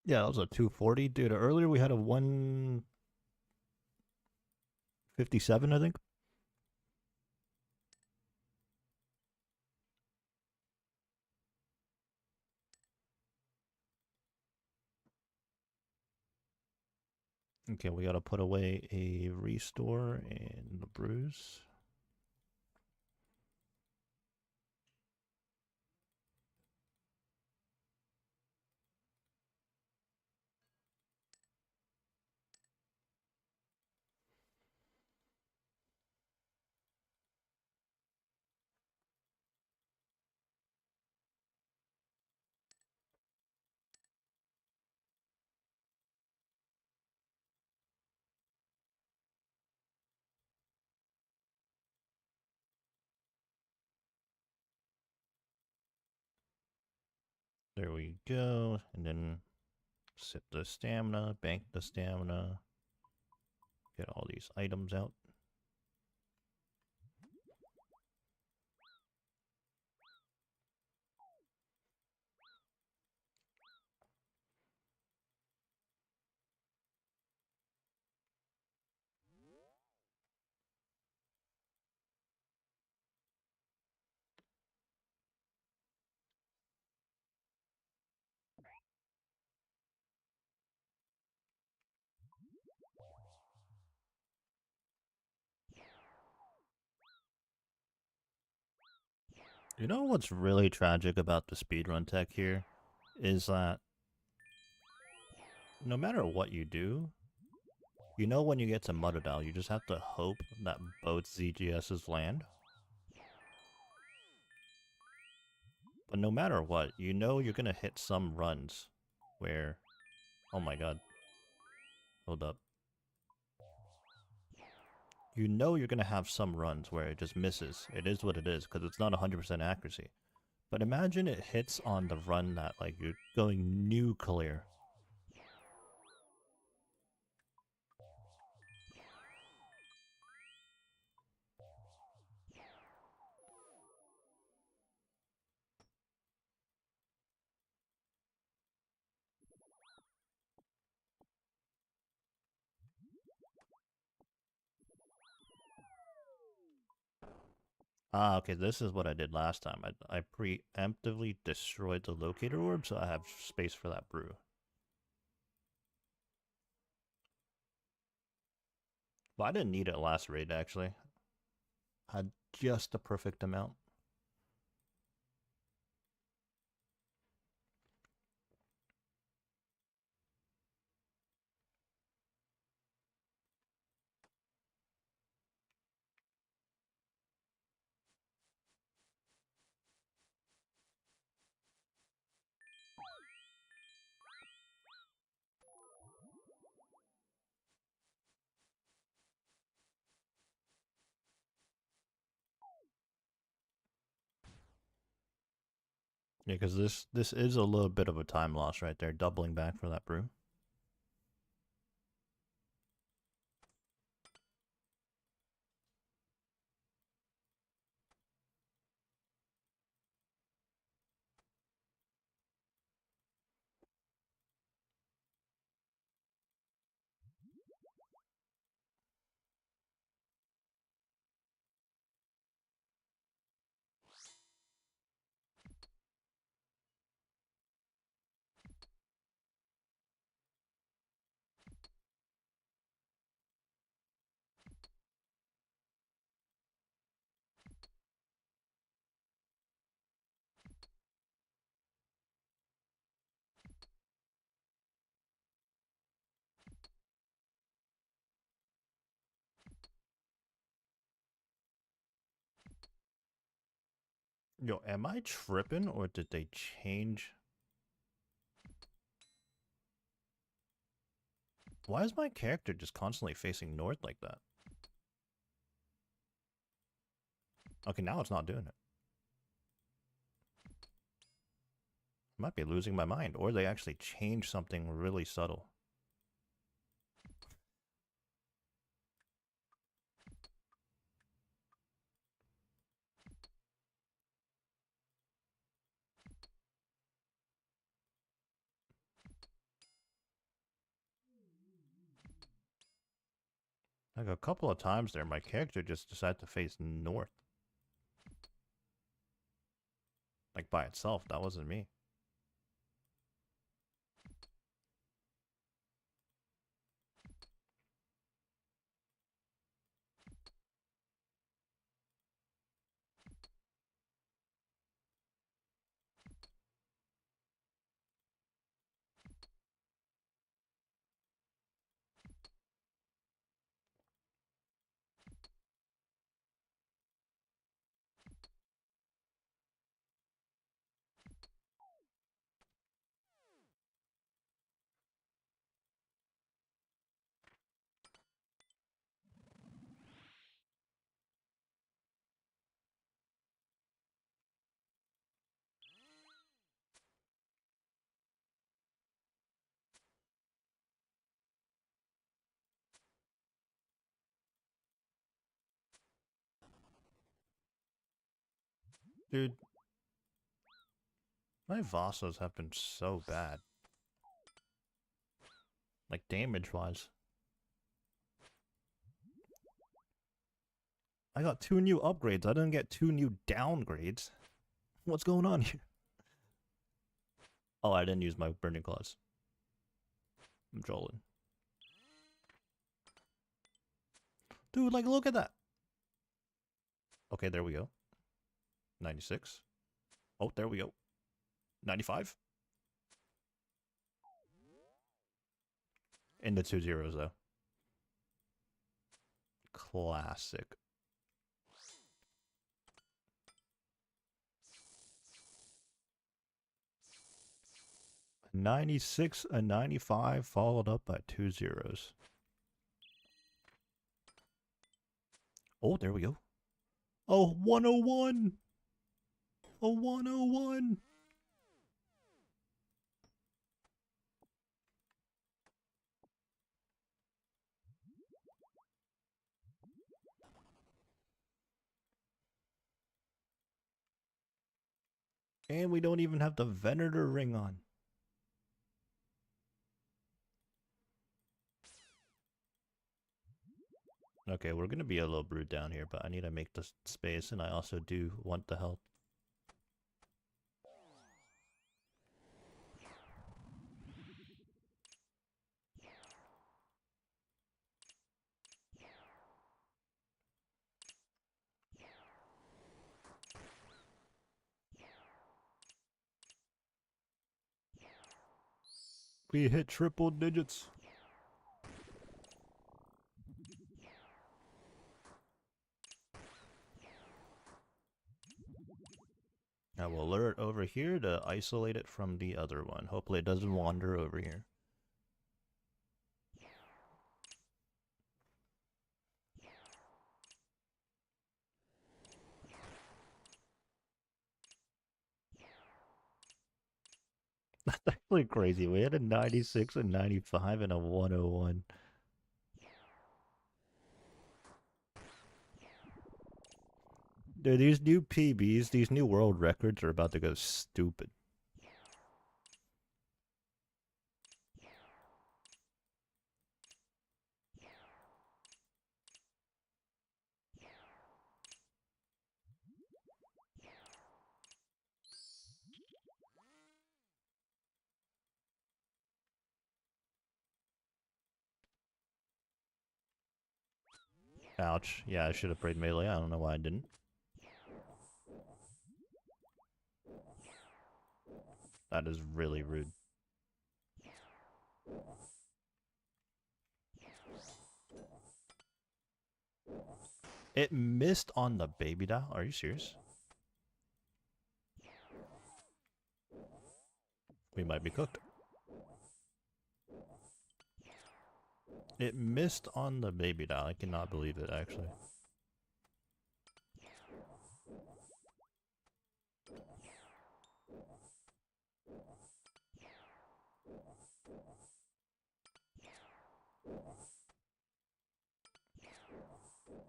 Yeah, that was a 240. Dude, earlier we had a 157, I think. Okay, we gotta put away a restore and the bruise. There we go. And then sip the stamina, bank the stamina, get all these items out. You know what's really tragic about the speedrun tech here? Is that no matter what you do, when you get to Muttadal, you just have to hope that both ZGSs land. But no matter what, you know you're gonna hit some runs where... Oh my god. Hold up. You know you're gonna have some runs where it just misses. It is what it is, because it's not 100% accuracy. But imagine it hits on the run that, like, you're going nuclear. Ah, okay, this is what I did last time. I preemptively destroyed the locator orb, so I have space for that brew. But I didn't need it last raid, actually. I had just the perfect amount. Yeah, because this is a little bit of a time loss right there, doubling back for that brew. Yo, am I tripping, or did they change? Why is my character just constantly facing north like that? Okay, now it's not doing it. I might be losing my mind, or they actually changed something really subtle. Like a couple of times there, my character just decided to face north. Like by itself, that wasn't me. Dude, my Vasos have been so bad. Like damage-wise. I got 2 new upgrades. I didn't get 2 new downgrades. What's going on here? Oh, I didn't use my Burning Claws. I'm trolling. Dude, like, look at that. Okay, there we go. 96. Oh, there we go. 95. In the 2 zeros, though. Classic. 96 and 95 followed up by 2 zeros. Oh, there we go. Oh, 101. A 101. And we don't even have the Venator ring on. Okay, we're gonna be a little brewed down here, but I need to make the space, and I also do want the health. We hit triple digits. I will lure it over here to isolate it from the other one. Hopefully it doesn't wander over here. That's actually crazy. We had a 96, a 95, and a 101. Dude, these new PBs, these new world records are about to go stupid. Ouch. Yeah, I should have played melee. I don't know why I didn't. That is really rude. It missed on the baby doll? Are you serious? We might be cooked. It missed on the baby doll. I cannot believe it, actually.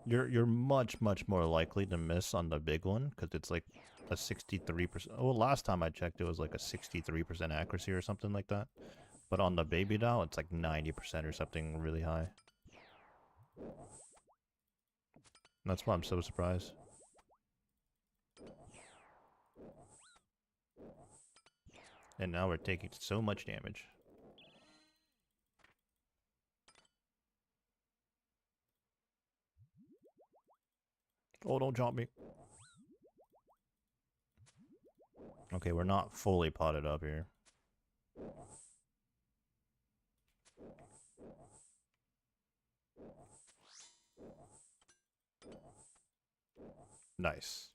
You're much more likely to miss on the big one because it's like a 63%. Well, last time I checked, it was like a 63% accuracy or something like that. But on the baby doll, it's like 90% or something really high. That's why I'm so surprised. And now we're taking so much damage. Oh, don't jump me. Okay, we're not fully potted up here. Nice.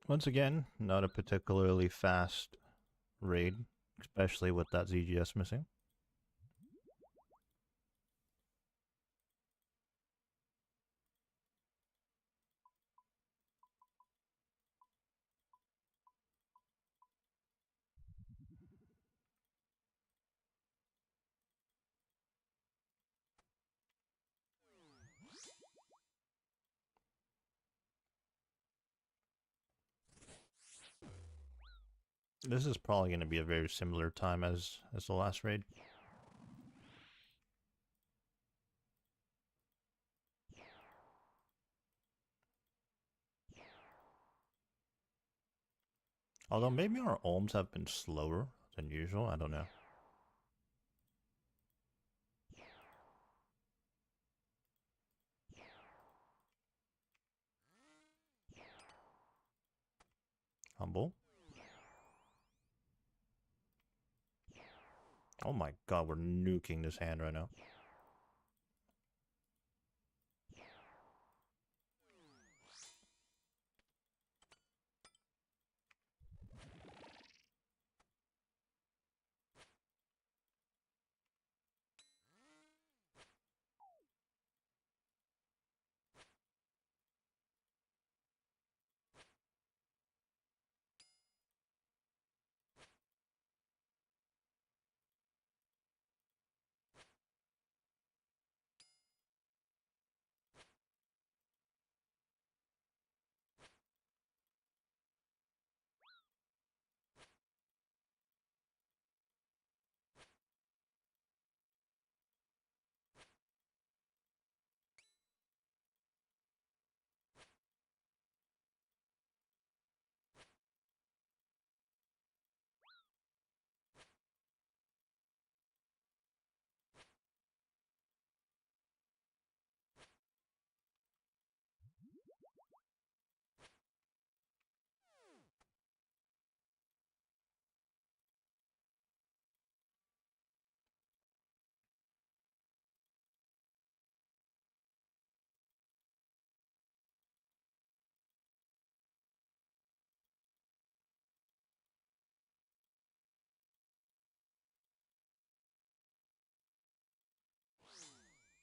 Once again, not a particularly fast raid, especially with that ZGS missing. This is probably going to be a very similar time as the last raid. Although maybe our ohms have been slower than usual, I don't know. Humble. Oh my god, we're nuking this hand right now.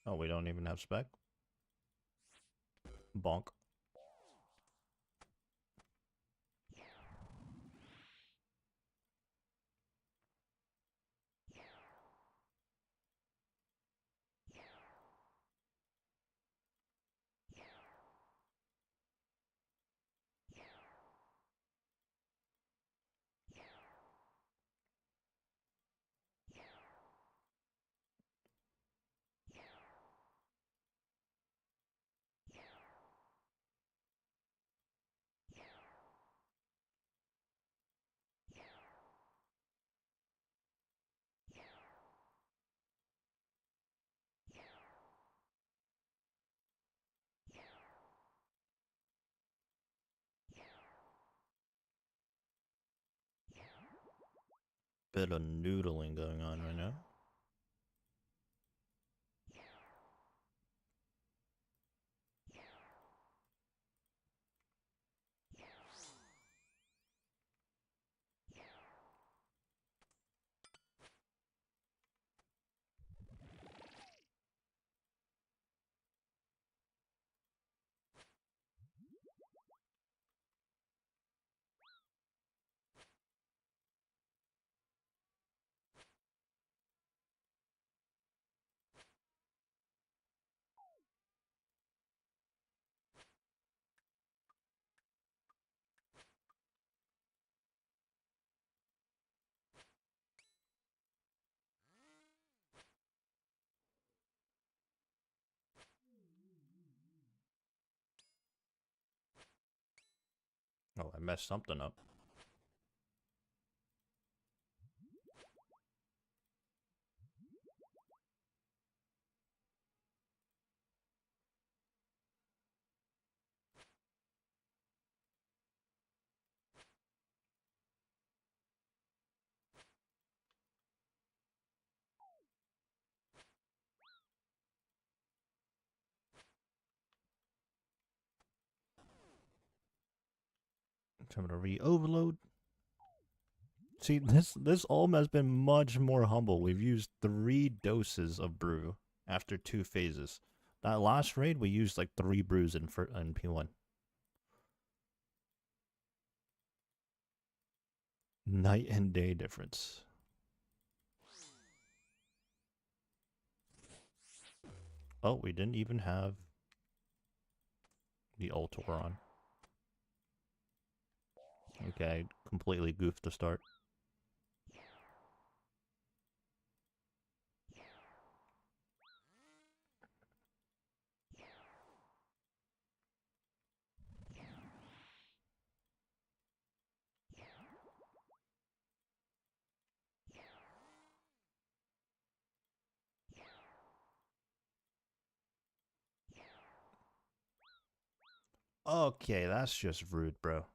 Oh, we don't even have spec? Bonk. Bit of noodling going on right now. Oh, I messed something up. Time to re-overload. See, this Olm has been much more humble. We've used 3 doses of brew after 2 phases. That last raid, we used like 3 brews in P1. Night and day difference. Oh, we didn't even have the Altor on. Okay, completely goofed the start. Okay, that's just rude, bro.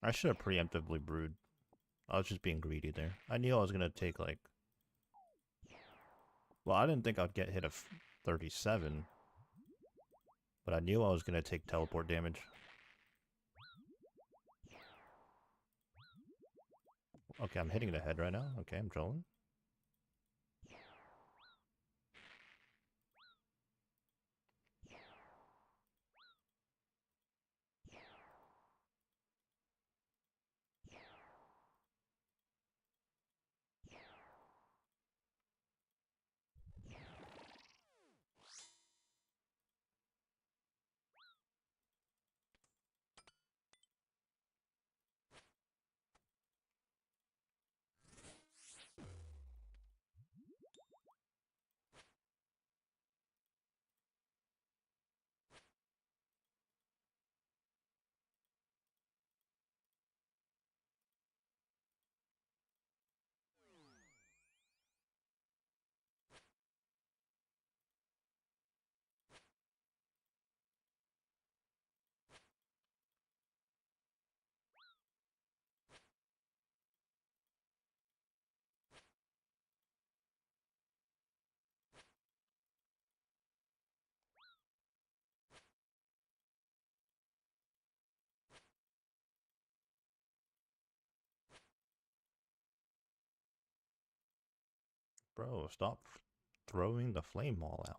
I should have preemptively brewed. I was just being greedy there. I knew I was gonna take like. Well, I didn't think I'd get hit a 37, but I knew I was gonna take teleport damage. Okay, I'm hitting the head right now. Okay, I'm trolling. Bro, stop throwing the flame ball out.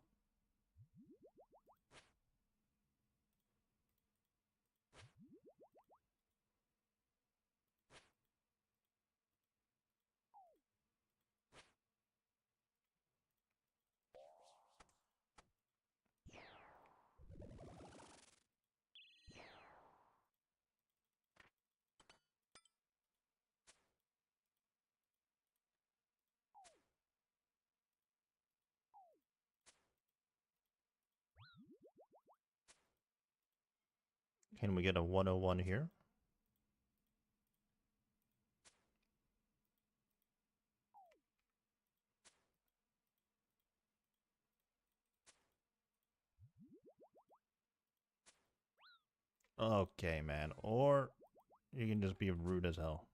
Can we get a 101 here? Okay, man. Or you can just be rude as hell.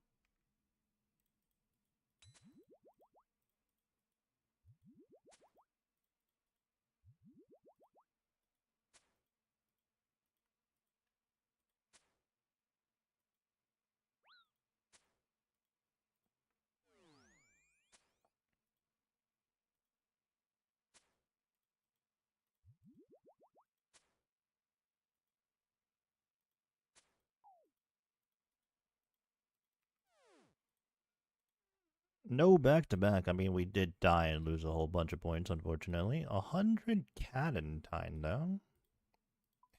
No back-to-back. I mean, we did die and lose a whole bunch of points, unfortunately. 100 Cadentine, though.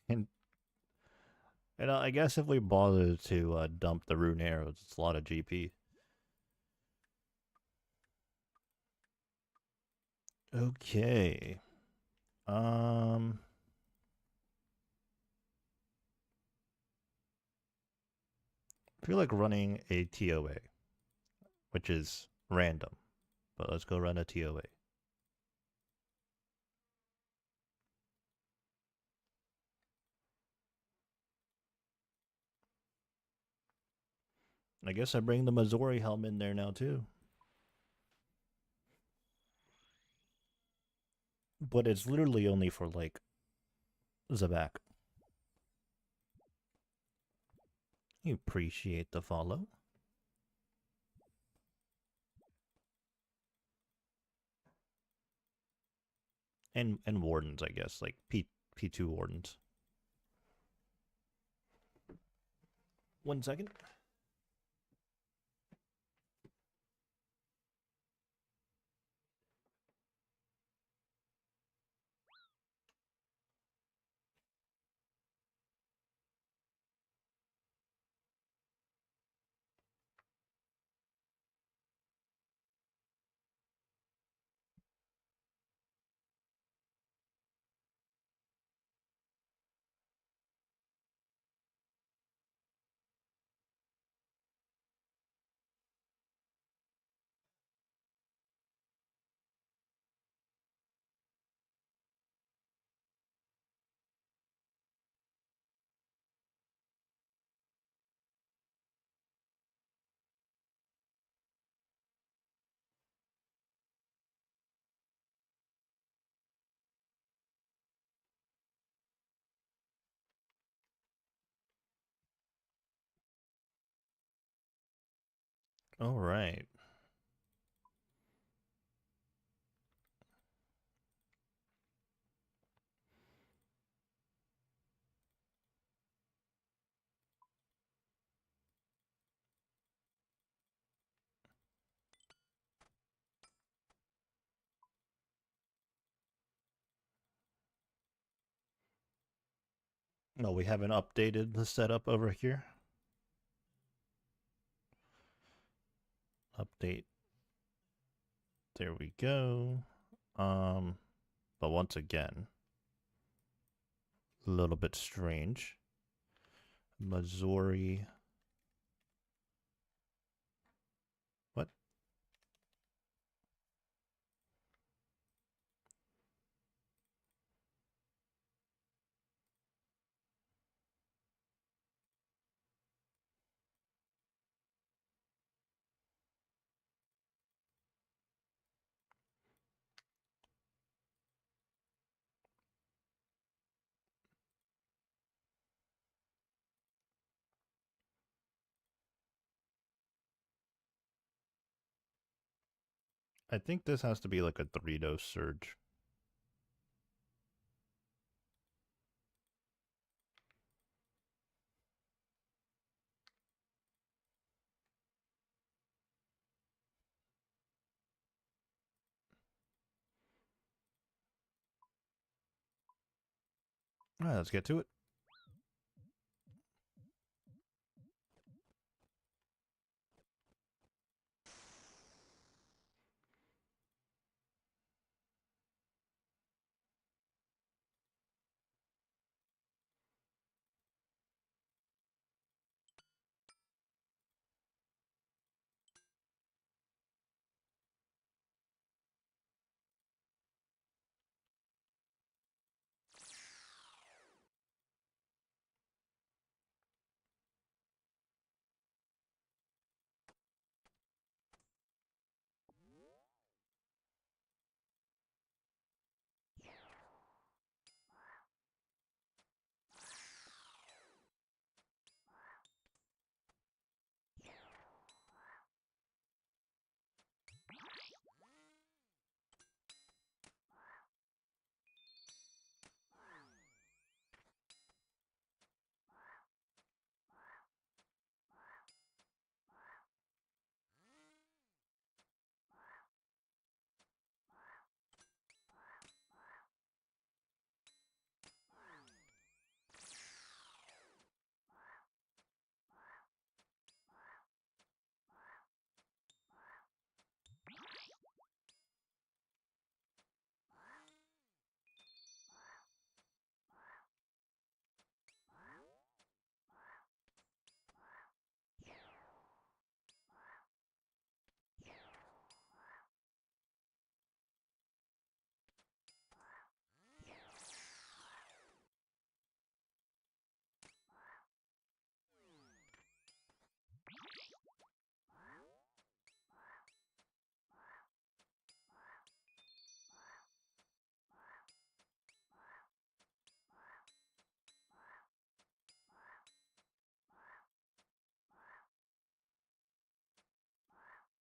And, I guess if we bother to dump the rune arrows, it's a lot of GP. Okay. Um... I feel like running a TOA, which is random. But let's go run a TOA. I guess I bring the Missouri helm in there now, too. But it's literally only for, like, Zabak. You appreciate the follow. And wardens, I guess, like P2 wardens. 1 second. All right. No, we haven't updated the setup over here. Update. There we go. But once again, a little bit strange. Missouri. What? I think this has to be like a 3-dose surge. All right, let's get to it.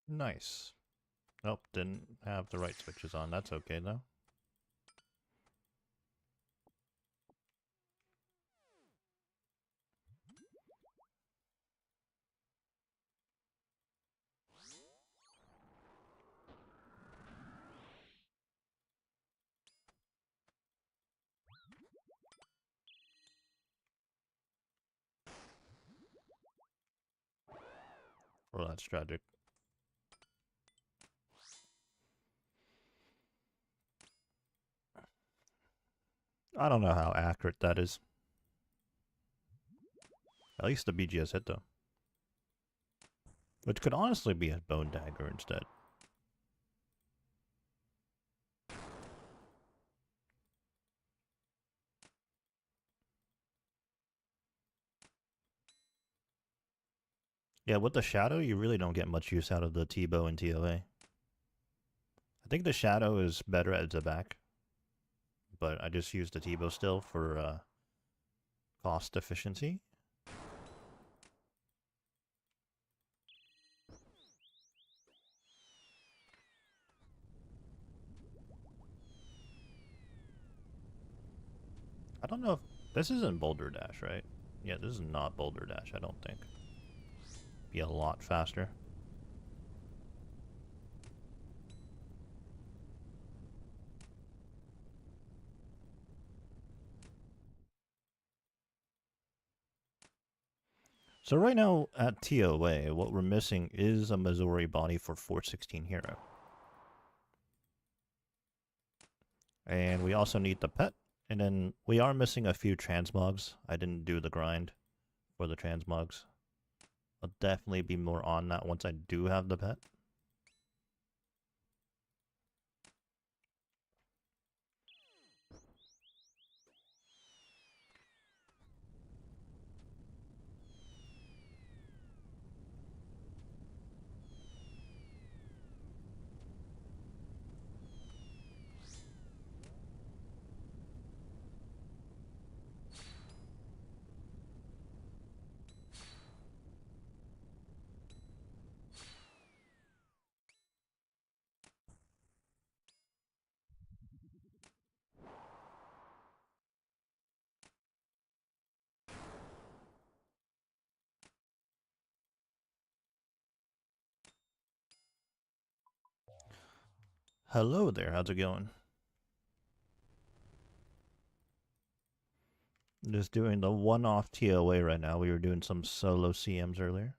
Nice. Nope, didn't have the right switches on. That's okay though. Well, that's tragic. I don't know how accurate that is. At least the BGS hit though. Which could honestly be a bone dagger instead. Yeah, with the shadow, you really don't get much use out of the T-bow and TOA. I think the shadow is better at the back, but I just use the T-bow still for cost efficiency. I don't know if this isn't Boulder Dash, right? Yeah, this is not Boulder Dash, I don't think. Be a lot faster. So right now at TOA, what we're missing is a Missouri body for 416 Hero. And we also need the pet. And then we are missing a few transmogs. I didn't do the grind for the transmogs. I'll definitely be more on that once I do have the pet. Hello there, how's it going? Just doing the one-off TOA right now. We were doing some solo CMs earlier.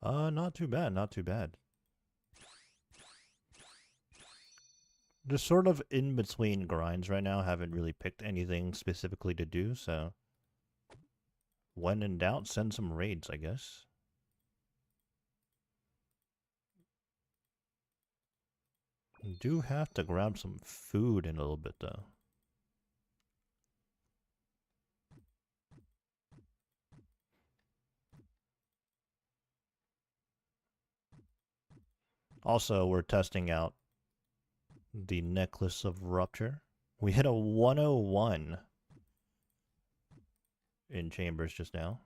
Not too bad, not too bad. Just sort of in between grinds right now. Haven't really picked anything specifically to do, so when in doubt, send some raids, I guess. Do have to grab some food in a little bit, though. Also, we're testing out the Necklace of Rupture. We hit a 101 in Chambers just now.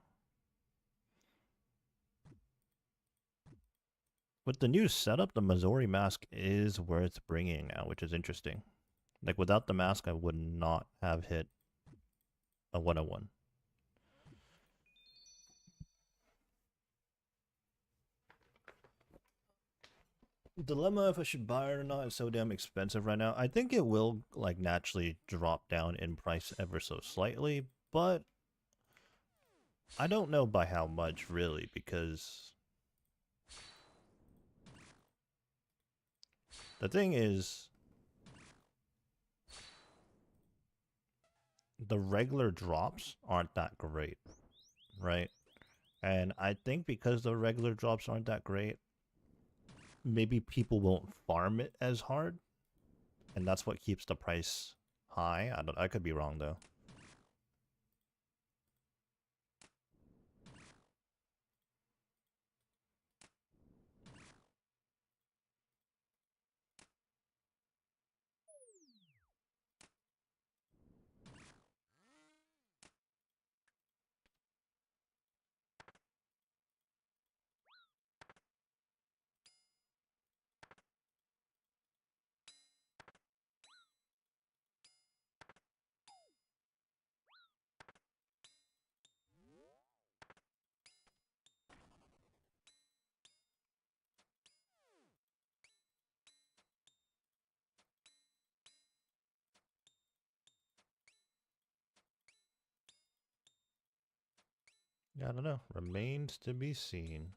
With the new setup, the Missouri mask is worth bringing now, which is interesting. Like, without the mask, I would not have hit a 101. Dilemma if I should buy it or not. It's so damn expensive right now. I think it will, like, naturally drop down in price ever so slightly, but I don't know by how much, really, because the thing is, the regular drops aren't that great, right? And I think because the regular drops aren't that great, maybe people won't farm it as hard, and that's what keeps the price high. I could be wrong though. Yeah, I don't know. Remains to be seen.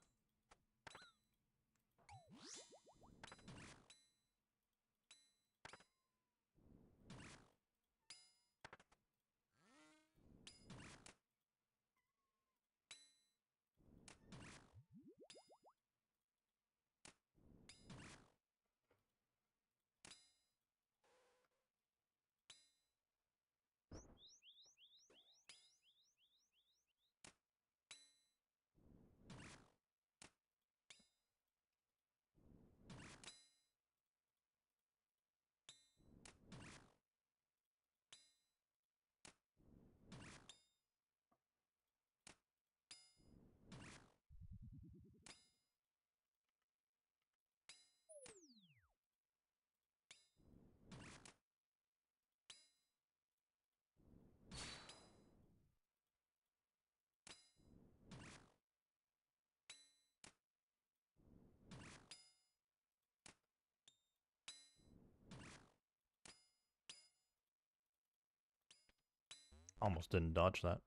Almost didn't dodge that.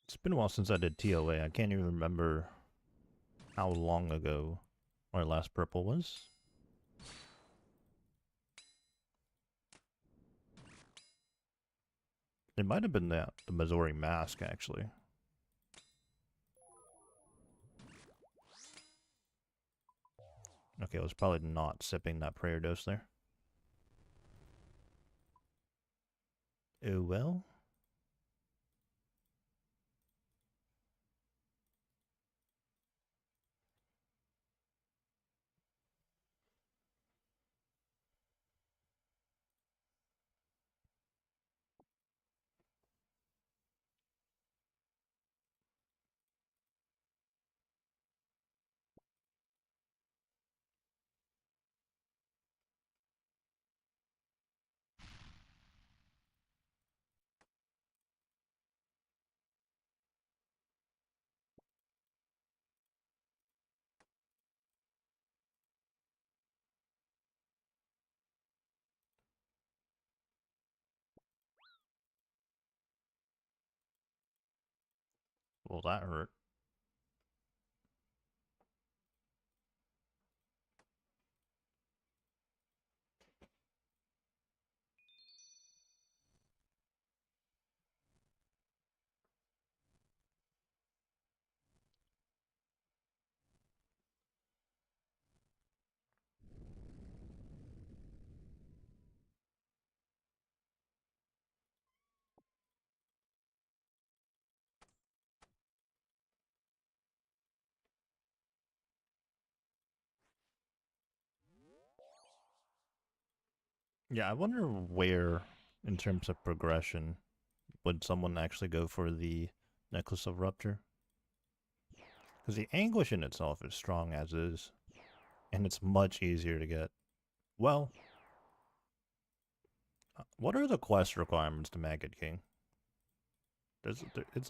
It's been a while since I did TOA. I can't even remember how long ago my last purple was. It might have been the Missouri Mask, actually. Okay, I was probably not sipping that prayer dose there. Oh well. Well, that hurt. Yeah, I wonder where, in terms of progression, would someone actually go for the Necklace of Rupture? Because the Anguish in itself is strong as is, and it's much easier to get. Well, what are the quest requirements to Maggot King?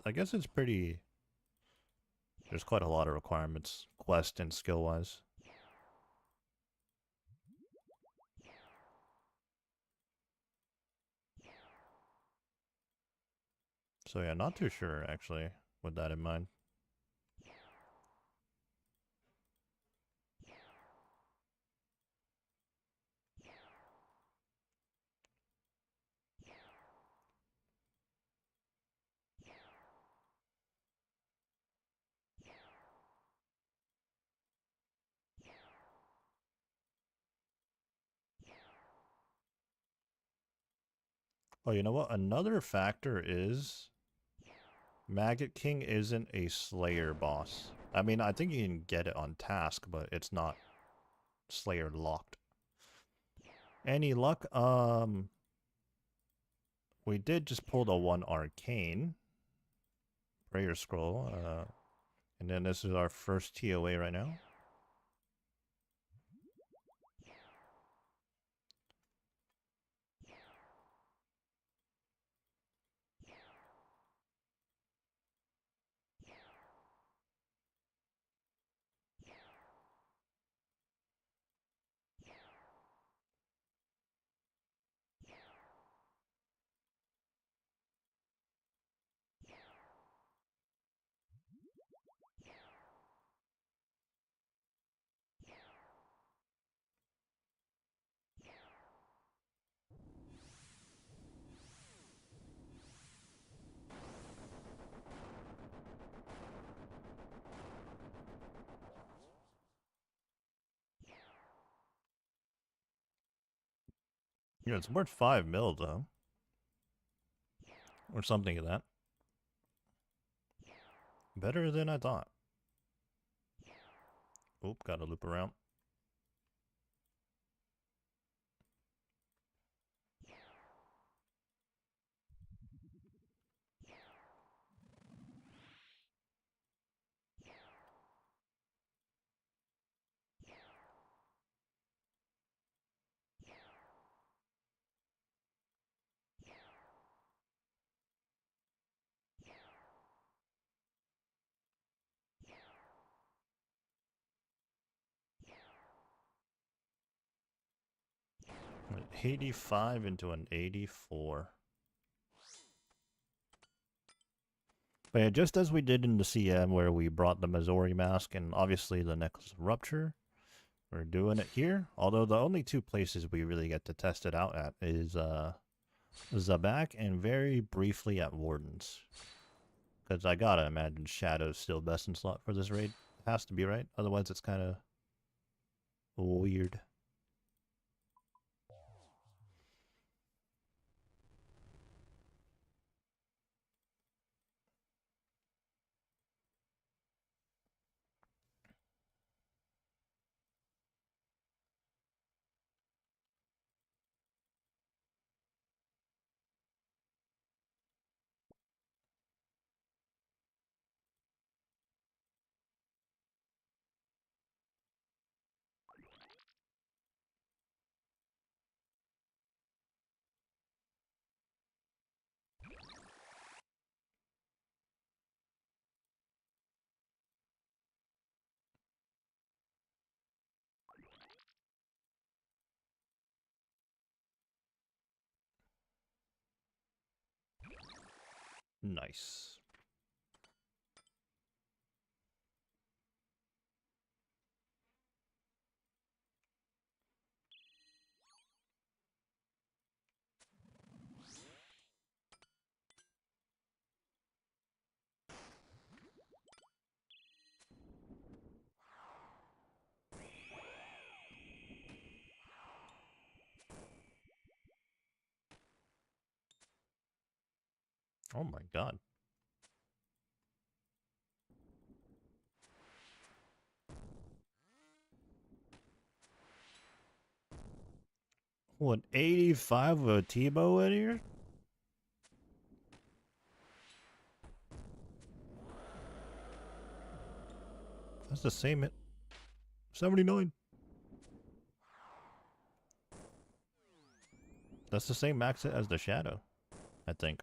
I guess it's pretty. There's quite a lot of requirements, quest and skill wise. So yeah, not too sure actually with that in mind. Oh, you know what? Another factor is Maggot King isn't a Slayer boss. I mean, I think you can get it on task, but it's not Slayer locked. Any luck? We did just pull the one Arcane Prayer Scroll, and then this is our first TOA right now. Yeah, it's worth 5 mil though. Or something of that. Better than I thought. Oop, gotta loop around. An 85 into an 84. But yeah, just as we did in the CM where we brought the Missouri mask and obviously the necklace rupture, we're doing it here. Although the only two places we really get to test it out at is Zabak and very briefly at Warden's. Because I gotta imagine Shadow's still best in slot for this raid. It has to be, right? Otherwise it's kind of weird. Nice. Oh my god. What, 85 of a Tebow in here? That's the same hit. 79. That's the same max hit as the Shadow, I think.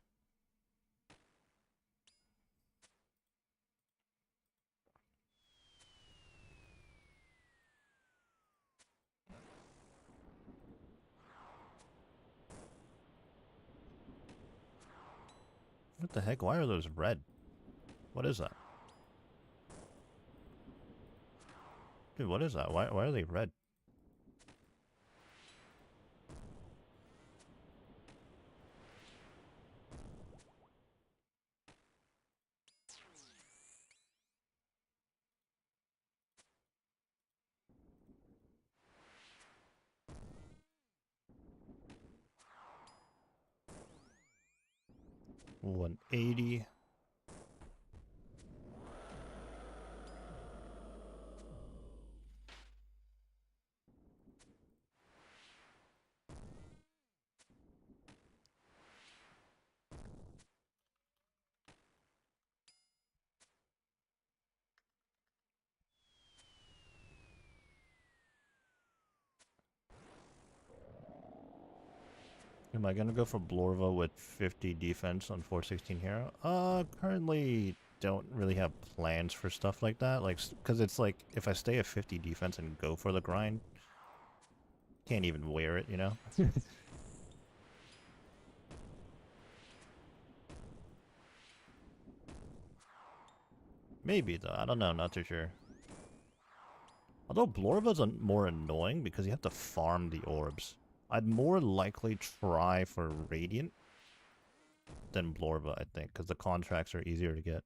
What the heck? Why are those red? What is that? Dude, what is that? Why are they red? $180. Am I gonna go for Blorva with 50 defense on 416 hero? Currently don't really have plans for stuff like that. Like, cause it's like, if I stay at 50 defense and go for the grind, can't even wear it, you know? Maybe though, I don't know, not too sure. Although Blorva's more annoying because you have to farm the orbs. I'd more likely try for Radiant than Blorva, I think, because the contracts are easier to get.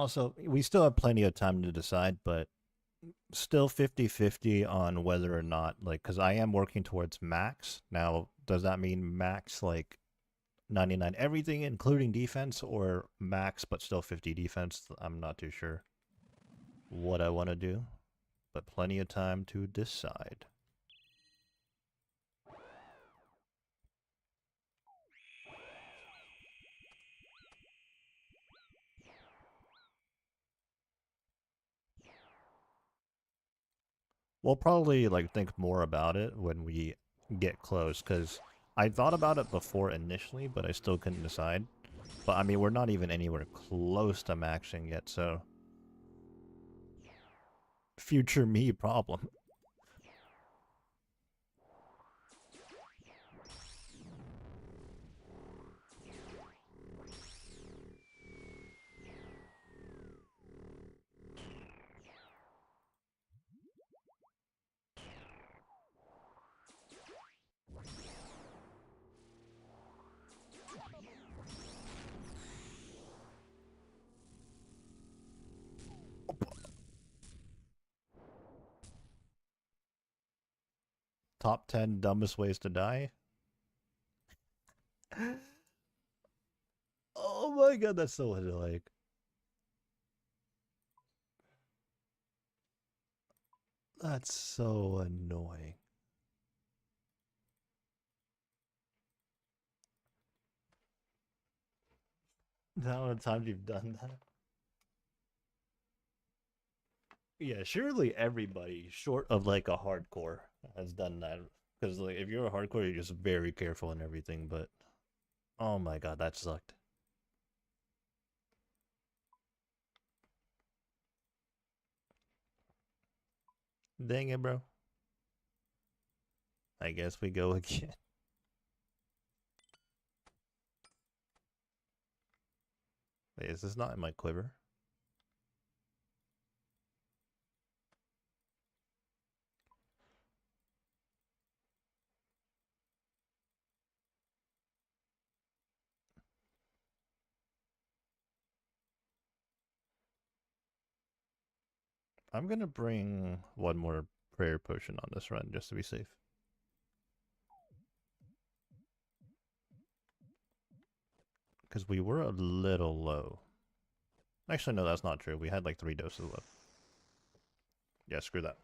Also, we still have plenty of time to decide, but still 50-50 on whether or not, like, because I am working towards max. Now, does that mean max, like, 99 everything, including defense, or max but still 50 defense? I'm not too sure what I want to do, but plenty of time to decide. We'll probably like think more about it when we get close, because I thought about it before initially, but I still couldn't decide. But I mean, we're not even anywhere close to maxing yet, so future me problem. Top 10 dumbest ways to die. Oh my god, that's so like. That's so annoying. How many times you've done that? Yeah, surely everybody, short of like a hardcore, has done that. Because like, if you're a hardcore, you're just very careful and everything. But oh my god, that sucked. Dang it, bro. I guess we go again. Wait, is this not in my quiver? I'm gonna bring one more prayer potion on this run just to be safe. Because we were a little low. Actually, no, that's not true. We had like 3 doses left. Yeah, screw that.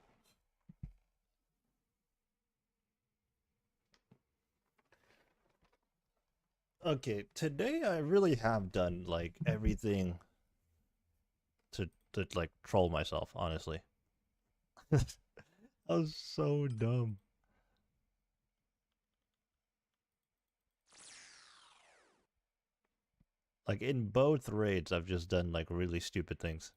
Okay, today I really have done like everything to like troll myself, honestly. I was so dumb. Like in both raids, I've just done like really stupid things.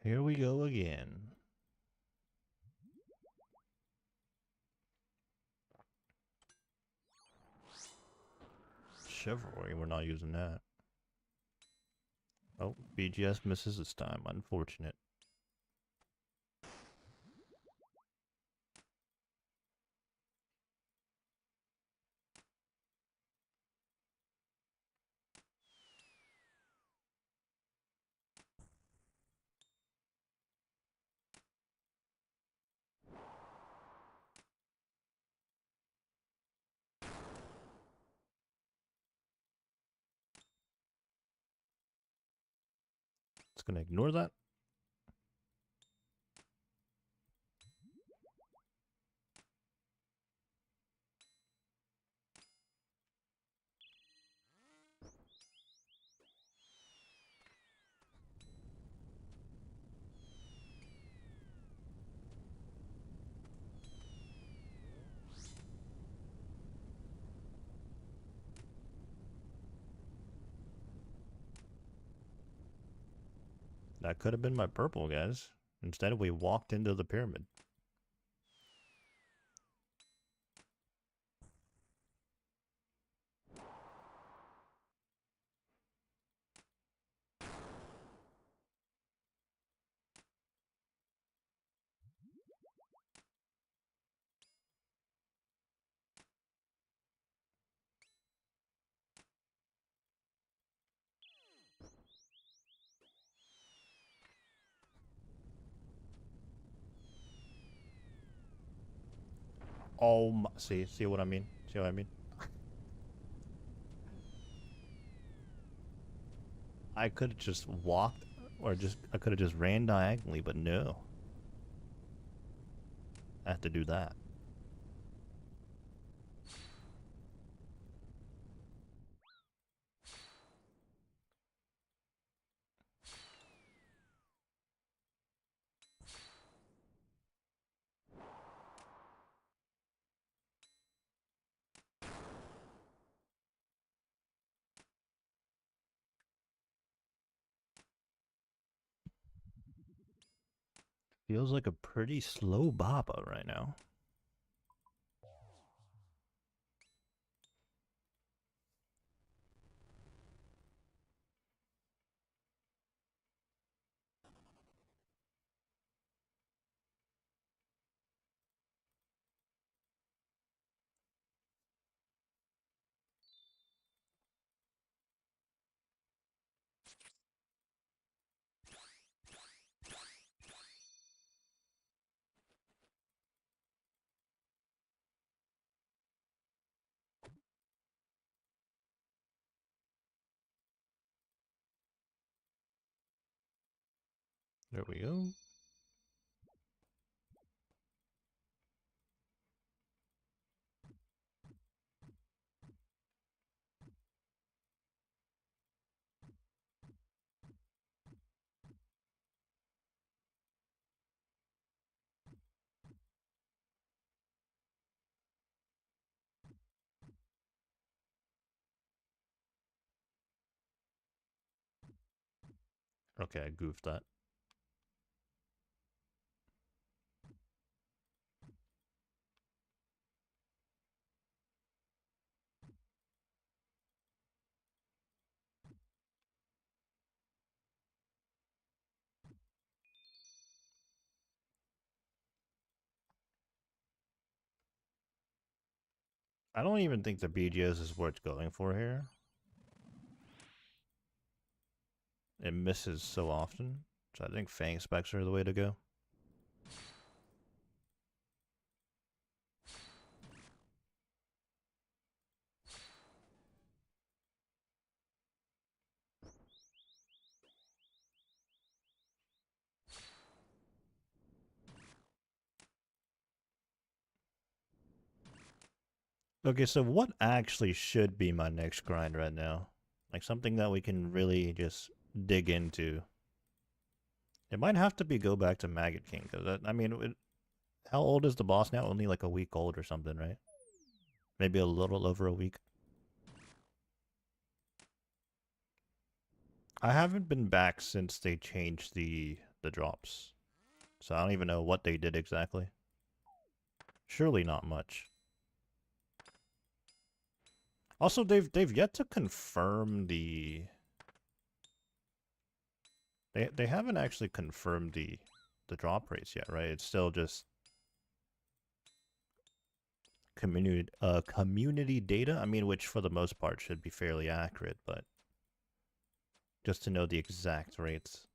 Here we go again. Chivalry, we're not using that. Oh, BGS misses this time. Unfortunate. It's gonna ignore that. That could have been my purple, guys. Instead, we walked into the pyramid. Oh, my, see what I mean? See what I mean? I could have just walked, or I could have just ran diagonally, but no. I have to do that. Feels like a pretty slow baba right now. There we go. Okay, I goofed that. I don't even think the BGS is worth going for here. It misses so often. So I think Fang specs are the way to go. Okay, so what actually should be my next grind right now? Like something that we can really just dig into. It might have to be go back to Maggot King, because I mean, how old is the boss now? Only like a week old or something, right? Maybe a little over a week. I haven't been back since they changed the drops. So I don't even know what they did exactly. Surely not much. Also, they've yet to confirm they haven't actually confirmed the drop rates yet, right? It's still just community data. I mean, which for the most part should be fairly accurate, but just to know the exact rates.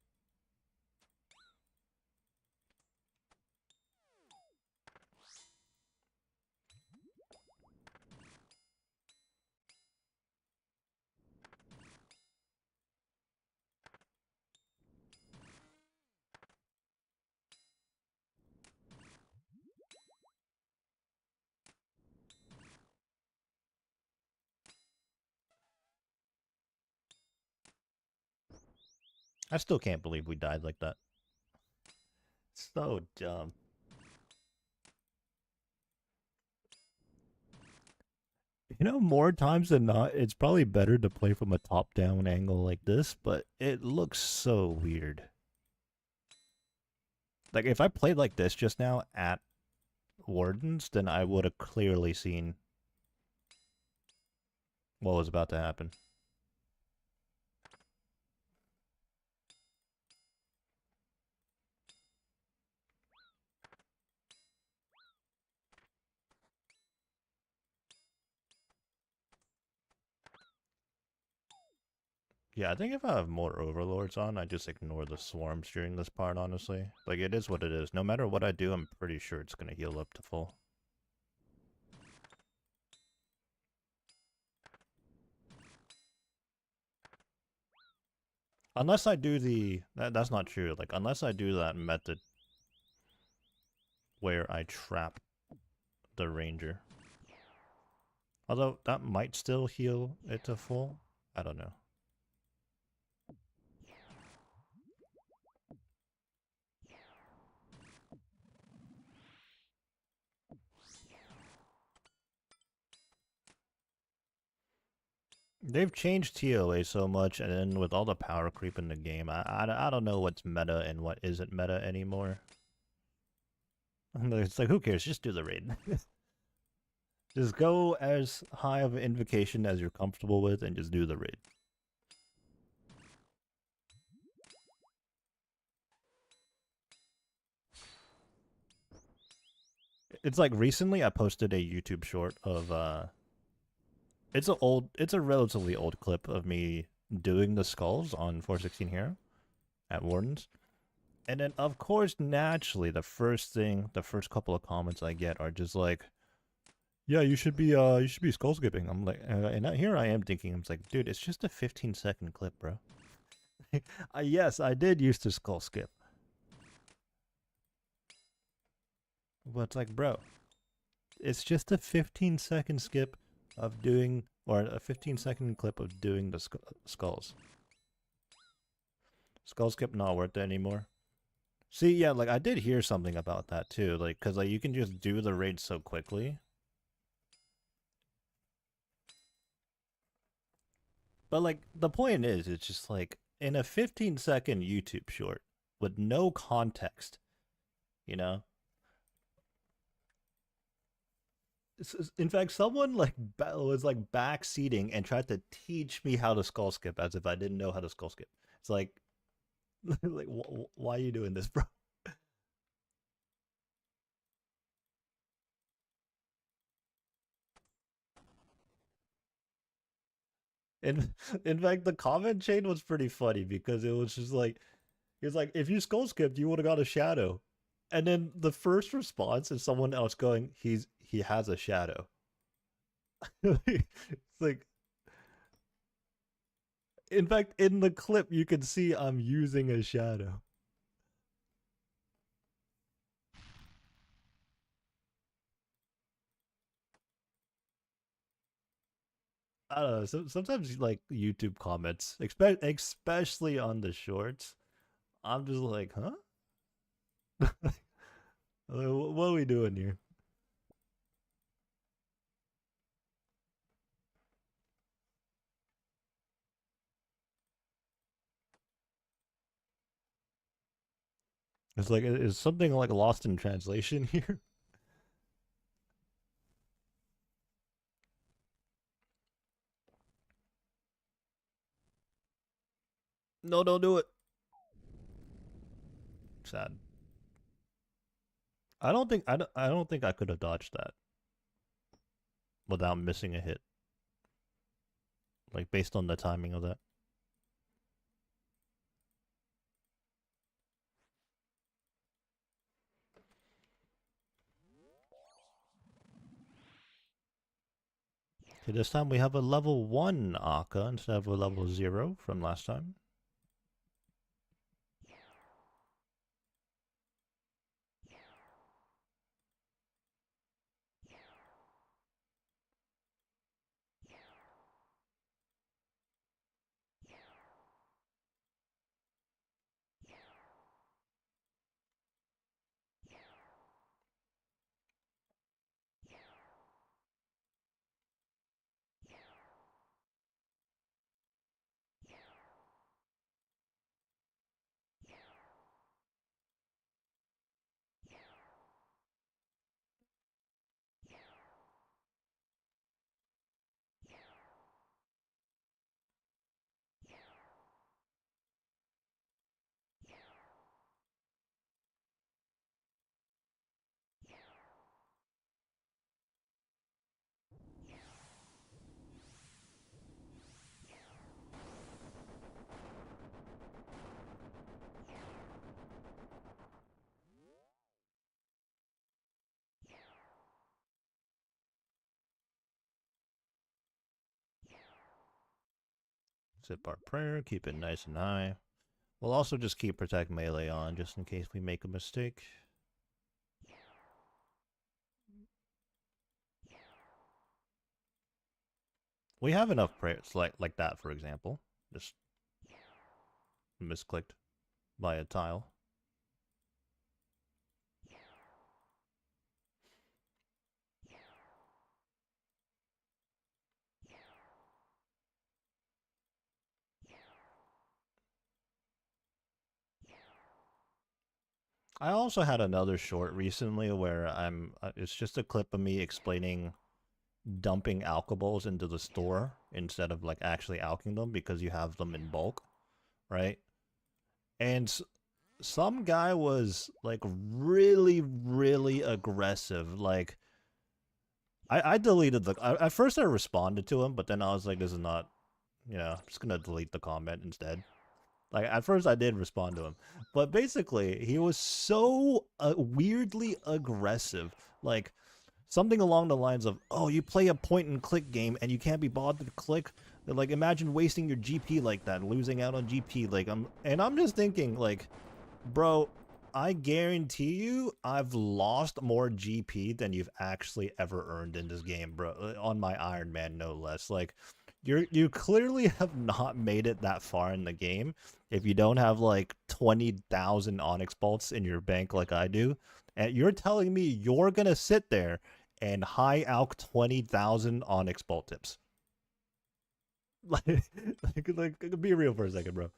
I still can't believe we died like that. So dumb. You know, more times than not, it's probably better to play from a top-down angle like this, but it looks so weird. Like, if I played like this just now at Warden's, then I would have clearly seen what was about to happen. Yeah, I think if I have more overlords on, I just ignore the swarms during this part, honestly. Like, it is what it is. No matter what I do, I'm pretty sure it's gonna heal up to full. Unless I do the... that's not true. Like, unless I do that method where I trap the ranger. Although, that might still heal it to full. I don't know. They've changed TOA so much, and then with all the power creep in the game, I don't know what's meta and what isn't meta anymore. It's like, who cares? Just do the raid. Just go as high of an invocation as you're comfortable with and just do the raid. It's like recently I posted a YouTube short of it's a relatively old clip of me doing the skulls on 416 Hero at Warden's. And then of course naturally the first couple of comments I get are just like, yeah, you should be skull skipping. I'm like, and here I am thinking, I'm like, dude, it's just a 15-second clip, bro. Yes, I did used to skull skip. But it's like, bro, it's just a 15-second skip of doing, or a 15-second clip of doing the skulls. Skull skip not worth it anymore. See, yeah, like I did hear something about that too, like, cause like you can just do the raid so quickly. But like the point is, it's just like in a 15-second YouTube short with no context, you know. In fact, someone like was like backseating and tried to teach me how to skull skip as if I didn't know how to skull skip. It's like, like, why are you doing this, bro? In in fact, the comment chain was pretty funny because it was just like, it's like, if you skull skipped, you would have got a shadow. And then the first response is someone else going, he has a shadow. It's like, in fact, in the clip, you can see I'm using a shadow. I don't know. Sometimes like YouTube comments, especially on the shorts, I'm just like, huh? What are we doing here? It's like, is something like lost in translation here? No, don't do it. Sad. I don't think I could have dodged that without missing a hit. Like based on the timing of that. Okay, this time we have a level 1 Aka instead of a level 0 from last time. Zip our prayer, keep it nice and high. We'll also just keep protect melee on just in case we make a mistake. We have enough prayers like that, for example. Just misclicked by a tile. I also had another short recently where it's just a clip of me explaining dumping alcohols into the store instead of like actually alking them because you have them in bulk, right? And some guy was like really, really aggressive. Like, I deleted at first I responded to him, but then I was like, this is not, I'm just gonna delete the comment instead. Like, at first I did respond to him, but basically he was so weirdly aggressive. Like, something along the lines of, oh, you play a point and click game and you can't be bothered to click. Like, imagine wasting your GP like that, losing out on GP. Like, I'm just thinking, like, bro, I guarantee you I've lost more GP than you've actually ever earned in this game, bro. On my Ironman, no less. Like, you clearly have not made it that far in the game if you don't have like 20,000 Onyx bolts in your bank like I do. And you're telling me you're gonna sit there and high alk 20,000 Onyx bolt tips. Like, be real for a second, bro.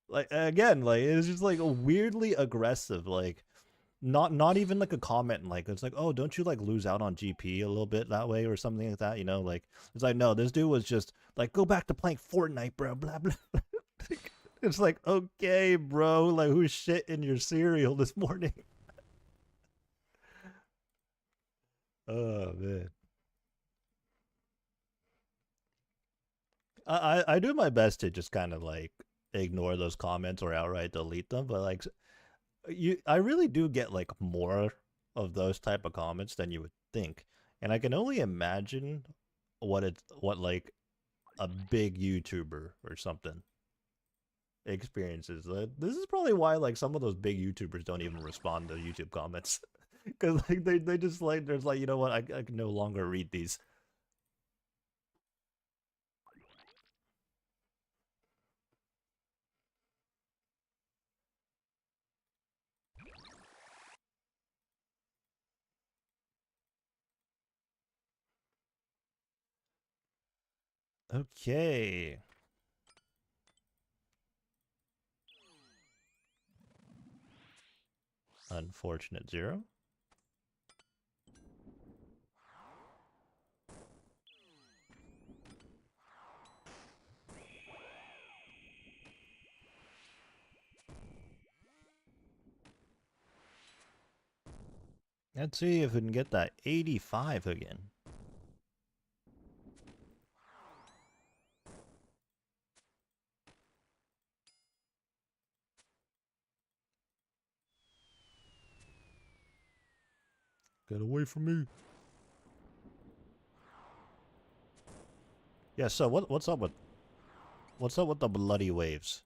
Like, again, like, it's just like weirdly aggressive. Like, not even like a comment. Like, it's like, oh, don't you like lose out on GP a little bit that way or something like that? Like, it's like, no, this dude was just like, go back to playing Fortnite, bro. Blah blah. It's like, okay, bro. Like, who's shit in your cereal this morning? Oh man. I do my best to just kind of like ignore those comments or outright delete them, but like I really do get like more of those type of comments than you would think. And I can only imagine what like a big YouTuber or something experiences. This is probably why like some of those big YouTubers don't even respond to YouTube comments. Because like they just like there's like, you know what, I can no longer read these. Okay. Unfortunate zero. Let's see if we can get that 85 again. Get away from me. Yeah, so what's up with the bloody waves?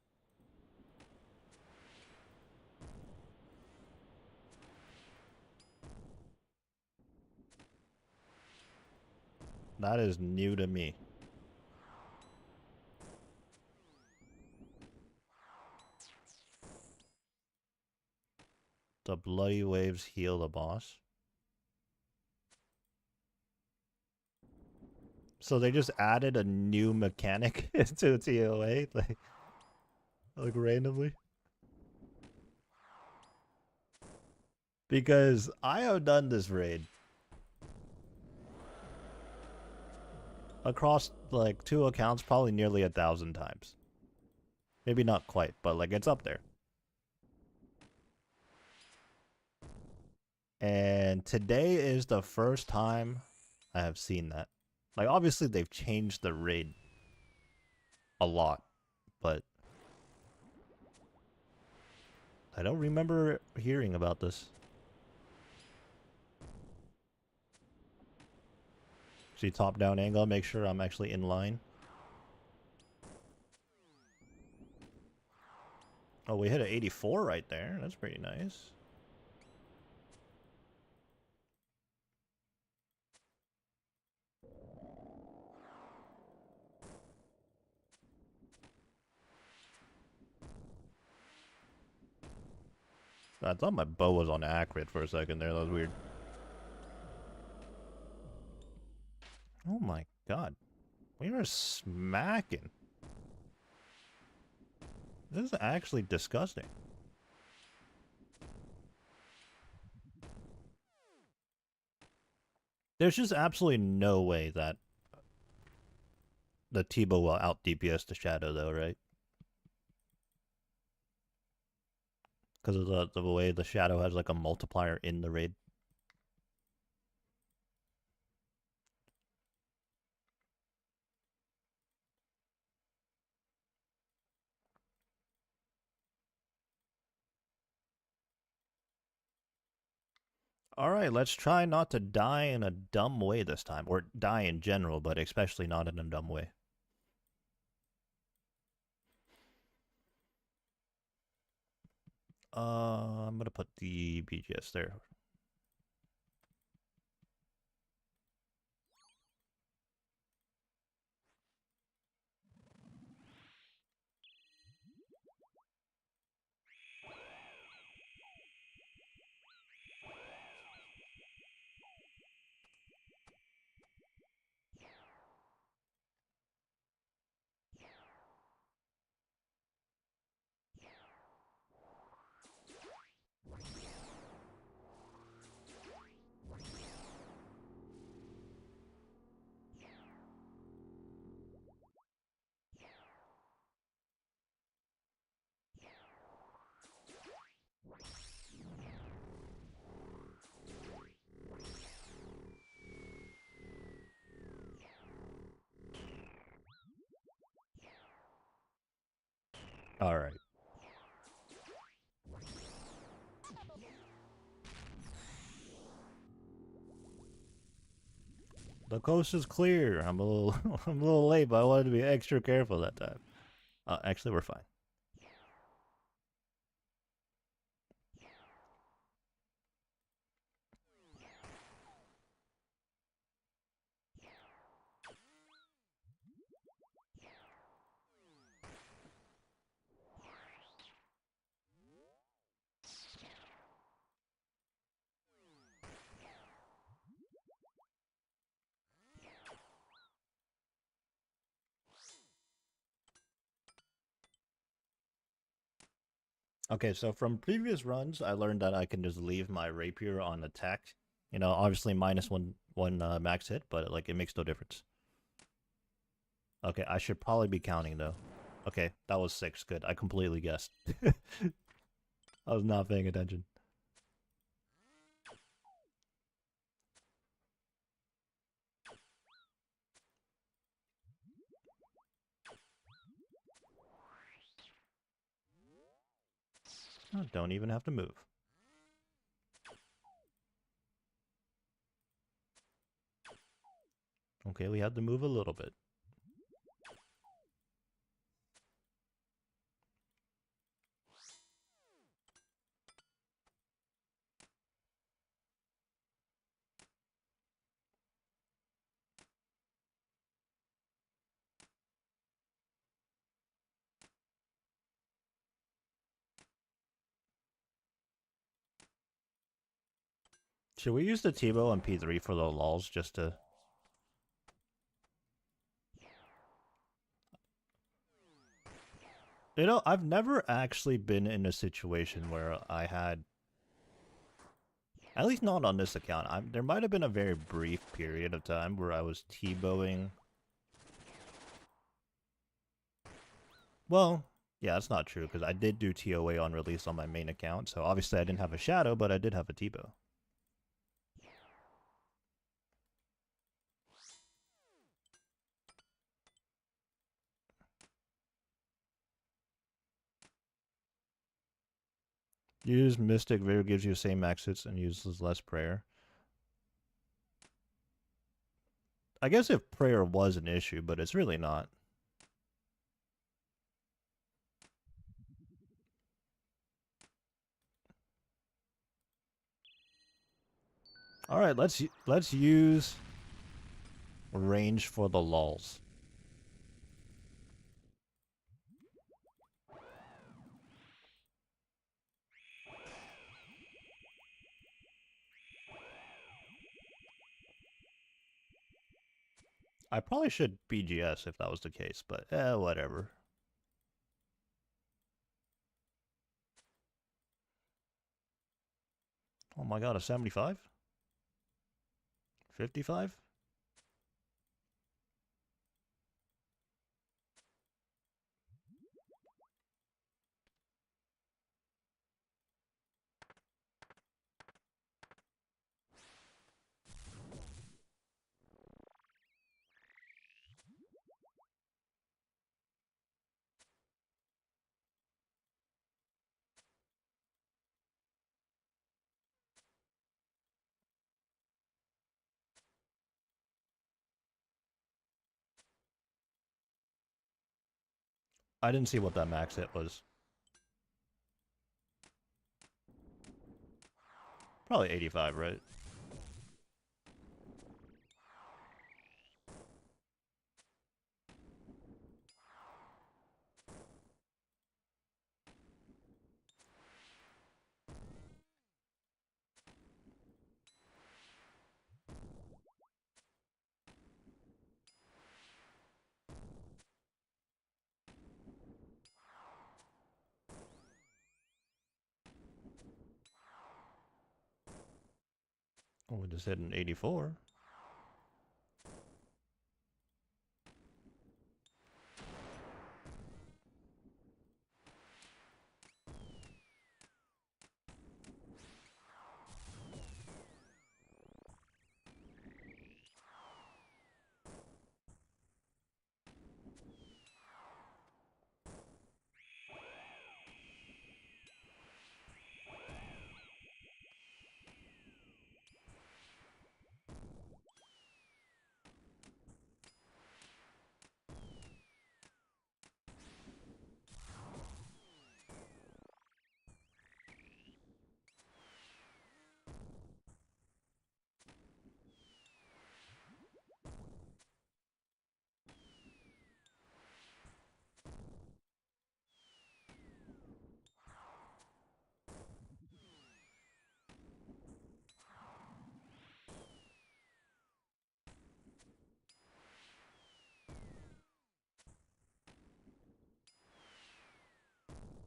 That is new to me. The bloody waves heal the boss. So they just added a new mechanic to TOA, like randomly. Because I have done this raid across like 2 accounts probably nearly 1,000 times. Maybe not quite, but like it's up there. And today is the first time I have seen that. Like obviously they've changed the raid a lot, but I don't remember hearing about this. See top-down angle, make sure I'm actually in line. Oh, we hit an 84 right there. That's pretty nice. I thought my bow was on accurate for a second there. That was weird. Oh my god. We were smacking. This is actually disgusting. There's just absolutely no way that the T-bow will out DPS the Shadow though, right? Because of the way the Shadow has like a multiplier in the raid. Alright, let's try not to die in a dumb way this time. Or die in general, but especially not in a dumb way. I'm gonna put the BGS there. Alright. The coast is clear. I'm a little I'm a little late, but I wanted to be extra careful that time. Actually we're fine. Okay, so from previous runs, I learned that I can just leave my rapier on attack. You know, obviously minus one max hit, but like it makes no difference. Okay, I should probably be counting though. Okay, that was 6. Good. I completely guessed. I was not paying attention. Don't even have to move. Okay, we had to move a little bit. Should we use the Tebow on P3 for the lulls just to... You know, I've never actually been in a situation where I had... At least not on this account. There might have been a very brief period of time where I was Tebowing... Well, yeah, that's not true, because I did do TOA on release on my main account, so obviously I didn't have a Shadow, but I did have a Tebow. Use Mystic Vigor gives you the same max hits and uses less prayer. I guess if prayer was an issue, but it's really not. All right, let's use range for the lulls. I probably should BGS if that was the case, but whatever. Oh my god, a 75? 55? I didn't see what that max hit was. Probably 85, right? Oh, we just hit an 84.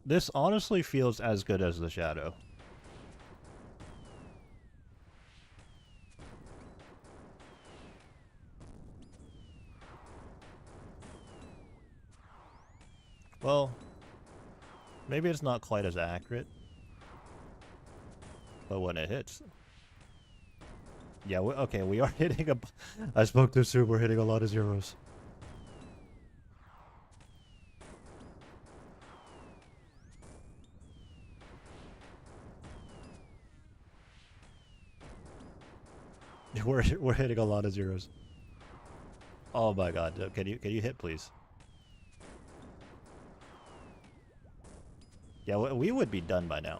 This honestly feels as good as the Shadow. Well, maybe it's not quite as accurate, but when it hits... Yeah, okay, we are hitting a... I spoke too soon, we're hitting a lot of zeros. We're hitting a lot of zeros. Oh my god, can you hit please? Yeah, we would be done by now.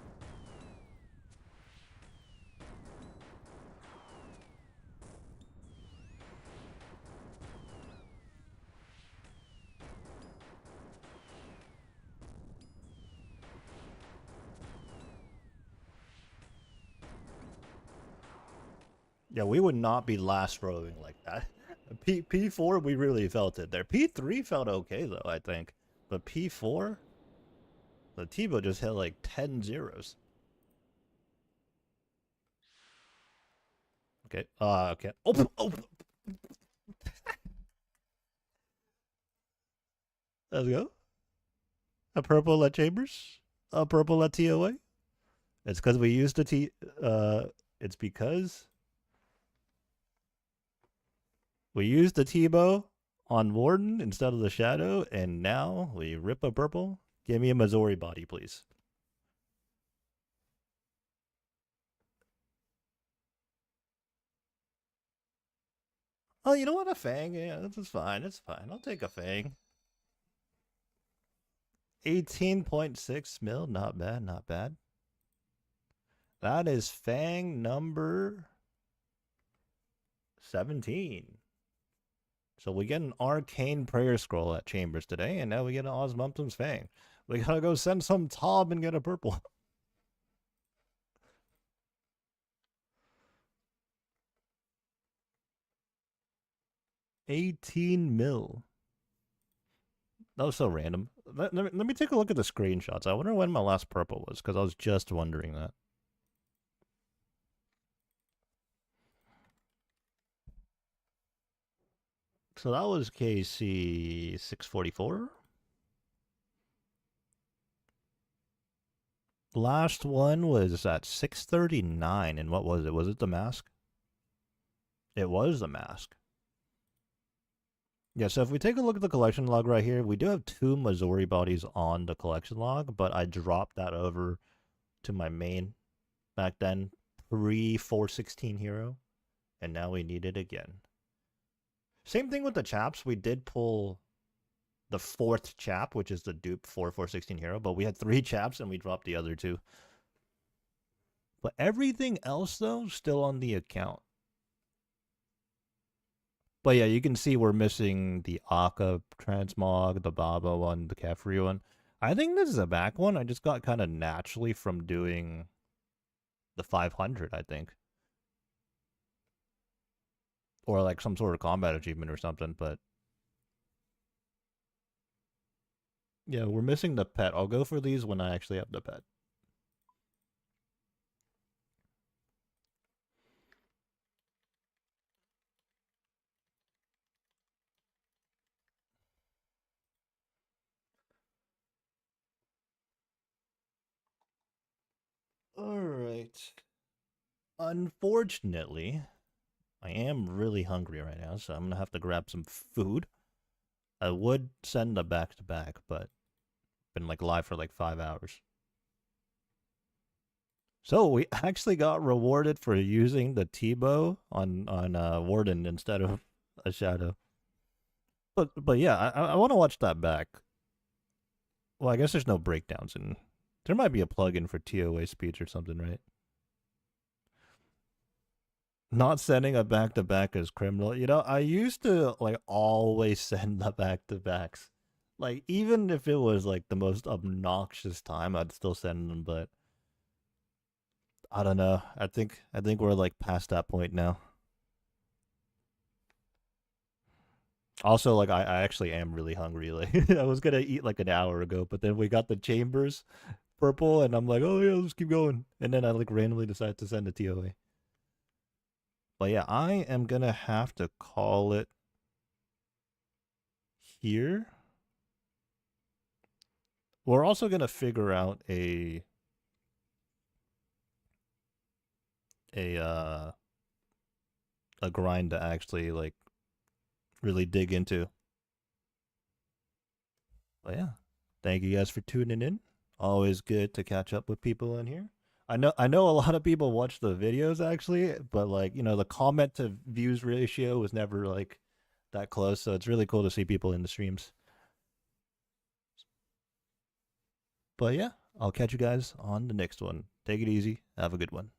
Yeah, we would not be last rowing like that. P4 we really felt it there. P3 felt okay though, I think. But P4, the Tebow just hit like 10 zeros. Okay. Okay. Oh, oh, let's go. A purple at Chambers. A purple at TOA. It's because we used the T. It's because we used the Tebow on Warden instead of the Shadow, and now we rip a purple. Give me a Missouri body, please. Oh, you know what? A Fang? Yeah, that's fine. It's fine. I'll take a Fang. 18.6 mil. Not bad. Not bad. That is Fang number 17. So we get an Arcane Prayer Scroll at Chambers today, and now we get an Osmumptum's Fang. We gotta go send some Tob and get a purple. 18 mil. That was so random. Let me take a look at the screenshots. I wonder when my last purple was, because I was just wondering that. So that was KC 644. Last one was at 639. And what was it? Was it the mask? It was the mask. Yeah, so if we take a look at the collection log right here, we do have 2 Missouri bodies on the collection log, but I dropped that over to my main back then, pre 416 hero, and now we need it again. Same thing with the chaps. We did pull the 4th chap, which is the dupe for 416 hero, but we had 3 chaps and we dropped the other 2. But everything else, though, still on the account. But yeah, you can see we're missing the Akka transmog, the Baba one, the Kefri one. I think this is a back one. I just got kind of naturally from doing the 500, I think. Or like some sort of combat achievement or something, but yeah, we're missing the pet. I'll go for these when I actually have the pet. All right. Unfortunately, I am really hungry right now, so I'm gonna have to grab some food. I would send a back to back, but been like live for like 5 hours. So we actually got rewarded for using the Tebow on Warden instead of a Shadow. But yeah, I want to watch that back. Well, I guess there's no breakdowns, and there might be a plugin for TOA speech or something, right? Not sending a back to back is criminal. You know, I used to like always send the back to backs. Like even if it was like the most obnoxious time, I'd still send them. But I don't know. I think we're like past that point now. Also, like I actually am really hungry. Like I was gonna eat like an hour ago, but then we got the chambers purple, and I'm like, oh yeah, let's keep going. And then I like randomly decided to send a TOA. But yeah, I am gonna have to call it here. We're also gonna figure out a uh a grind to actually like really dig into. But yeah, thank you guys for tuning in. Always good to catch up with people in here. I know a lot of people watch the videos actually, but like, the comment to views ratio was never like that close, so it's really cool to see people in the streams. But yeah, I'll catch you guys on the next one. Take it easy. Have a good one.